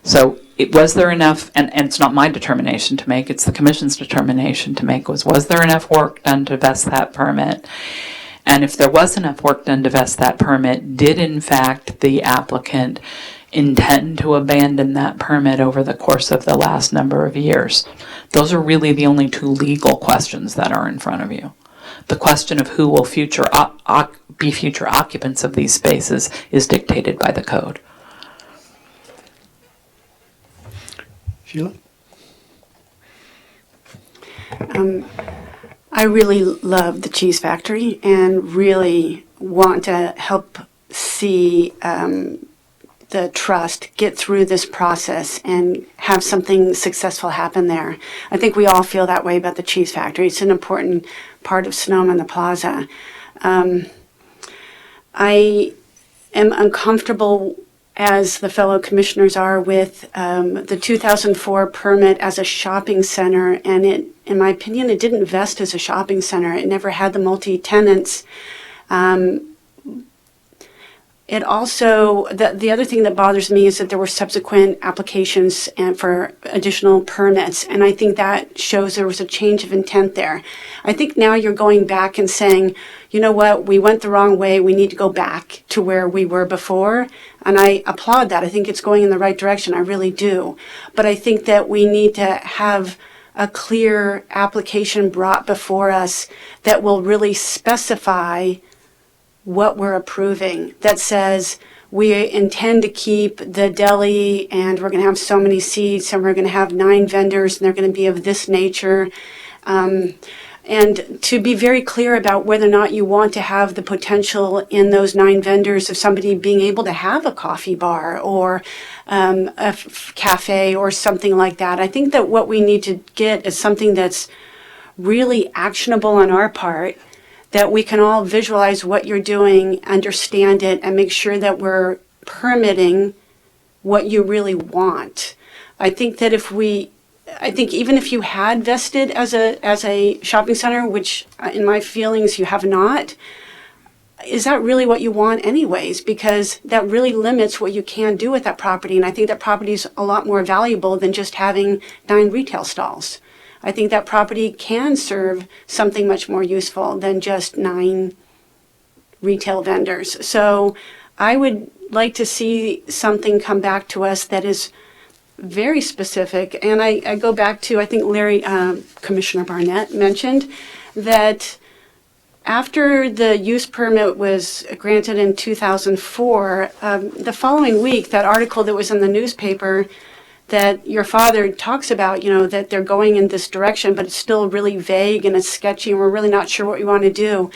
So was there enough, and it's not my determination to make, it's the commission's determination to make, was there enough work done to vest that permit? And if there was enough work done to vest that permit, did in fact the applicant intend to abandon that permit over the course of the last number of years? Those are really the only two legal questions that are in front of you. The question of who will be future occupants of these spaces is dictated by the code. Sheila? I really love the cheese factory and really want to help see the trust get through this process and have something successful happen there. I think we all feel that way about the cheese factory. It's an important part of Sonoma and the Plaza. I am uncomfortable, as the fellow commissioners are, with the 2004 permit as a shopping center, and in my opinion, it didn't vest as a shopping center. It never had the multi-tenants. It also, the other thing that bothers me is that there were subsequent applications and for additional permits, and I think that shows there was a change of intent there. I think now you're going back and saying, you know what, we went the wrong way, we need to go back to where we were before, and I applaud that. I think it's going in the right direction, I really do. But I think that we need to have a clear application brought before us that will really specify what we're approving, that says we intend to keep the deli and we're going to have so many seats and we're going to have 9 vendors and they're going to be of this nature. And to be very clear about whether or not you want to have the potential in those 9 vendors of somebody being able to have a coffee bar or a cafe or something like that. I think that what we need to get is something that's really actionable on our part, that we can all visualize what you're doing, understand it, and make sure that we're permitting what you really want. I think that even if you had vested as a shopping center, which in my feelings you have not, is that really what you want anyways? Because that really limits what you can do with that property. And I think that property is a lot more valuable than just having 9 retail stalls. I think that property can serve something much more useful than just 9 retail vendors. So I would like to see something come back to us that is very specific. And I go back to, I think Larry, Commissioner Barnett mentioned that after the use permit was granted in 2004, the following week, that article that was in the newspaper that your father talks about, that they're going in this direction, but it's still really vague and it's sketchy and we're really not sure what we want to do.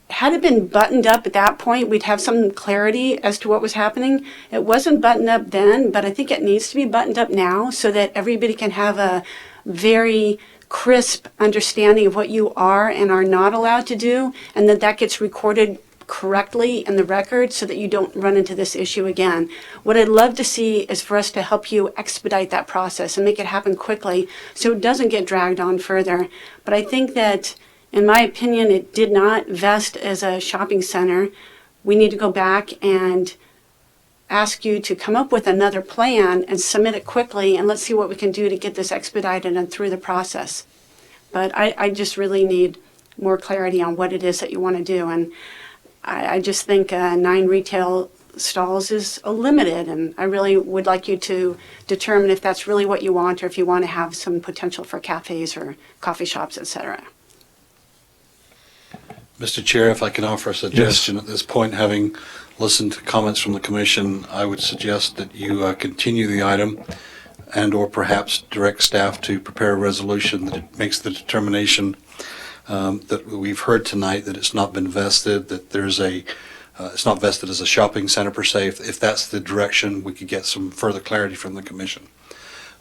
Had it been buttoned up at that point, we'd have some clarity as to what was happening. It wasn't buttoned up then, but I think it needs to be buttoned up now so that everybody can have a very crisp understanding of what you are and are not allowed to do, and that gets recorded correctly in the record so that you don't run into this issue again. What I'd love to see is for us to help you expedite that process and make it happen quickly so it doesn't get dragged on further. But I think that, in my opinion, it did not vest as a shopping center. We need to go back and ask you to come up with another plan and submit it quickly, and let's see what we can do to get this expedited and through the process. But I just really need more clarity on what it is that you want to do. And I just think 9 retail stalls is limited, and I really would like you to determine if that's really what you want or if you want to have some potential for cafes or coffee shops, etc. Mr. Chair, if I can offer a suggestion at this point, having listened to comments from the Commission, I would suggest that you continue the item and or perhaps direct staff to prepare a resolution that makes the determination that we've heard tonight, that it's not been vested, that there's it's not vested as a shopping center per se. If that's the direction, we could get some further clarity from the Commission.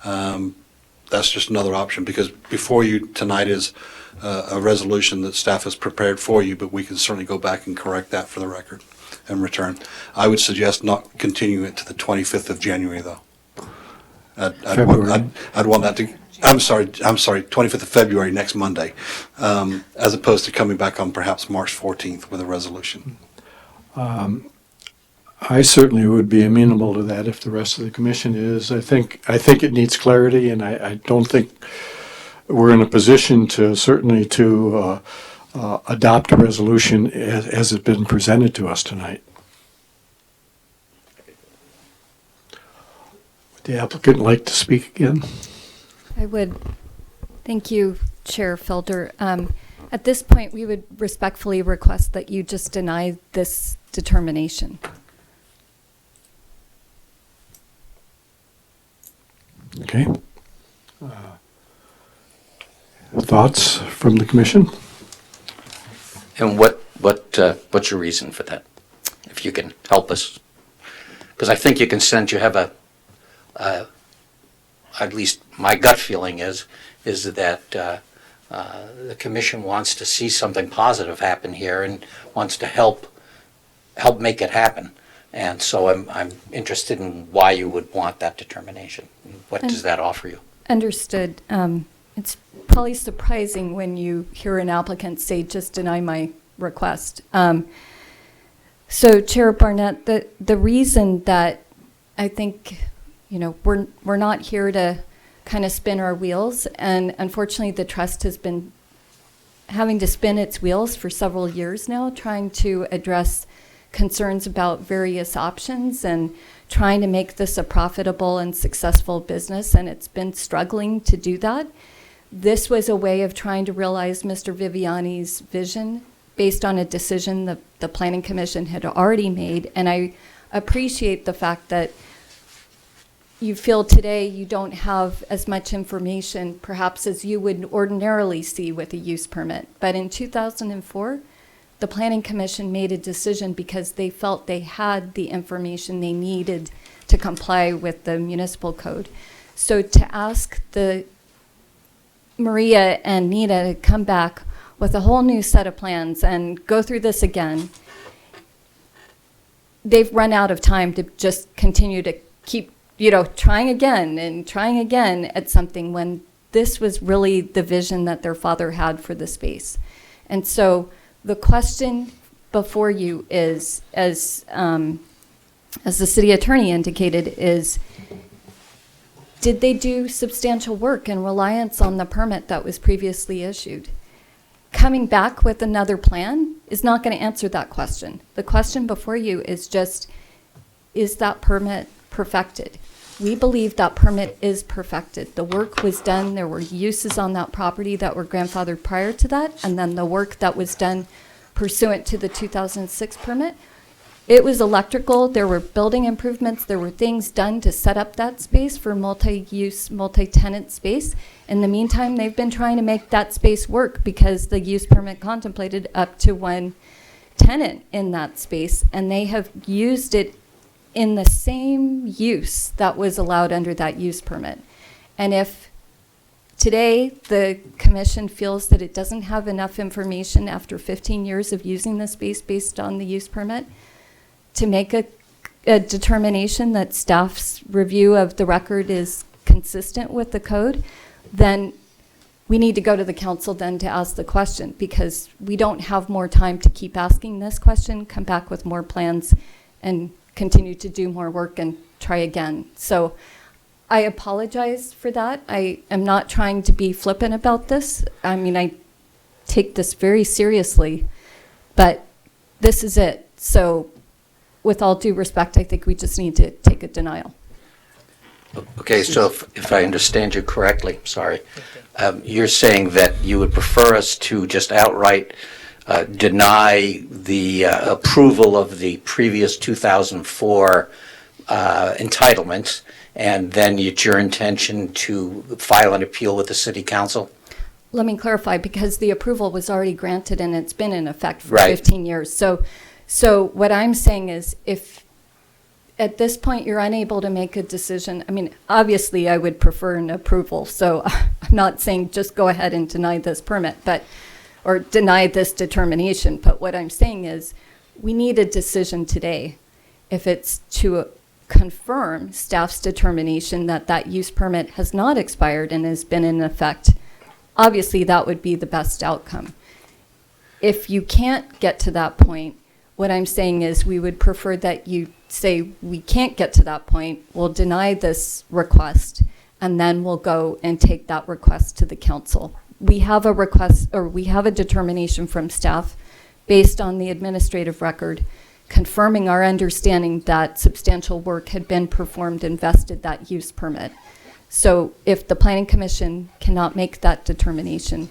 That's just another option, because before you tonight is a resolution that staff has prepared for you, but we can certainly go back and correct that for the record and return. I would suggest not continuing it to the 25th of January, though. February. I'd want that to, I'm sorry, 25th of February, next Monday, as opposed to coming back on perhaps March 14th with a resolution. I certainly would be amenable to that if the rest of the commission is. I think it needs clarity, and I don't think we're in a position to certainly to adopt a resolution as it's been presented to us tonight. Would the applicant like to speak again? I would. Thank you, Chair Felder. At this point, we would respectfully request that you just deny this determination. Okay. Thoughts from the commission? And what's your reason for that? If you can help us, because I think you can sense you have at least my gut feeling is that the commission wants to see something positive happen here and wants to help make it happen. And so I'm interested in why you would want that determination. What does that offer you? Understood. It's probably surprising when you hear an applicant say, just deny my request. So Chair Barnett, the reason that I think, we're not here to kind of spin our wheels, and unfortunately the trust has been having to spin its wheels for several years now, trying to address concerns about various options and trying to make this a profitable and successful business, and it's been struggling to do that. This was a way of trying to realize Mr. Viviani's vision based on a decision the Planning Commission had already made, and I appreciate the fact that you feel today you don't have as much information perhaps as you would ordinarily see with a use permit. But in 2004, the Planning Commission made a decision because they felt they had the information they needed to comply with the municipal code. So to ask the Maria and Nita to come back with a whole new set of plans and go through this again, they've run out of time to just continue to keep, trying again at something when this was really the vision that their father had for the space. And so the question before you is, as the city attorney indicated, is did they do substantial work in reliance on the permit that was previously issued? Coming back with another plan is not going to answer that question. The question before you is just, is that permit perfected? We believe that permit is perfected. The work was done. There were uses on that property that were grandfathered prior to that, and then the work that was done pursuant to the 2006 permit. It was electrical. There were building improvements. There were things done to set up that space for multi-use, multi-tenant space. In the meantime, they've been trying to make that space work because the use permit contemplated up to one tenant in that space, and they have used it in the same use that was allowed under that use permit. And if today the commission feels that it doesn't have enough information after 15 years of using the space based on the use permit to make a determination that staff's review of the record is consistent with the code, then we need to go to the council then to ask the question, because we don't have more time to keep asking this question, come back with more plans, and continue to do more work and try again. So I apologize for that. I am not trying to be flippant about this. I mean, I take this very seriously, but this is it. So with all due respect, I think we just need to take a denial. Okay, so if I understand you correctly, sorry, you're saying that you would prefer us to just outright deny the approval of the previous 2004 entitlements, and then it's your intention to file an appeal with the city council? Let me clarify, because the approval was already granted and it's been in effect for Right. 15 years. So what I'm saying is, if at this point you're unable to make a decision, I mean, obviously I would prefer an approval. So I'm not saying just go ahead and deny this permit, or deny this determination. But what I'm saying is we need a decision today. If it's to confirm staff's determination that that use permit has not expired and has been in effect, obviously that would be the best outcome. If you can't get to that point, what I'm saying is we would prefer that you say we can't get to that point, we'll deny this request, and then we'll go and take that request to the council. We have a request, or we have a determination from staff based on the administrative record confirming our understanding that substantial work had been performed and vested that use permit. So if the Planning Commission cannot make that determination,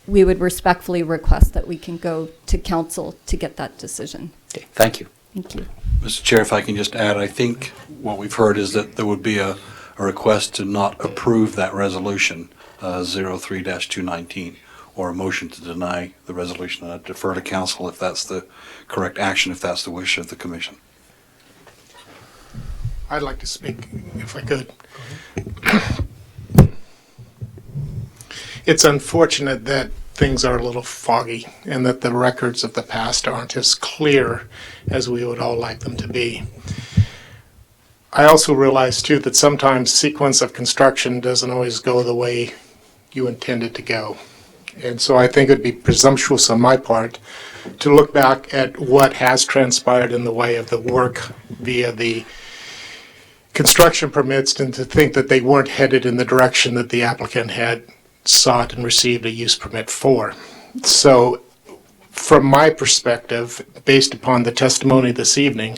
we would respectfully request that we can go to council to get that decision. Okay, thank you. Thank you. Mr. Chair, if I can just add, I think what we've heard is that there would be a request to not approve that resolution, 03-219, or a motion to deny the resolution. I'd defer to council if that's the correct action, if that's the wish of the commission. I'd like to speak, if I could. It's unfortunate that things are a little foggy and that the records of the past aren't as clear as we would all like them to be. I also realize, too, that sometimes sequence of construction doesn't always go the way you intend it to go. And so I think it would be presumptuous on my part to look back at what has transpired in the way of the work via the construction permits and to think that they weren't headed in the direction that the applicant had sought and received a use permit for. So from my perspective, based upon the testimony this evening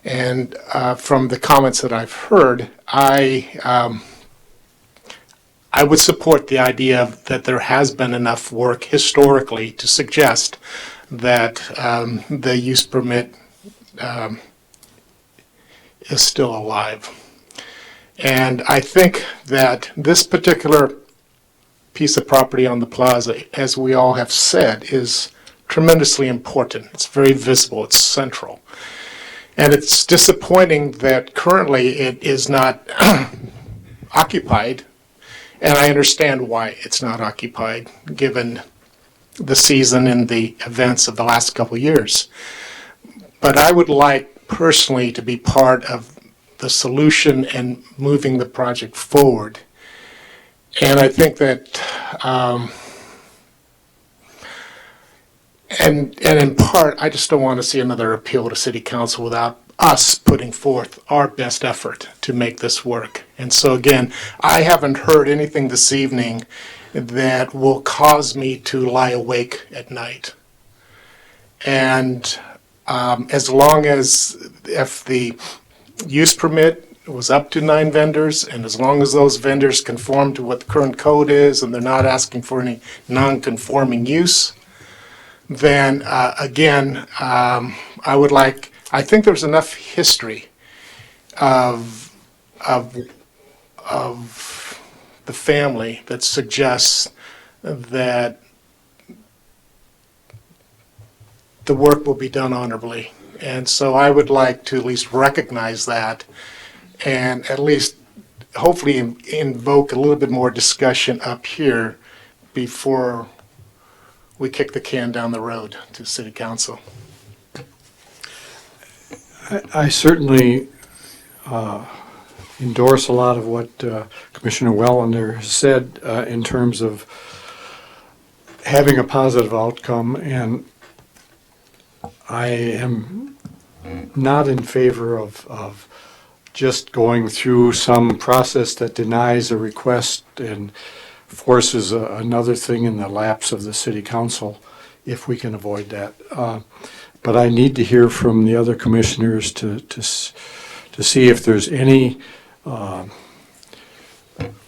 and from the comments that I've heard, I would support the idea that there has been enough work historically to suggest that the use permit is still alive. And I think that this particular piece of property on the plaza, as we all have said, is tremendously important. It's very visible. It's central. And it's disappointing that currently it is not occupied. And I understand why it's not occupied, given the season and the events of the last couple of years. But I would like personally to be part of the solution and moving the project forward. And I think that, and in part, I just don't want to see another appeal to City Council without us putting forth our best effort to make this work. And so again, I haven't heard anything this evening that will cause me to lie awake at night. And as long as, if the use permit was up to 9 vendors, and as long as those vendors conform to what the current code is and they're not asking for any non-conforming use, then again, I think there's enough history of the family that suggests that the work will be done honorably. And so I would like to at least recognize that and at least hopefully invoke a little bit more discussion up here before we kick the can down the road to City Council. I certainly endorse a lot of what Commissioner Wellender has said in terms of having a positive outcome, and I am not in favor of just going through some process that denies a request and forces another thing in the laps of the City Council, if we can avoid that. But I need to hear from the other commissioners to see if there's any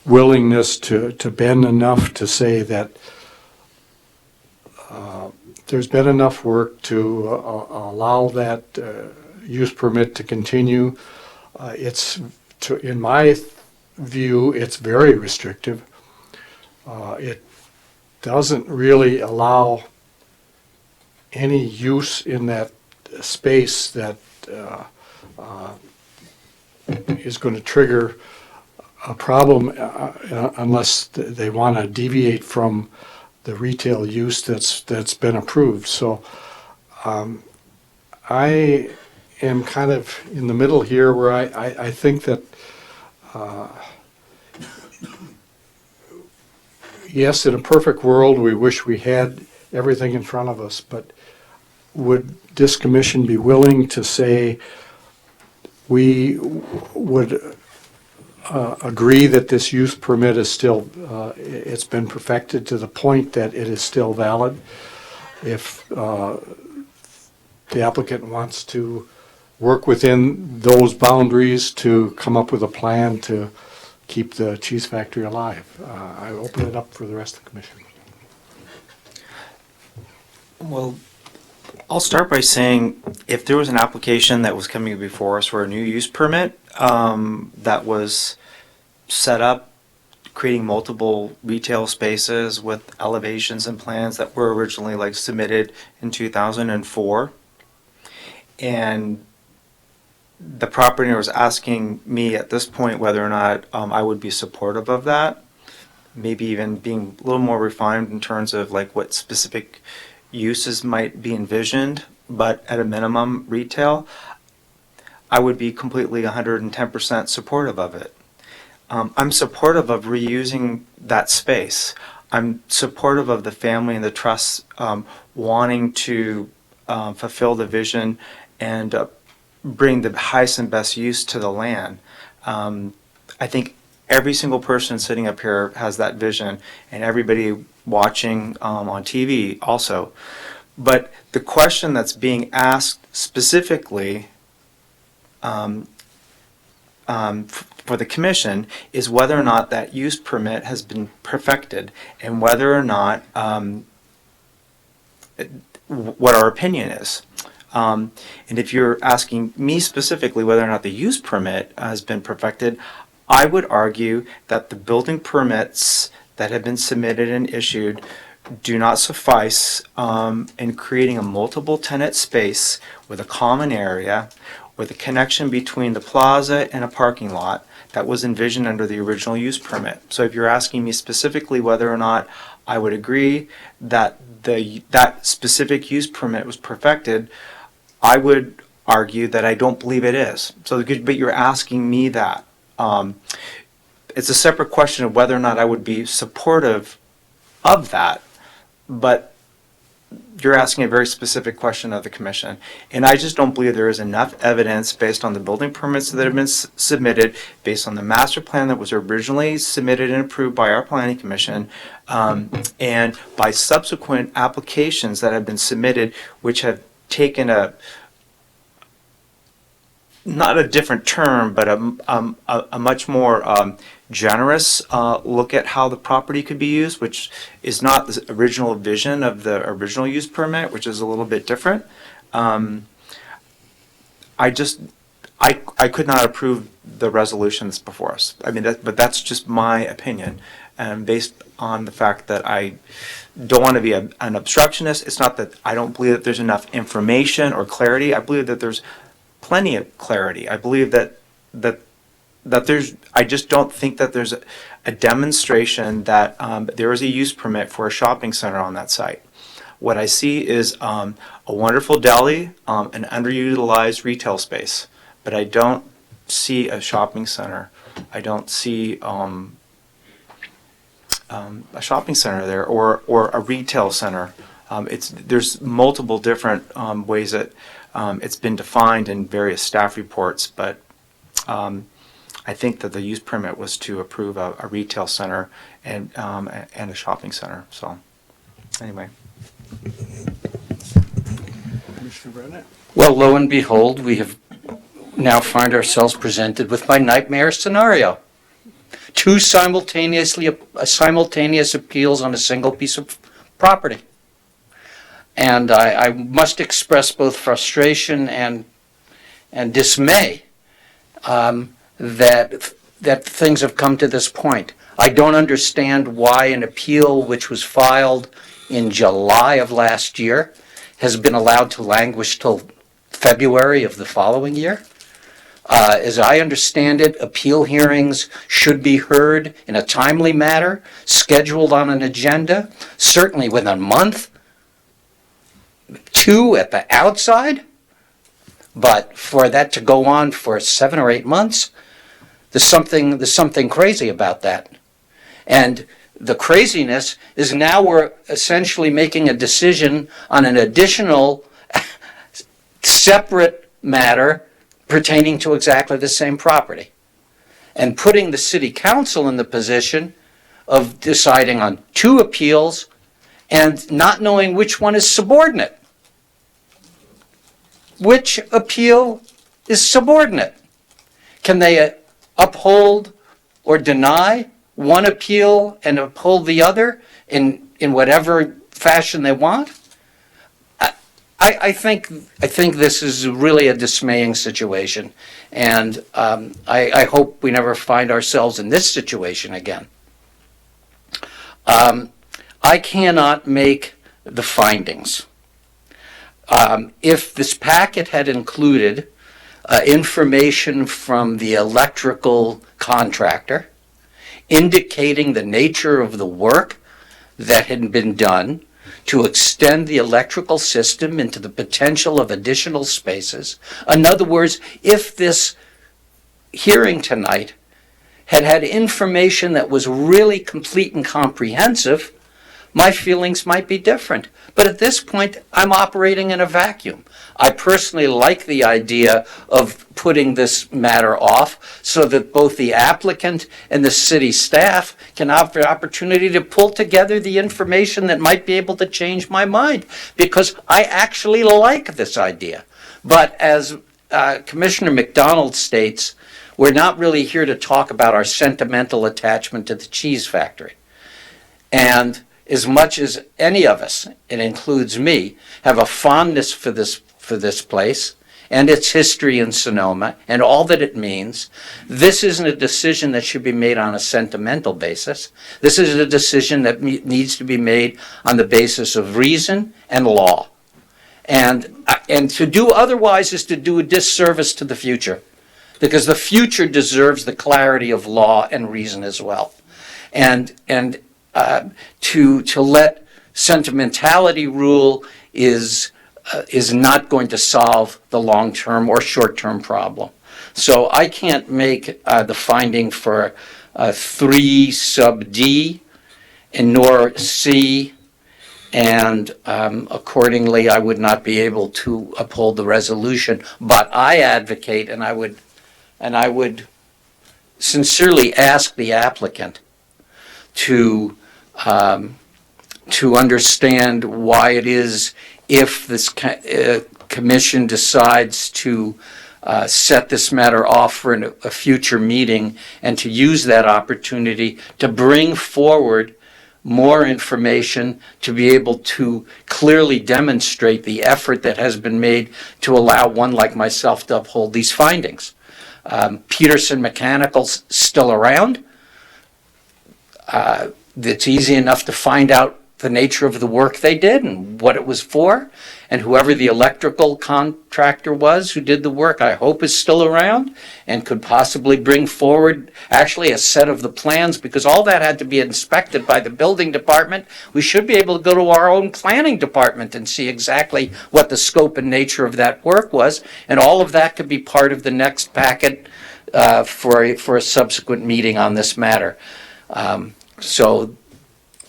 willingness to bend enough to say that there's been enough work to allow that use permit to continue. In my view, it's very restrictive. It doesn't really allow any use in that space that is going to trigger a problem unless they want to deviate from the retail use that's been approved. So I am kind of in the middle here where I think that, yes, in a perfect world, we wish we had everything in front of us, but would this commission be willing to say we would agree that this use permit is still, it's been perfected to the point that it is still valid? If the applicant wants to work within those boundaries to come up with a plan to keep the cheese factory alive. I open it up for the rest of the commission. Well, I'll start by saying if there was an application that was coming before us for a new use permit that was set up creating multiple retail spaces with elevations and plans that were originally like submitted in 2004, and the property owner was asking me at this point whether or not I would be supportive of that, maybe even being a little more refined in terms of like what specific uses might be envisioned, but at a minimum retail, I would be completely 110% supportive of it. I'm supportive of reusing that space. I'm supportive of the family and the trust wanting to fulfill the vision and bring the highest and best use to the land. I think every single person sitting up here has that vision, and everybody watching on TV also. But the question that's being asked specifically for the commission is whether or not that use permit has been perfected, and whether or not what our opinion is. And if you're asking me specifically whether or not the use permit has been perfected, I would argue that the building permits that have been submitted and issued do not suffice in creating a multiple tenant space with a common area, with a connection between the plaza and a parking lot that was envisioned under the original use permit. So if you're asking me specifically whether or not I would agree that that specific use permit was perfected, I would argue that I don't believe it is. So, but you're asking me that. It's a separate question of whether or not I would be supportive of that, but you're asking a very specific question of the commission. And I just don't believe there is enough evidence based on the building permits that have been submitted, based on the master plan that was originally submitted and approved by our planning commission, and by subsequent applications that have been submitted, which have taken not a different term, but a much more generous look at how the property could be used, which is not the original vision of the original use permit, which is a little bit different. I could not approve the resolutions before us. I mean, but that's just my opinion, and based on the fact that I don't want to be an obstructionist. It's not that I don't believe that there's enough information or clarity. I believe that there's plenty of clarity. I believe that there's, I just don't think that there's a demonstration that there is a use permit for a shopping center on that site. What I see is a wonderful deli, an underutilized retail space, but I don't see a shopping center. I don't see a shopping center there or a retail center. There's multiple different ways that it's been defined in various staff reports, but I think that the use permit was to approve a retail center and a shopping center. So, anyway. Commissioner Brennan? Well, lo and behold, we have now find ourselves presented with my nightmare scenario. Two simultaneous appeals on a single piece of property. And I must express both frustration and dismay that things have come to this point. I don't understand why an appeal which was filed in July of last year has been allowed to languish till February of the following year. As I understand it, appeal hearings should be heard in a timely manner, scheduled on an agenda, certainly within a month, 2 at the outside. But for that to go on for 7 or 8 months, there's something crazy about that. And the craziness is now we're essentially making a decision on an additional separate matter pertaining to exactly the same property, and putting the city council in the position of deciding on 2 appeals and not knowing which one is subordinate. Which appeal is subordinate? Can they uphold or deny one appeal and uphold the other in whatever fashion they want? I think this is really a dismaying situation, and I hope we never find ourselves in this situation again. I cannot make the findings. If this packet had included information from the electrical contractor indicating the nature of the work that had been done to extend the electrical system into the potential of additional spaces. In other words, if this hearing tonight had had information that was really complete and comprehensive, my feelings might be different. But at this point, I'm operating in a vacuum. I personally like the idea of putting this matter off so that both the applicant and the city staff can have the opportunity to pull together the information that might be able to change my mind, because I actually like this idea. But as Commissioner McDonald states, we're not really here to talk about our sentimental attachment to the cheese factory. And as much as any of us, it includes me, have a fondness for this place and its history in Sonoma and all that it means, this isn't a decision that should be made on a sentimental basis. This is a decision that needs to be made on the basis of reason and law. And to do otherwise is to do a disservice to the future, because the future deserves the clarity of law and reason as well. And to let sentimentality rule is not going to solve the long-term or short-term problem. So I can't make the finding for 3 sub D and nor C, and accordingly I would not be able to uphold the resolution. But I advocate, and I would sincerely ask the applicant to understand why it is, if this commission decides to set this matter off for a future meeting, and to use that opportunity to bring forward more information to be able to clearly demonstrate the effort that has been made to allow one like myself to uphold these findings. Peterson Mechanical's still around. It's easy enough to find out the nature of the work they did and what it was for, and whoever the electrical contractor was who did the work, I hope is still around and could possibly bring forward actually a set of the plans, because all that had to be inspected by the building department. We should be able to go to our own planning department and see exactly what the scope and nature of that work was, and all of that could be part of the next packet for a subsequent meeting on this matter. So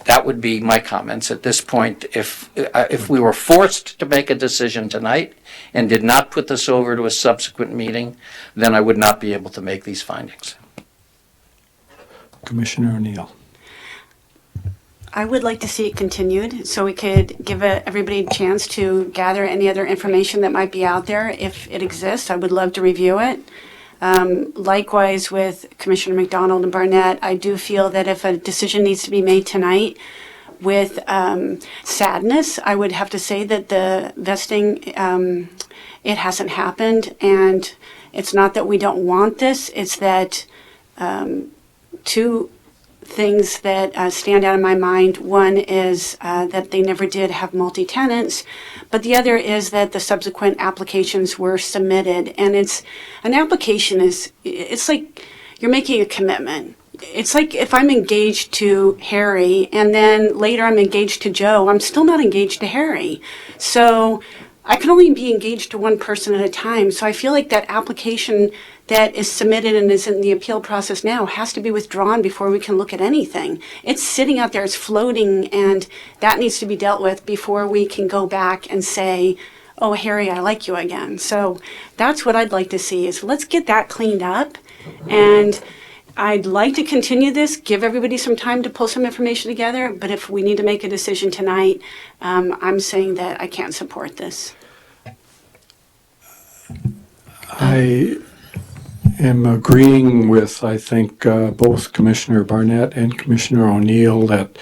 that would be my comments at this point. If we were forced to make a decision tonight and did not put this over to a subsequent meeting, then I would not be able to make these findings. Commissioner O'Neill. I would like to see it continued so we could give everybody a chance to gather any other information that might be out there. If it exists, I would love to review it. Likewise with Commissioner McDonald and Barnett, I do feel that if a decision needs to be made tonight, with sadness, I would have to say that the vesting, it hasn't happened, and it's not that we don't want this, it's that 2 things that stand out in my mind. One is that they never did have multi-tenants, but the other is that the subsequent applications were submitted. And an application it's like you're making a commitment. It's like if I'm engaged to Harry and then later I'm engaged to Joe, I'm still not engaged to Harry. So I can only be engaged to one person at a time. So I feel like that application that is submitted and is in the appeal process now has to be withdrawn before we can look at anything. It's sitting out there, it's floating, and that needs to be dealt with before we can go back and say, oh, Harry, I like you again. So that's what I'd like to see, is let's get that cleaned up. And I'd like to continue this, give everybody some time to pull some information together, but if we need to make a decision tonight, I'm saying that I can't support this. I am agreeing with, I think, both Commissioner Barnett and Commissioner O'Neill that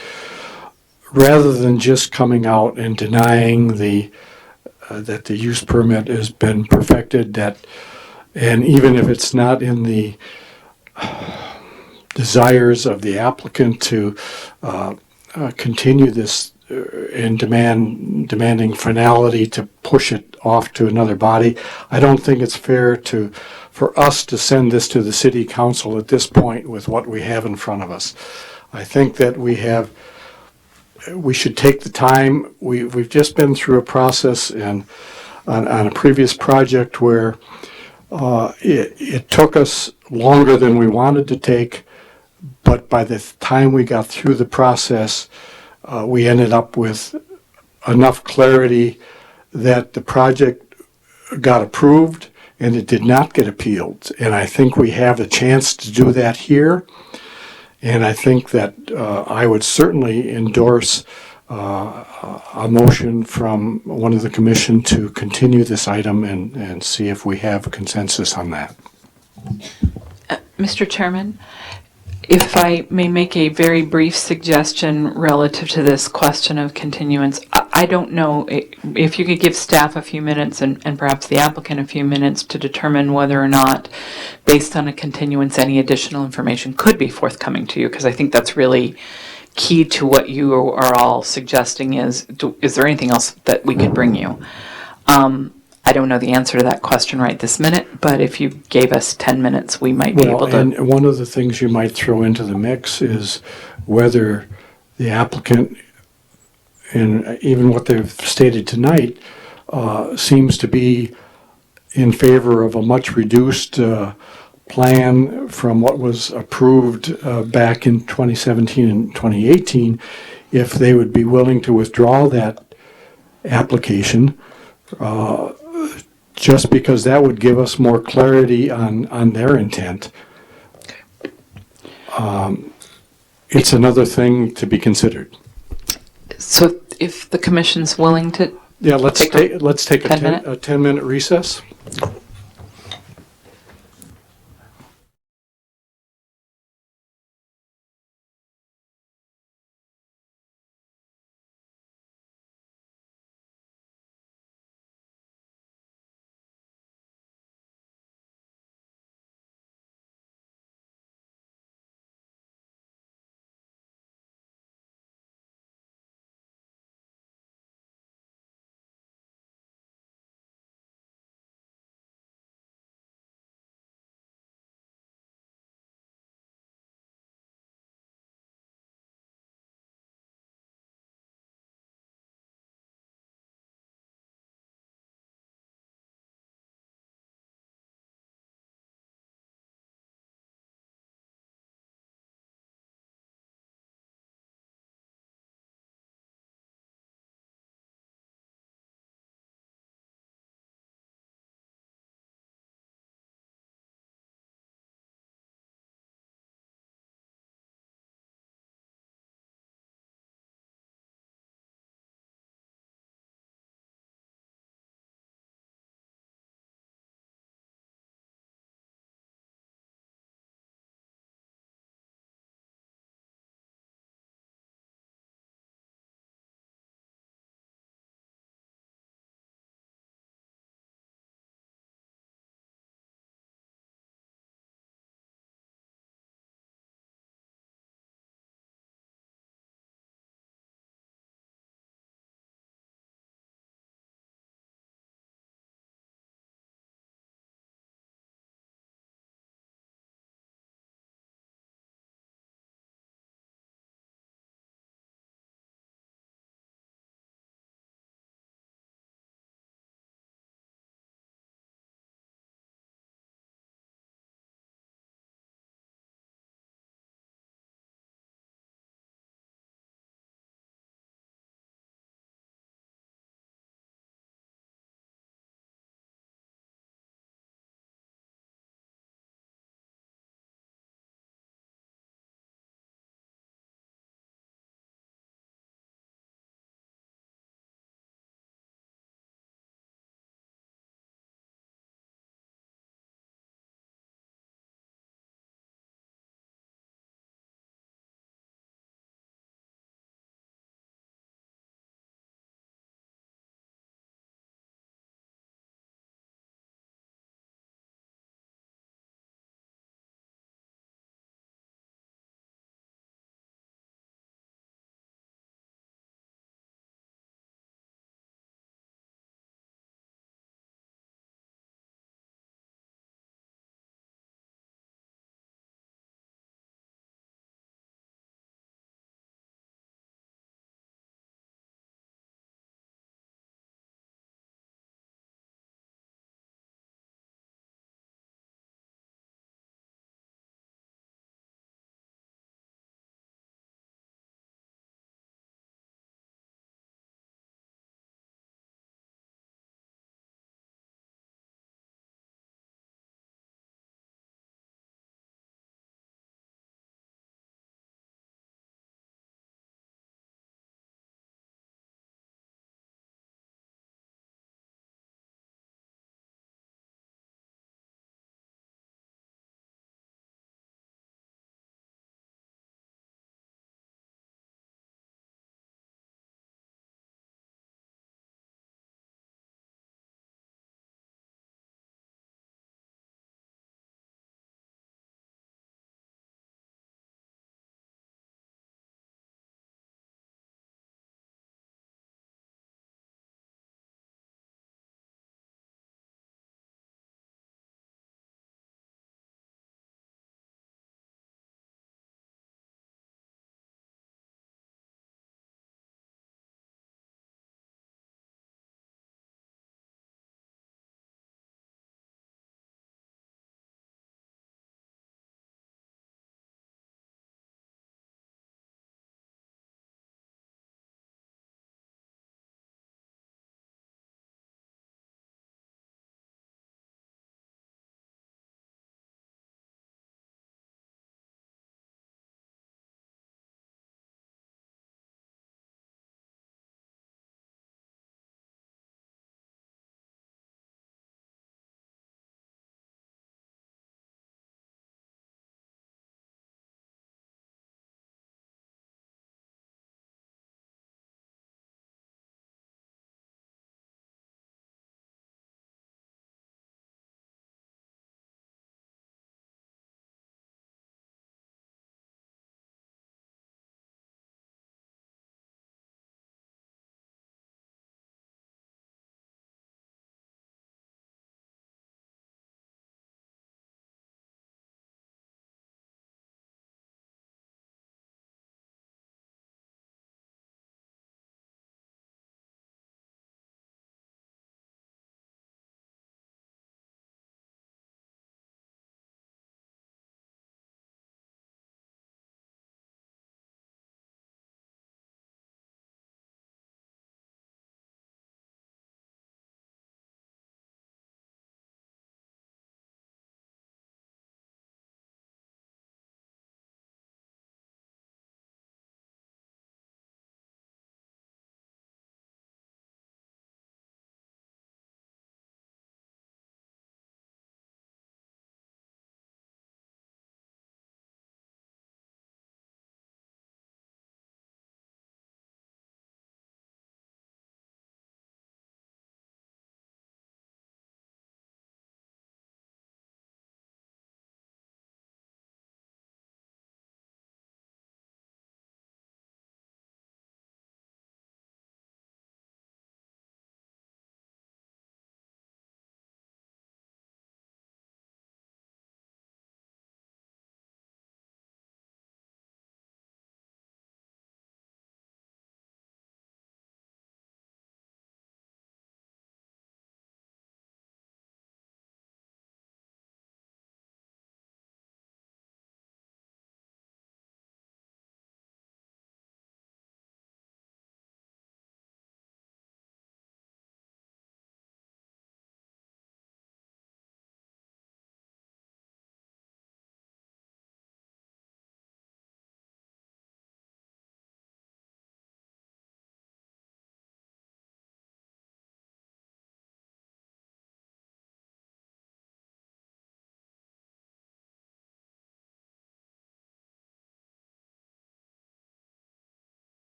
rather than just coming out and denying that the use permit has been perfected, and even if it's not in the desires of the applicant to continue this and demanding finality to push it off to another body, I don't think it's fair for us to send this to the city council at this point with what we have in front of us. I think that we should take the time. We've just been through a process on a previous project where it took us longer than we wanted to take, but by the time we got through the process, we ended up with enough clarity that the project got approved and it did not get appealed. And I think we have the chance to do that here. And I think that I would certainly endorse a motion from one of the commission to continue this item and see if we have a consensus on that. Mr. Chairman, if I may make a very brief suggestion relative to this question of continuance, I don't know if you could give staff a few minutes and perhaps the applicant a few minutes to determine whether or not, based on a continuance, any additional information could be forthcoming to you, because I think that's really key to what you are all suggesting is there anything else that we could bring you? I don't know the answer to that question right this minute, but if you gave us 10 minutes, we might be able to. And one of the things you might throw into the mix is whether the applicant, and even what they've stated tonight, seems to be in favor of a much reduced plan from what was approved back in 2017 and 2018, if they would be willing to withdraw that application, just because that would give us more clarity on their intent. It's another thing to be considered. So if the commission's willing to. Yeah, let's take a 10-minute recess.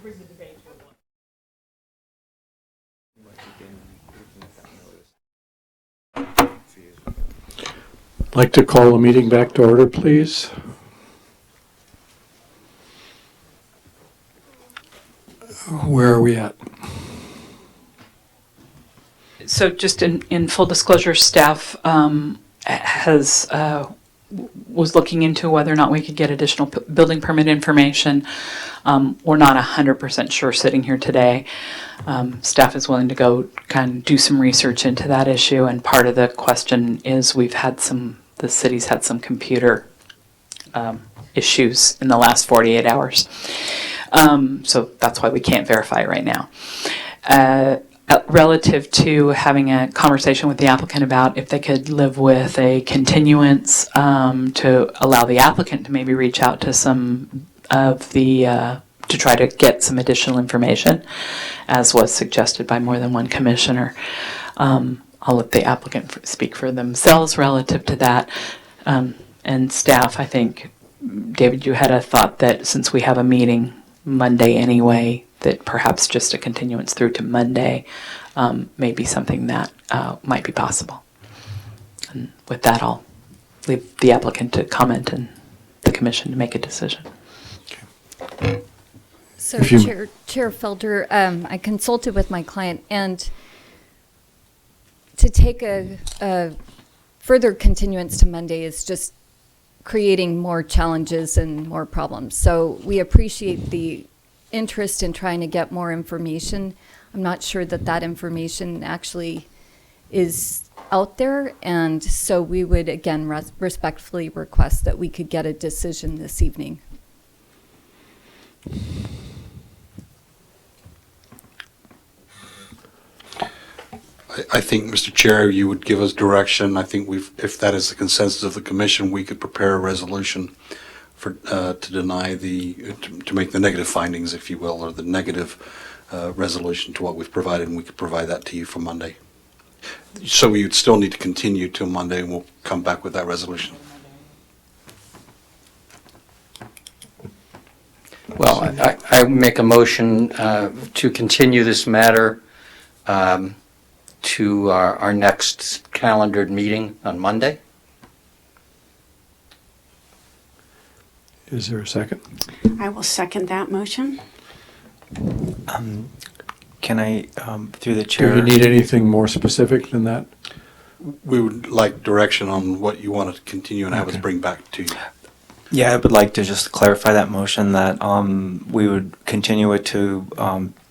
bring the debate to a close. I'd like to call the meeting back to order, please. Where are we at? So just in full disclosure, staff has was looking into whether or not we could get additional building permit information. We're not 100% sure sitting here today. Staff is willing to go kind of do some research into that issue, and part of the question is the city's had some computer issues in the last 48 hours. So that's why we can't verify it right now. Relative to having a conversation with the applicant about if they could live with a continuance to allow the applicant to maybe reach out to some of the, to try to get some additional information, as was suggested by more than one commissioner. I'll let the applicant speak for themselves relative to that. And staff, I think, David, you had a thought that since we have a meeting Monday anyway, that perhaps just a continuance through to Monday may be something that might be possible. And with that, I'll leave the applicant to comment and the commission to make a decision. So Chair Felder, I consulted with my client, and to take a further continuance to Monday is just creating more challenges and more problems. So we appreciate the interest in trying to get more information. I'm not sure that that information actually is out there, and so we would again respectfully request that we could get a decision this evening. I think, Mr. Chair, you would give us direction. I think if that is the consensus of the commission, we could prepare a resolution for to deny to make the negative findings, if you will, or the negative resolution to what we've provided, and we could provide that to you for Monday. So we would still need to continue till Monday, and we'll come back with that resolution. Well, I make a motion to continue this matter to our next calendared meeting on Monday. Is there a second? I will second that motion. Can I, through the chair? Do you need anything more specific than that? We would like direction on what you want to continue and have us Okay. bring back to you. Yeah, I would like to just clarify that motion that we would continue it to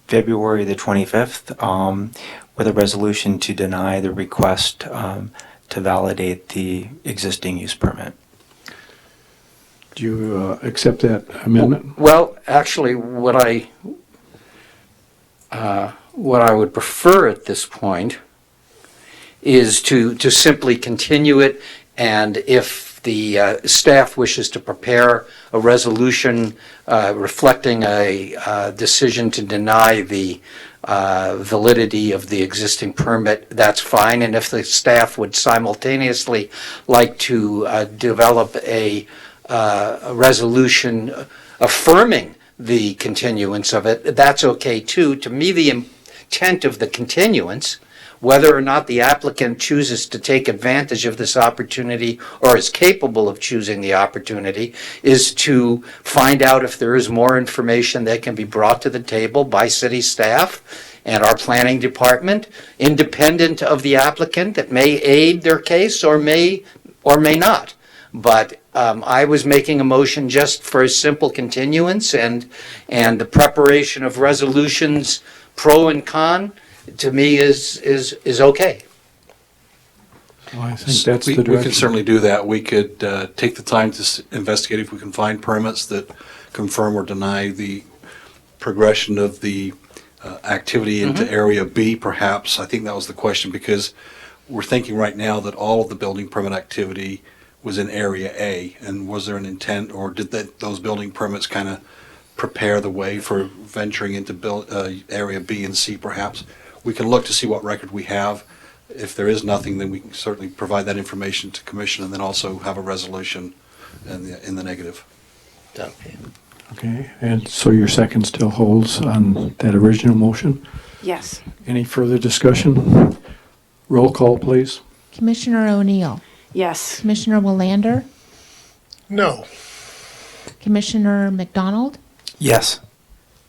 February the 25th with a resolution to deny the request to validate the existing use permit. Do you accept that amendment? Well, actually, what I would prefer at this point is to simply continue it, and if the staff wishes to prepare a resolution reflecting a decision to deny the validity of the existing permit, that's fine. And if the staff would simultaneously like to develop a resolution affirming the continuance of it, that's okay too. To me, the intent of the continuance, whether or not the applicant chooses to take advantage of this opportunity or is capable of choosing the opportunity, is to find out if there is more information that can be brought to the table by city staff and our planning department, independent of the applicant, that may aid their case or may not. But I was making a motion just for a simple continuance, and the preparation of resolutions pro and con, to me, is okay. Well, I think that's the We direction. can certainly do that. We could take the time to investigate if we can find permits that confirm or deny the progression of the activity into Area B, perhaps. I think that was the question, because we're thinking right now that all of the building permit activity was in Area A, and was there an intent, or did those building permits kind of prepare the way for venturing into Area B and C, perhaps? We can look to see what record we have. If there is nothing, then we can certainly provide that information to commission, and then also have a resolution in the negative. Okay. Okay, and so your second still holds on that original motion? Yes. Any further discussion? Roll call, please. Commissioner O'Neill, Yes. Commissioner Willander, No. Commissioner McDonald, Yes.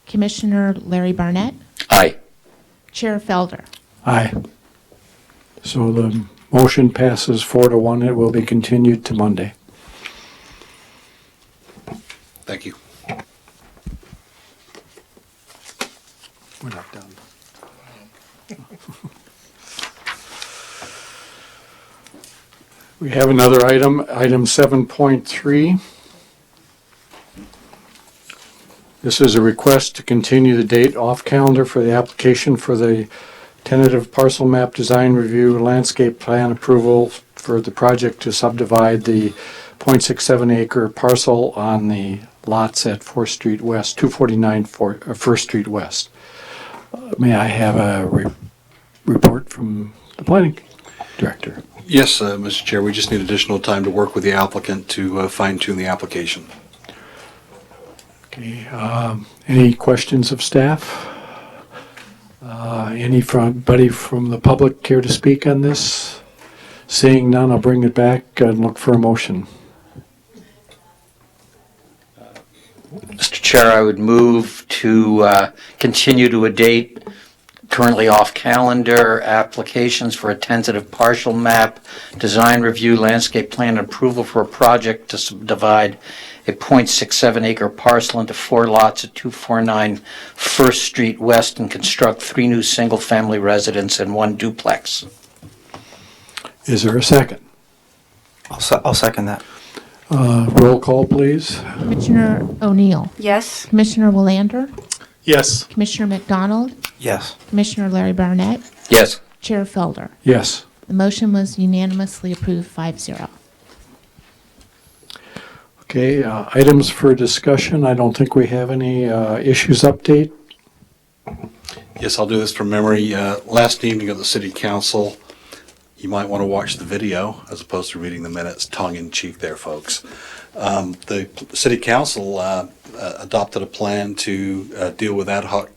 Commissioner Larry Barnett, Aye. Chair Felder. Aye. So the motion passes 4-1. It will be continued to Monday. Thank you. We're not done. We have another item, item 7.3. This is a request to continue the date off calendar for the application for the tentative parcel map design review landscape plan approval for the project to subdivide the 0.67 acre parcel on the lots at 4th Street West, 249 First Street West. May I have a report from the planning director? Yes, Mr. Chair, we just need additional time to work with the applicant to fine tune the application. Okay, any questions of staff? Anybody from the public care to speak on this? Seeing none, I'll bring it back and look for a motion. Mr. Chair, I would move to continue to a date currently off calendar, applications for a tentative partial map, design review, landscape plan approval for a project to subdivide a 0.67 acre parcel into 4 lots at 249 First Street West and construct 3 new single-family residences and 1 duplex. Is there a second? I'll second that. Roll call, please. Commissioner O'Neill, Yes. Commissioner Willander, Yes. Commissioner McDonald, Yes. Commissioner Larry Barnett, Yes. Chair Felder. Yes. The motion was unanimously approved 5-0. Okay, items for discussion. I don't think we have any issues update. Yes, I'll do this from memory. Last evening at the city council, you might want to watch the video as opposed to reading the minutes, tongue in cheek there, folks. The city council adopted a plan to deal with ad hoc,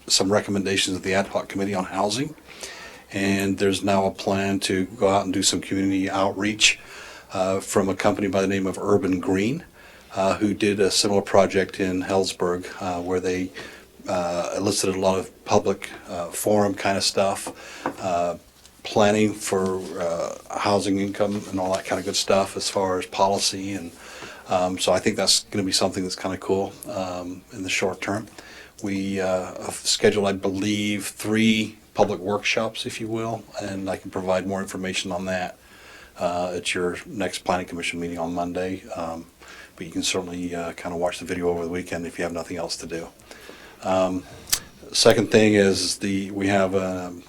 some recommendations of the ad hoc committee on housing. And there's now a plan to go out and do some community outreach from a company by the name of Urban Green, who did a similar project in Hellsburg, where they elicited a lot of public forum kind of stuff, planning for housing income and all that kind of good stuff as far as policy. And so I think that's going to be something that's kind of cool in the short term. We have scheduled, I believe, 3 public workshops, if you will, and I can provide more information on that at your next Planning Commission meeting on Monday. But you can certainly kind of watch the video over the weekend if you have nothing else to do. Second thing is we have an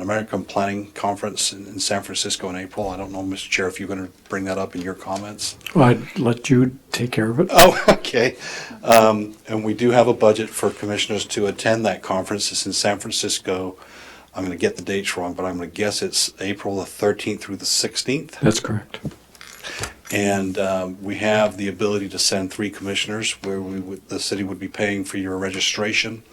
American Planning Conference in San Francisco in April. I don't know, Mr. Chair, if you're going to bring that up in your comments. Well, I'd let you take care of it. Oh, okay. And we do have a budget for commissioners to attend that conference. It's in San Francisco. I'm going to get the dates wrong, but I'm going to guess it's April the 13th through the 16th. That's correct. And we have the ability to send 3 commissioners where the city would be paying for your registration.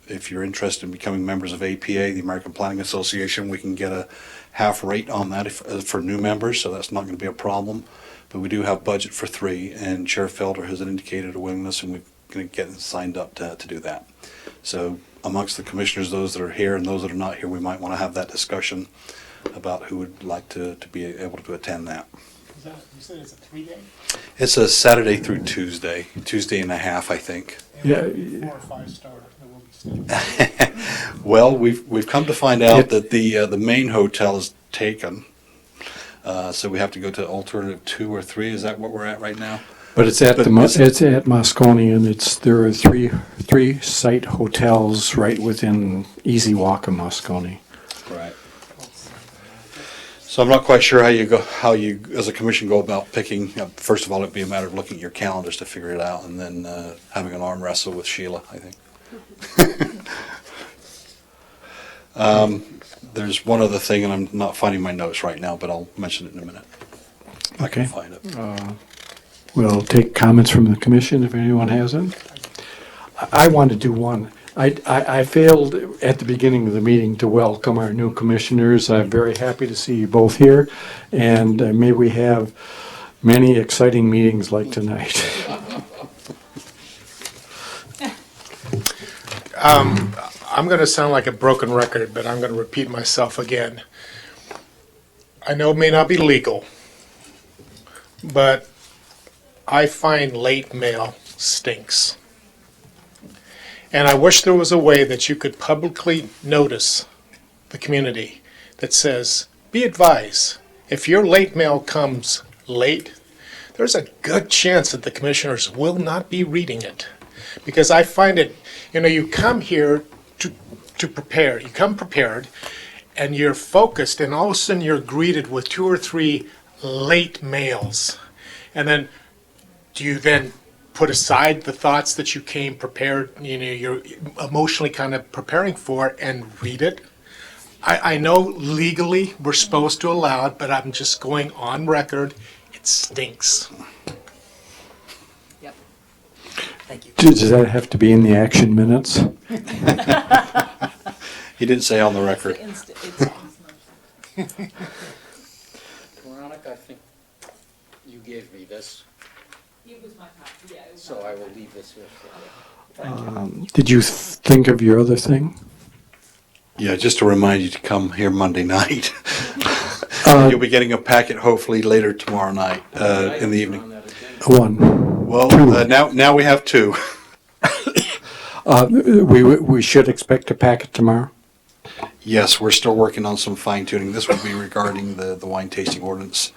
If you're interested in becoming members of APA, the American Planning Association, we can get a half rate on that for new members, so that's not going to be a problem. But we do have budget for 3, and Chair Felder has indicated a willingness, and we're going to get signed up to do that. So amongst the commissioners, those that are here and those that are not here, we might want to have that discussion about who would like to be able to attend that. You said it's a 3-day? It's a Saturday through Tuesday and a half, I think. Yeah. 4 or 5 star that will be staying. Well, we've come to find out that the main hotel is taken, so we have to go to alternative 2 or 3. Is that what we're at right now? But it's at it's at Moscone, and there are three site hotels right within easy walk of Moscone. Right. So I'm not quite sure how you as a commission go about picking. First of all, it'd be a matter of looking at your calendars to figure it out, and then having an arm wrestle with Sheila, I think. There's one other thing, and I'm not finding my notes right now, but I'll mention it in a minute. I Okay. can find it. We'll take comments from the commission if anyone has them. I want to do one. I failed at the beginning of the meeting to welcome our new commissioners. I'm very happy to see you both here, and may we have many exciting meetings like tonight. I'm going to sound like a broken record, but I'm going to repeat myself again. I know it may not be legal, but I find late mail stinks. And I wish there was a way that you could publicly notice the community that says, be advised, if your late mail comes late, there's a good chance that the commissioners will not be reading it. Because I find it, you come here to prepare, you come prepared, and you're focused, and all of a sudden you're greeted with 2 or 3 late mails. And then, do you then put aside the thoughts that you came prepared, you're emotionally kind of preparing for, and read it? I know legally we're supposed to allow it, but I'm just going on record, it stinks. Yep. Thank you. Does that have to be in the action minutes? He didn't say on the record. Veronica, I think you gave me this. It was my copy, yeah. So I will leave this here for you. Did you think of your other thing? Yeah, just to remind you to come here Monday night. You'll be getting a packet hopefully later tomorrow night, in the evening. One. Well, now we have 2. We should expect a packet tomorrow? Yes, we're still working on some fine tuning. This would be regarding the wine tasting ordinance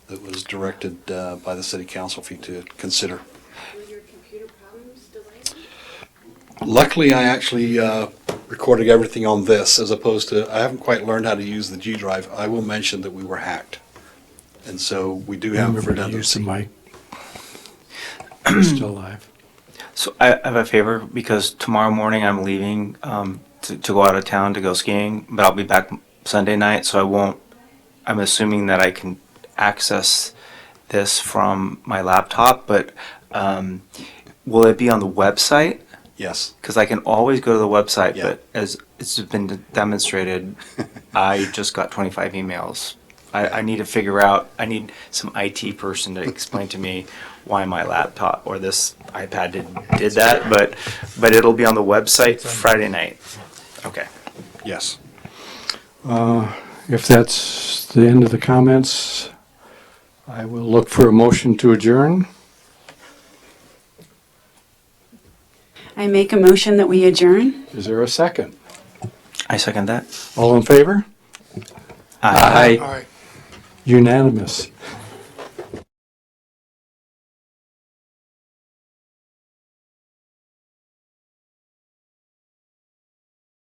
that was directed by the city council for you to consider. Were your computer problems delayed? Luckily, I actually recorded everything on this as opposed to, I haven't quite learned how to use the G drive. I will mention that we were hacked. And so we do have Remember to use the redundancy. mic. You're still alive. So I have a favor, because tomorrow morning I'm leaving to go out of town to go skiing, but I'll be back Sunday night, so I'm assuming that I can access this from my laptop, but will it be on the website? Yes. Because I can always go to the website, Yeah. but as it's been demonstrated, I just got 25 emails. I need to figure out, I need some IT person to explain to me why my laptop or this iPad did that, but it'll be on the website Friday night. Okay. Yes. If that's the end of the comments, I will look for a motion to adjourn. I make a motion that we adjourn. Is there a second? I second that. All in favor? Aye. All right. Unanimous.